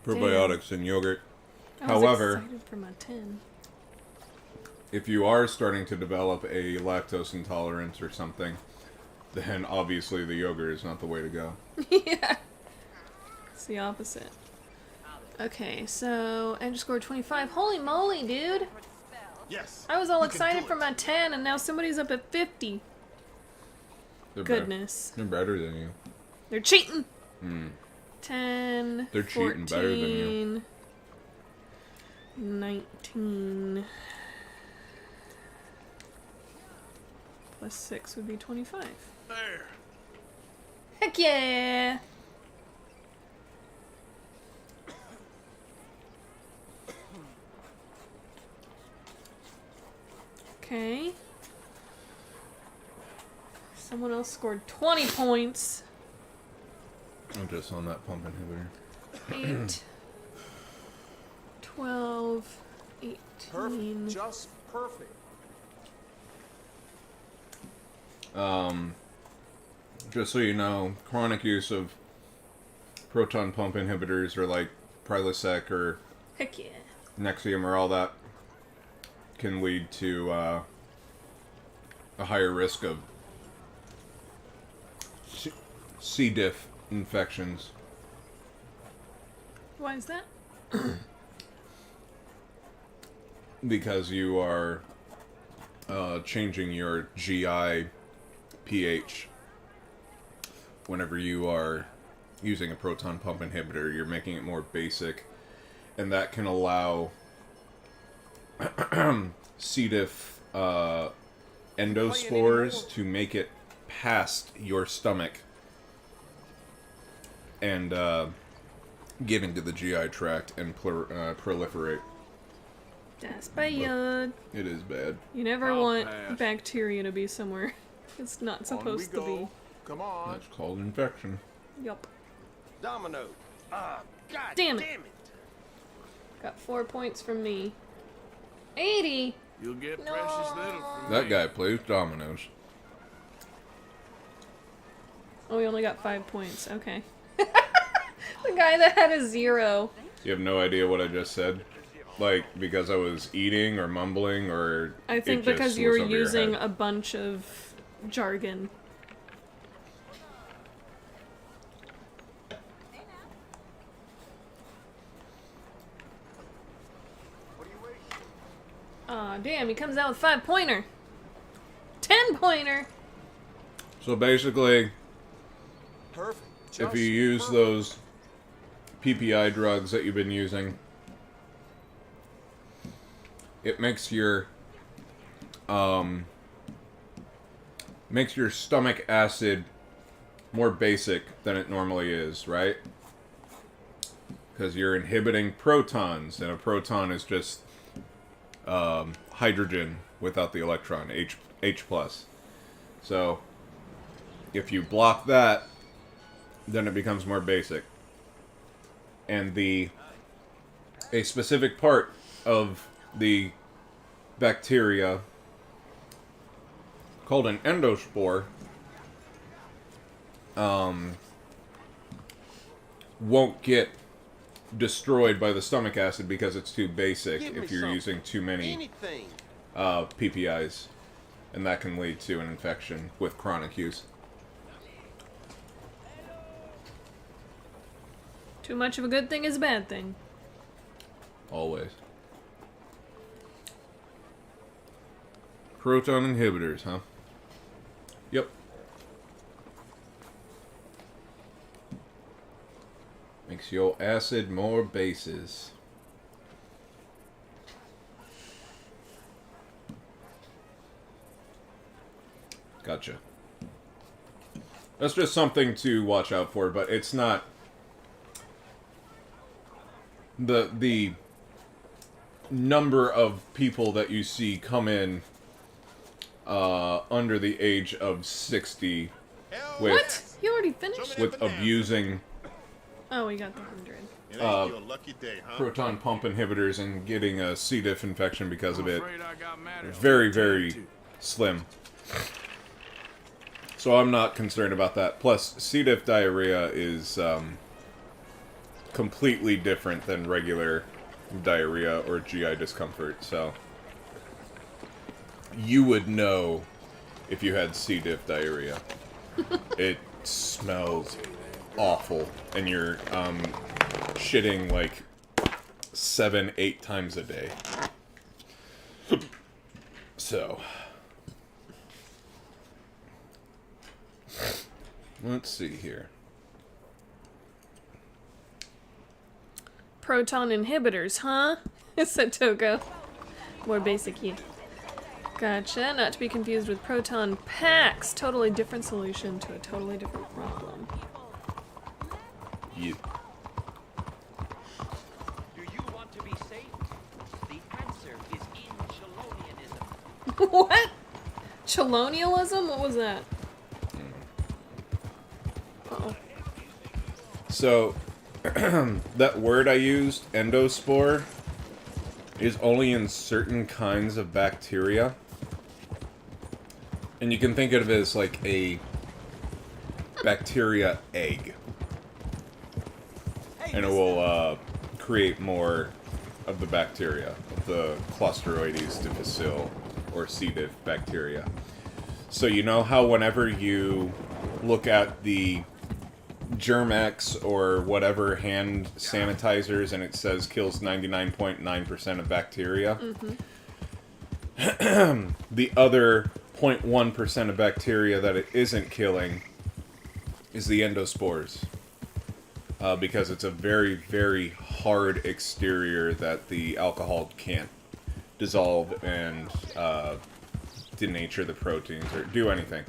probiotics and yogurt. I was However, excited for my 10. if you are starting to develop a lactose intolerance or something, then obviously the yogurt is not the way to go. Yeah. It's the opposite. Okay, so underscore 25. Holy moly, dude! Yes. I was all excited for my 10, and now somebody's up at 50. They're Goodness. They're better than you. They're cheating! Hmm. 10, They're 14, cheating better than you. 19. Plus 6 would be 25. There. Heck yeah! Okay. Someone else scored 20 points. I'm just on that pump inhibitor. 8, 12, 18. Perfect. Just perfect. Just so you know, chronic use of proton pump inhibitors or like Prilosec or Heck yeah. Nexium or all that can lead to a higher risk of C. diff infections. Why is that? Because you are changing your GI pH whenever you are using a proton pump inhibitor. You're making it more basic, and that can allow C. diff endospores to make it past your stomach and get into the GI tract and proliferate. That's bad. It is bad. You never want bacteria to be somewhere it's not supposed to be. Come on. That's called infection. Yup. Domino. Ah, God Damn it. damn it. Got 4 points from me. 80! You'll get precious little from That me. guy plays dominoes. Oh, we only got 5 points. Okay. The guy that had a 0. You have no idea what I just said? Like, because I was eating or mumbling or... I think it just because you was were over your using head? a bunch of jargon. Aw, damn, he comes out with 5-pointer. 10-pointer! So basically, Perfect. if you use those PPI drugs that you've been using, it makes your stomach acid more basic than it normally is, right? Because you're inhibiting protons, and a proton is just hydrogen without the electron, H+. So, if you block that, then it becomes more basic. And a specific part of the bacteria called an endospore won't get destroyed by the stomach acid because it's too basic Give me if you're something. using too many Anything. PPIs. And that can lead to an infection with chronic use. Too much of a good thing is a bad thing. Always. Proton inhibitors, huh? Yep. Makes your acid more bases. Gotcha. That's just something to watch out for, but it's not... The number of people that you see come in under the age of 60 with... What? You already finished? With abusing... Oh, we got the 100. Proton pump inhibitors and getting a C. diff infection because of it. Very, very slim. So I'm not concerned about that. Plus, C. diff diarrhea is completely different than regular diarrhea or GI discomfort. So you would know if you had C. diff diarrhea. It smells awful, and you're shitting like 7-8 times a day. So let's see here. Proton inhibitors, huh? Said Togo. More basic here. Gotcha. Not to be confused with proton packs. Totally different solution to a totally different problem. Yeah. Do you want to be safe? The answer is in Chelonianism. What? Chelonialism? What was that? Uh-oh. So, that word I used, endospore, is only in certain kinds of bacteria. And you can think of it as like a bacteria egg. And it will create more of the bacteria, of the Clostridoides difficile, or C. diff bacteria. So you know how whenever you look at the Germ-X or whatever hand sanitizers and it says kills 99.9% of bacteria? Mm-hmm. The other 0.1% of bacteria that it isn't killing is the endospores. Because it's a very, very hard exterior that the alcohol can't dissolve and denature the proteins or do anything.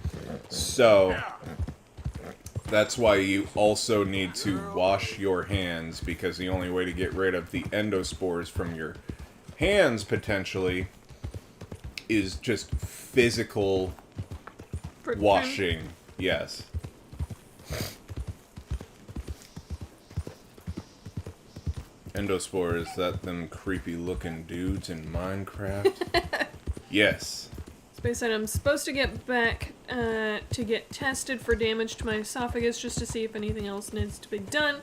So that's why you also need to wash your hands, because the only way to get rid of the endospores from your hands, potentially, is just physical washing. Yes. Endospores, that them creepy looking dudes in Minecraft? Yes. Space said I'm supposed to get back to get tested for damage to my esophagus just to see if anything else needs to be done.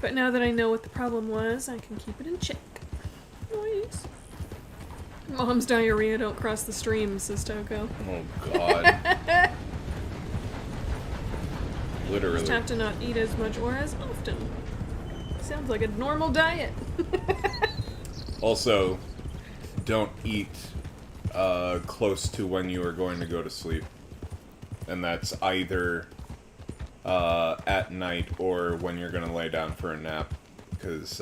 But now that I know what the problem was, I can keep it in check. Nice. Mom's diarrhea don't cross the stream, says Toko. Oh god. Literally. Just have to not eat as much or as often. Sounds like a normal diet. Also, don't eat close to when you are going to go to sleep. And that's either at night or when you're going to lay down for a nap. Because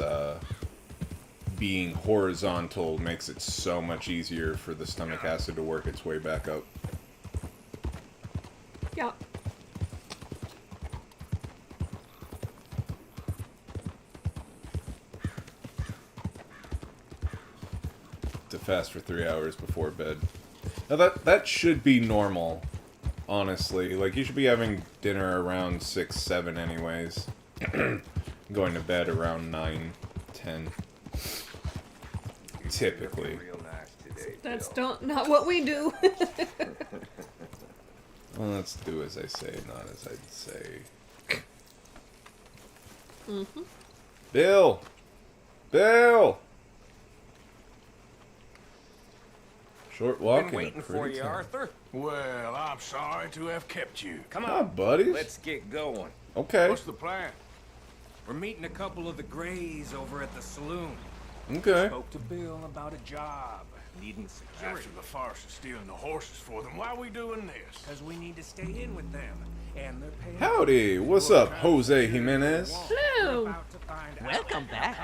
being horizontal makes it so much easier for the stomach acid to work its way back up. Yeah. To fast for 3 hours before bed. Now that should be normal, honestly. Like, you should be having dinner around 6, 7 anyways. Going to bed around 9, 10. Typically. That's not what we do. Well, let's do as I say, not as I'd say. Mm-hmm. Bill! Bill! Short walk. Been waiting for you, Arthur. Well, I'm sorry to have kept you. Come Come on, on, buddies. Let's get going. Okay. What's the plan? We're meeting a couple of the Greys over at the saloon. Okay. Spoke to Bill about a job. Needing security. After the farce of stealing the horses for them, why are we doing this? Because we need to stay in with them. And they're paying. Howdy, what's up, Jose Jimenez? Hello. Welcome back.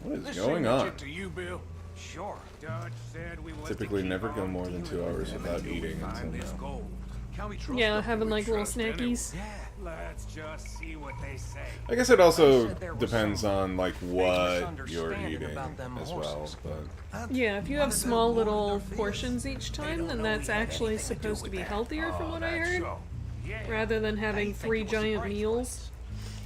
What is This going seemed on? legit to you, Bill? Sure. Dutch said we was Typically to never keep go on more than dealing 2 hours with them without until we eating find until this now. gold. Can we trust Yeah, them? having like little Trust anyone? snackies. Yeah, let's just see what they say. I guess it also Said there was depends some on like what you're misunderstanding eating about them as well, horses. but Yeah, if you have small little portions each time, then that's actually supposed to be healthier from what I heard. Rather than having 3 giant meals.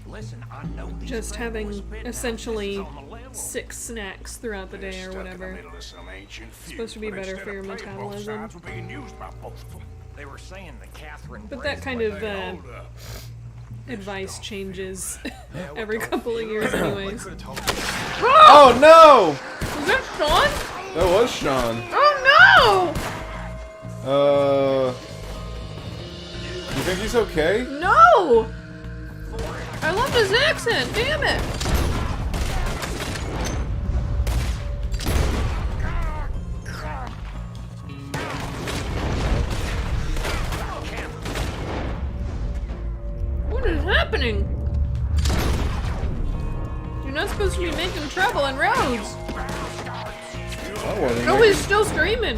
Listen, I know these Just red boys having been essentially on the level. 6 snacks throughout the day or Stuck in the whatever. middle of some ancient feud, Supposed to be but better instead for your of playing both metabolism. sides, we're being used by both of them. They were saying the Catherine But Grey that kind was of Hey, hold up. advice changes every couple of years anyways. oh no! Was that Sean? That was Sean. Oh You think he's okay? no! No! I loved his accent, damn it! What is happening? You're not supposed to be making trouble on roads. I wasn't Oh, making- he's still screaming.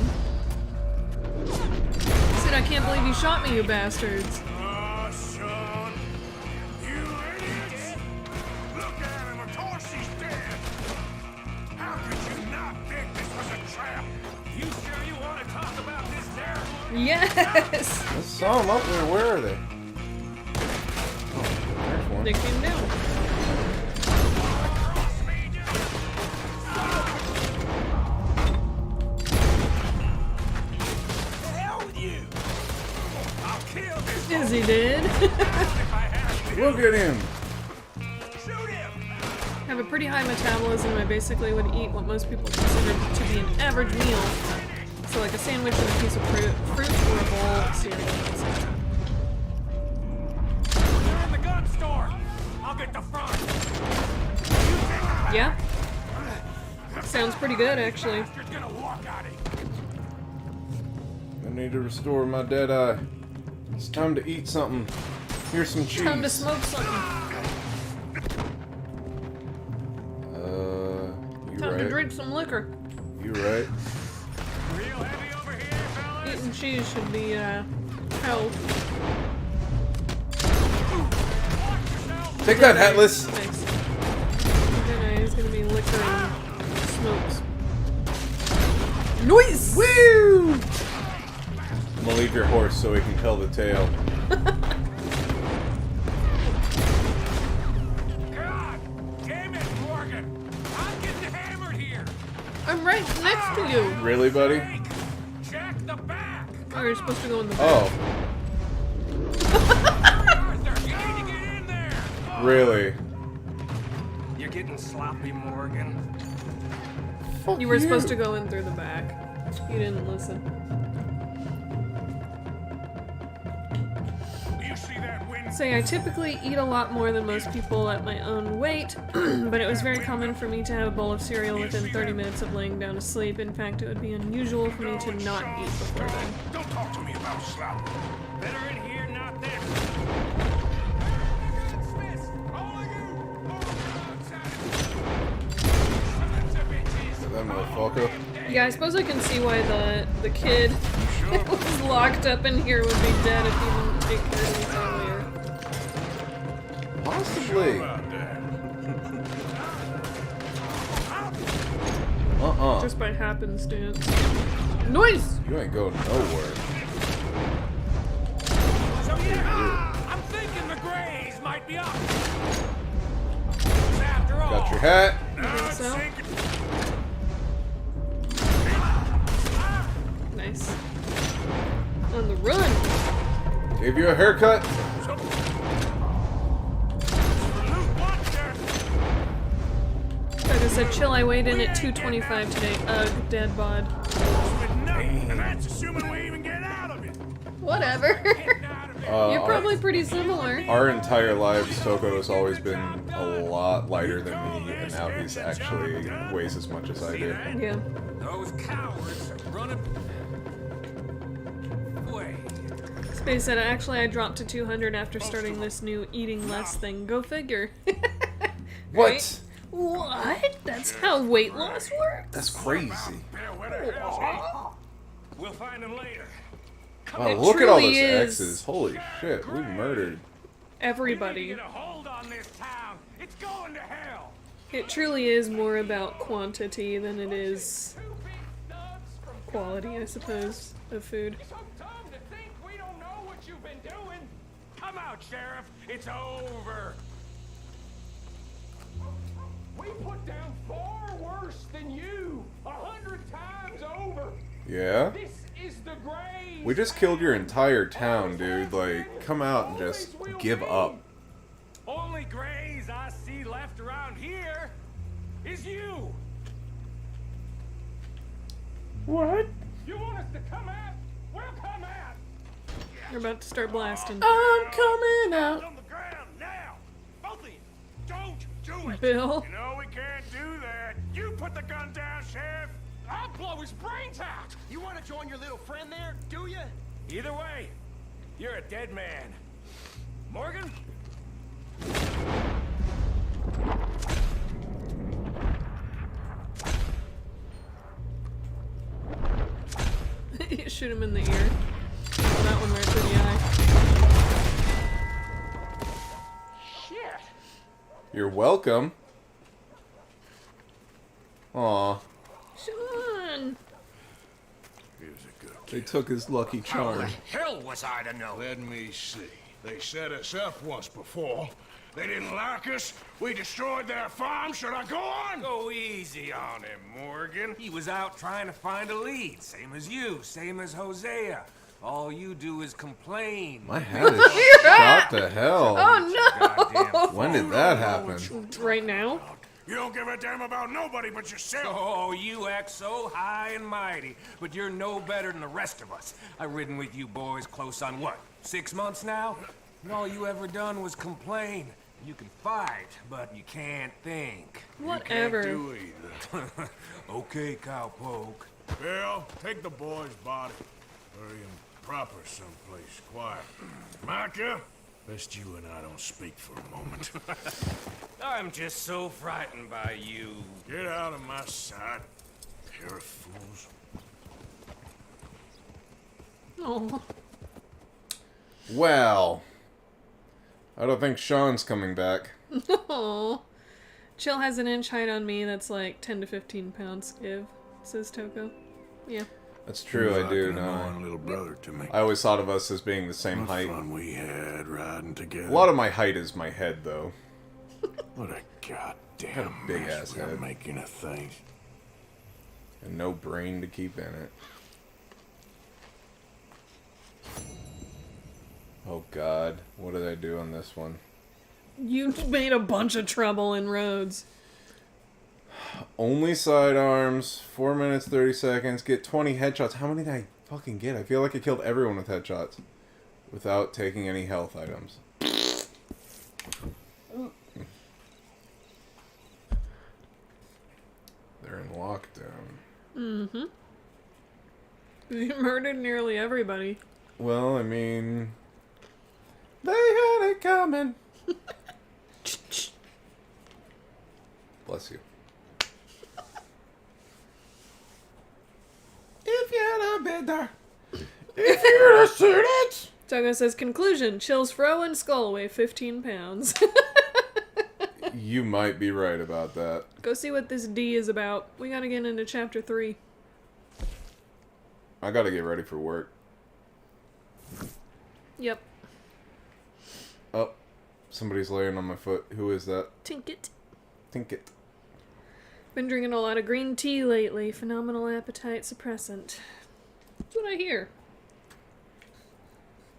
He said, I can't believe you shot me, you bastards. Oh, son. You idiots. Look at him. Of course he's dead. How could you not think this was a trap? You sure you want to talk about this terrible? Yes! I saw him up there. Where are they? There's one. They came down. Yes, he did. Look at him. Have a pretty high metabolism. I basically would eat what most people consider to be an average meal. So like a sandwich and a piece of fruit or a bowl of cereal. They're in the gun store. I'll get the front. Yeah? Sounds pretty good, actually. You're gonna walk out of here. I need to restore my dead eye. It's time to eat something. Here's some cheese. Time to smoke something. You Time right. to drink some liquor. You right. Real heavy over here, fellas. Eating cheese should be, health. Take that, Hatless. Thanks. Then it's gonna be liquor and smokes. Noise! Woo! I'm gonna leave your horse so he can tell the tale. God damn it, Morgan. I'm getting hammered here. I'm right next to you. Really, buddy? Check the back. Oh, you're supposed to go in the back. Arthur, you need to get in there. Really? You're getting sloppy, Morgan. You were supposed to go in through the back. You didn't listen. You see that wind? Say, I typically eat a lot more than most people at my own weight, but it was very common for me to have a bowl of cereal within 30 minutes of laying down to sleep. In fact, it would be unusual for me to not eat before then. Don't talk to me about slop. Better in here, not there. That motherfucker. Yeah, I suppose I can see why the kid that was locked up in here would be dead if he didn't take care of his earlier. Possibly. Just by happenstance. Noise! You ain't going nowhere. So yeah, I'm thinking the Greys might be up. After all. Got your hat. You think so? Nice. On the run! Gave you a haircut? said, chill, I weighed in at 225 today. Ugh, dead bod. And that's assuming we even get out of it. Whatever. You're probably pretty similar. Our entire lives, Toko has always been a lot lighter than me, and now he's actually weighs as much as I do. Yeah. Those cowards are running away. Space said, actually, I dropped to 200 after starting this new eating less thing. Go figure. What? What? That's how weight loss works? That's crazy. We'll find him later. Wow, It look at all those truly is. X's. Holy shit, we murdered. Everybody. Hold on this town. It's going to hell. It truly is more about quantity than it is quality, I suppose, of food. We don't know what you've been doing. Come out, Sheriff. It's over. We put down far worse than you. 100 times over. Yeah? This is the grave. We just killed your entire town, dude. Like, come out and just give up. Only grays I see left around here is you. What? You want us to come out? We'll come out. You're about to start blasting. I'm coming out. On the ground now. Both of you. Don't do it. Bill. You know we can't do that. You put the gun down, Sheriff. I'll blow his brains out. You want to join your little friend there, do you? Either way, you're a dead man. Morgan? You shoot him in the ear. Oh, that one right through the eye. Shit. You're welcome. Aw. Sean! They took his lucky How the charm. hell was I to know? Let me see. They set us up once before. They didn't like us. We destroyed their farm. Should I go on? Go easy on him, Morgan. He was out trying to find a lead. Same as you, same as Hosea. All you do is complain. My head is shot to hell. Oh no! When did that happen? Right now? You don't give a damn about nobody but yourself. Oh, you act so high and mighty, but you're no better than the rest of us. I've ridden with you boys close on what, 6 months now? And all you ever done was complain. You can fight, but you can't think. Whatever. You can't do either. Okay, cowpoke. Bill, take the boy's body. Bury him proper someplace quiet. Micah, best you and I don't speak for a moment. I'm just so frightened by you. Get out of my sight, pair of fools. Oh. Well, I don't think Sean's coming back. No. Chill has an inch height on me that's like 10 to 15 pounds give, says Toko. Yeah. That's true, I do know. Little brother to me. I always thought of us as being the same What height. fun we had riding together. A lot of my height is my head, though. What a goddamn big mess ass we're head. making a thing. And no brain to keep in it. Oh god, what did I do on this one? You made a bunch of trouble in roads. Only sidearms, 4 minutes, 30 seconds, get 20 headshots. How many did I fucking get? I feel like I killed everyone with headshots. Without taking any health items. They're in lockdown. Mm-hmm. You murdered nearly everybody. Well, I mean... They had it coming! Bless you. If you'd have been there. If you'd have seen it! Togo says, conclusion, Chill's fro and skull weigh 15 pounds. You might be right about that. Go see what this D is about. We gotta get into chapter 3. I gotta get ready for work. Yep. Oh, somebody's laying on my foot. Who is that? Tinket. Tinket. Been drinking a lot of green tea lately. Phenomenal appetite suppressant. That's what I hear.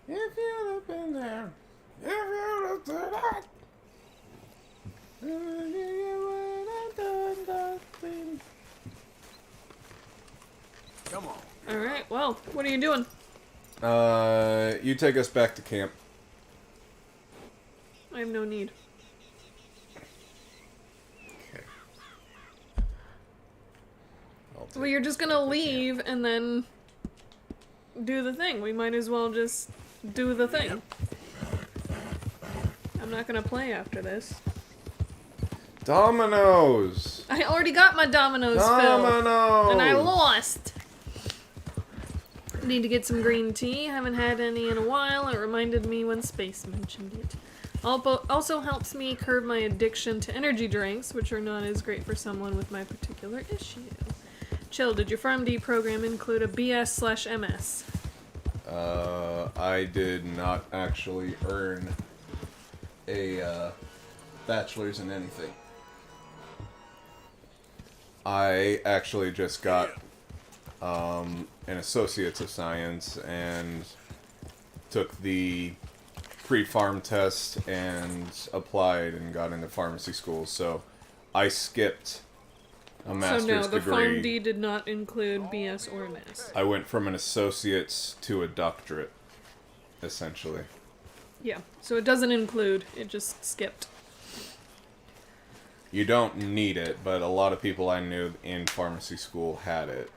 If you'd have been there. If you'd have seen it. Come on. Alright, well, what are you doing? You take us back to camp. I have no need. Okay. Well, you're just gonna leave and then do the thing. We might as well just do the thing. I'm not gonna play after this. Dominoes! I already got my dominoes filled. Dominoes! And I lost. Need to get some green tea. Haven't had any in a while. It reminded me when Space mentioned it. Also helps me curb my addiction to energy drinks, which are not as great for someone with my particular issue. Chill, did your PharmD program include a BS/MS? I did not actually earn a bachelor's in anything. I actually just got an Associates of Science and took the pre-pharm test and applied and got into pharmacy school, so I skipped a master's degree. So no, the PharmD did not include BS or MS. I went from an associate's to a doctorate, essentially. Yeah, so it doesn't include, it just skipped. You don't need it, but a lot of people I knew in pharmacy school had it.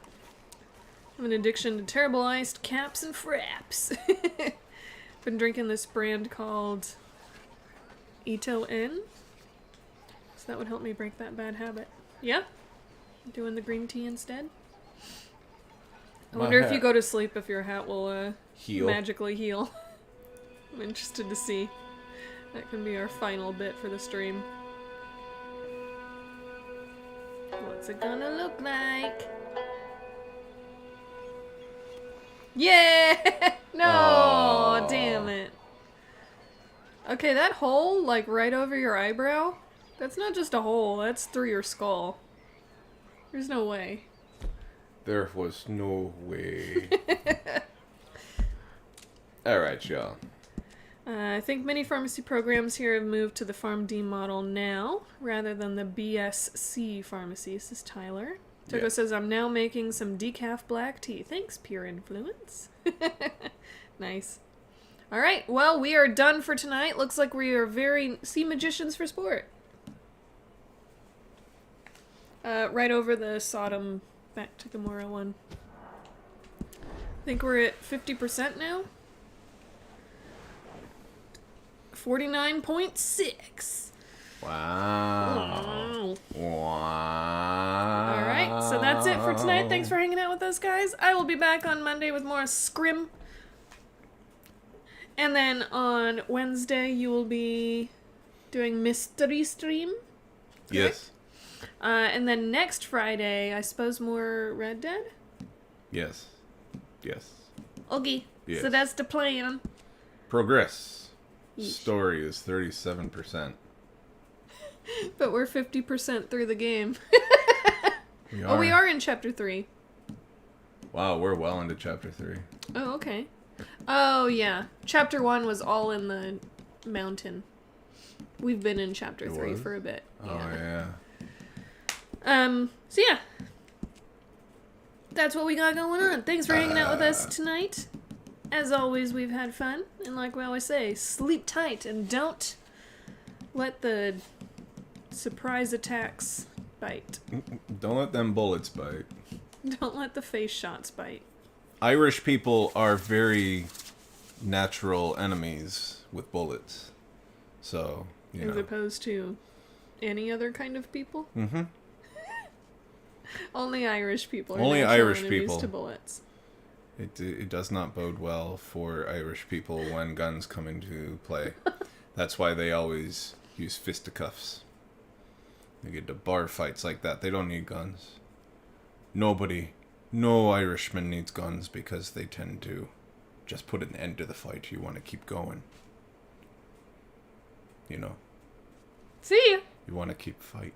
I have an addiction to terrible iced caps and fraps. Been drinking this brand called Ito N. So that would help me break that bad habit. Yeah? Doing the green tea instead. I wonder if you go to sleep if your hat will heal. Magically heal. I'm interested to see. That can be our final bit for the stream. What's it gonna look like? Yeah! No! Damn it. Okay, that hole, like, right over your eyebrow, that's not just a hole, that's through your skull. There's no way. There was no way. Alright, y'all. I think many pharmacy programs here have moved to the PharmD model now, rather than the BSC pharmacy, says Tyler. Toko says, I'm now making some decaf black tea. Thanks, Pure Influence. Nice. Alright, well, we are done for tonight. Looks like we are very... See Magicians for Sport. Right over the Sodom Back to Gomorrah one. I think we're at 50% now. 49.6. Wow. Wow. Alright, so that's it for tonight. Thanks for hanging out with us, guys. I will be back on Monday with more Scrim. And then on Wednesday, you will be doing Mystery Stream. Yes. And then next Friday, I suppose more Red Dead? Yes. Yes. Okay. Yes. So that's the plan. Progress. Yeesh. Story is 37%. But we're 50% through the game. We Oh, we are in Chapter 3. Wow, we're well into Chapter 3. Oh, okay. Oh, yeah. Chapter 1 was all in the mountain. We've been in Chapter 3 was? for a bit. Oh, yeah. So yeah. That's what we got going on. Thanks for hanging out with us tonight. As always, we've had fun. And like we always say, sleep tight and don't let the surprise attacks bite. Don't let them bullets bite. Don't let the face shots bite. Irish people are very natural enemies with bullets. So, you As know. opposed to any other kind of people. Mm-hmm. Only Irish people are Only natural Irish enemies people. to bullets. It does not bode well for Irish people when guns come into play. That's why they always use fisticuffs. They get to bar fights like that. They don't need guns. No Irishman needs guns because they tend to just put an end to the fight. You want to keep going. You know. See ya! You want to keep fighting.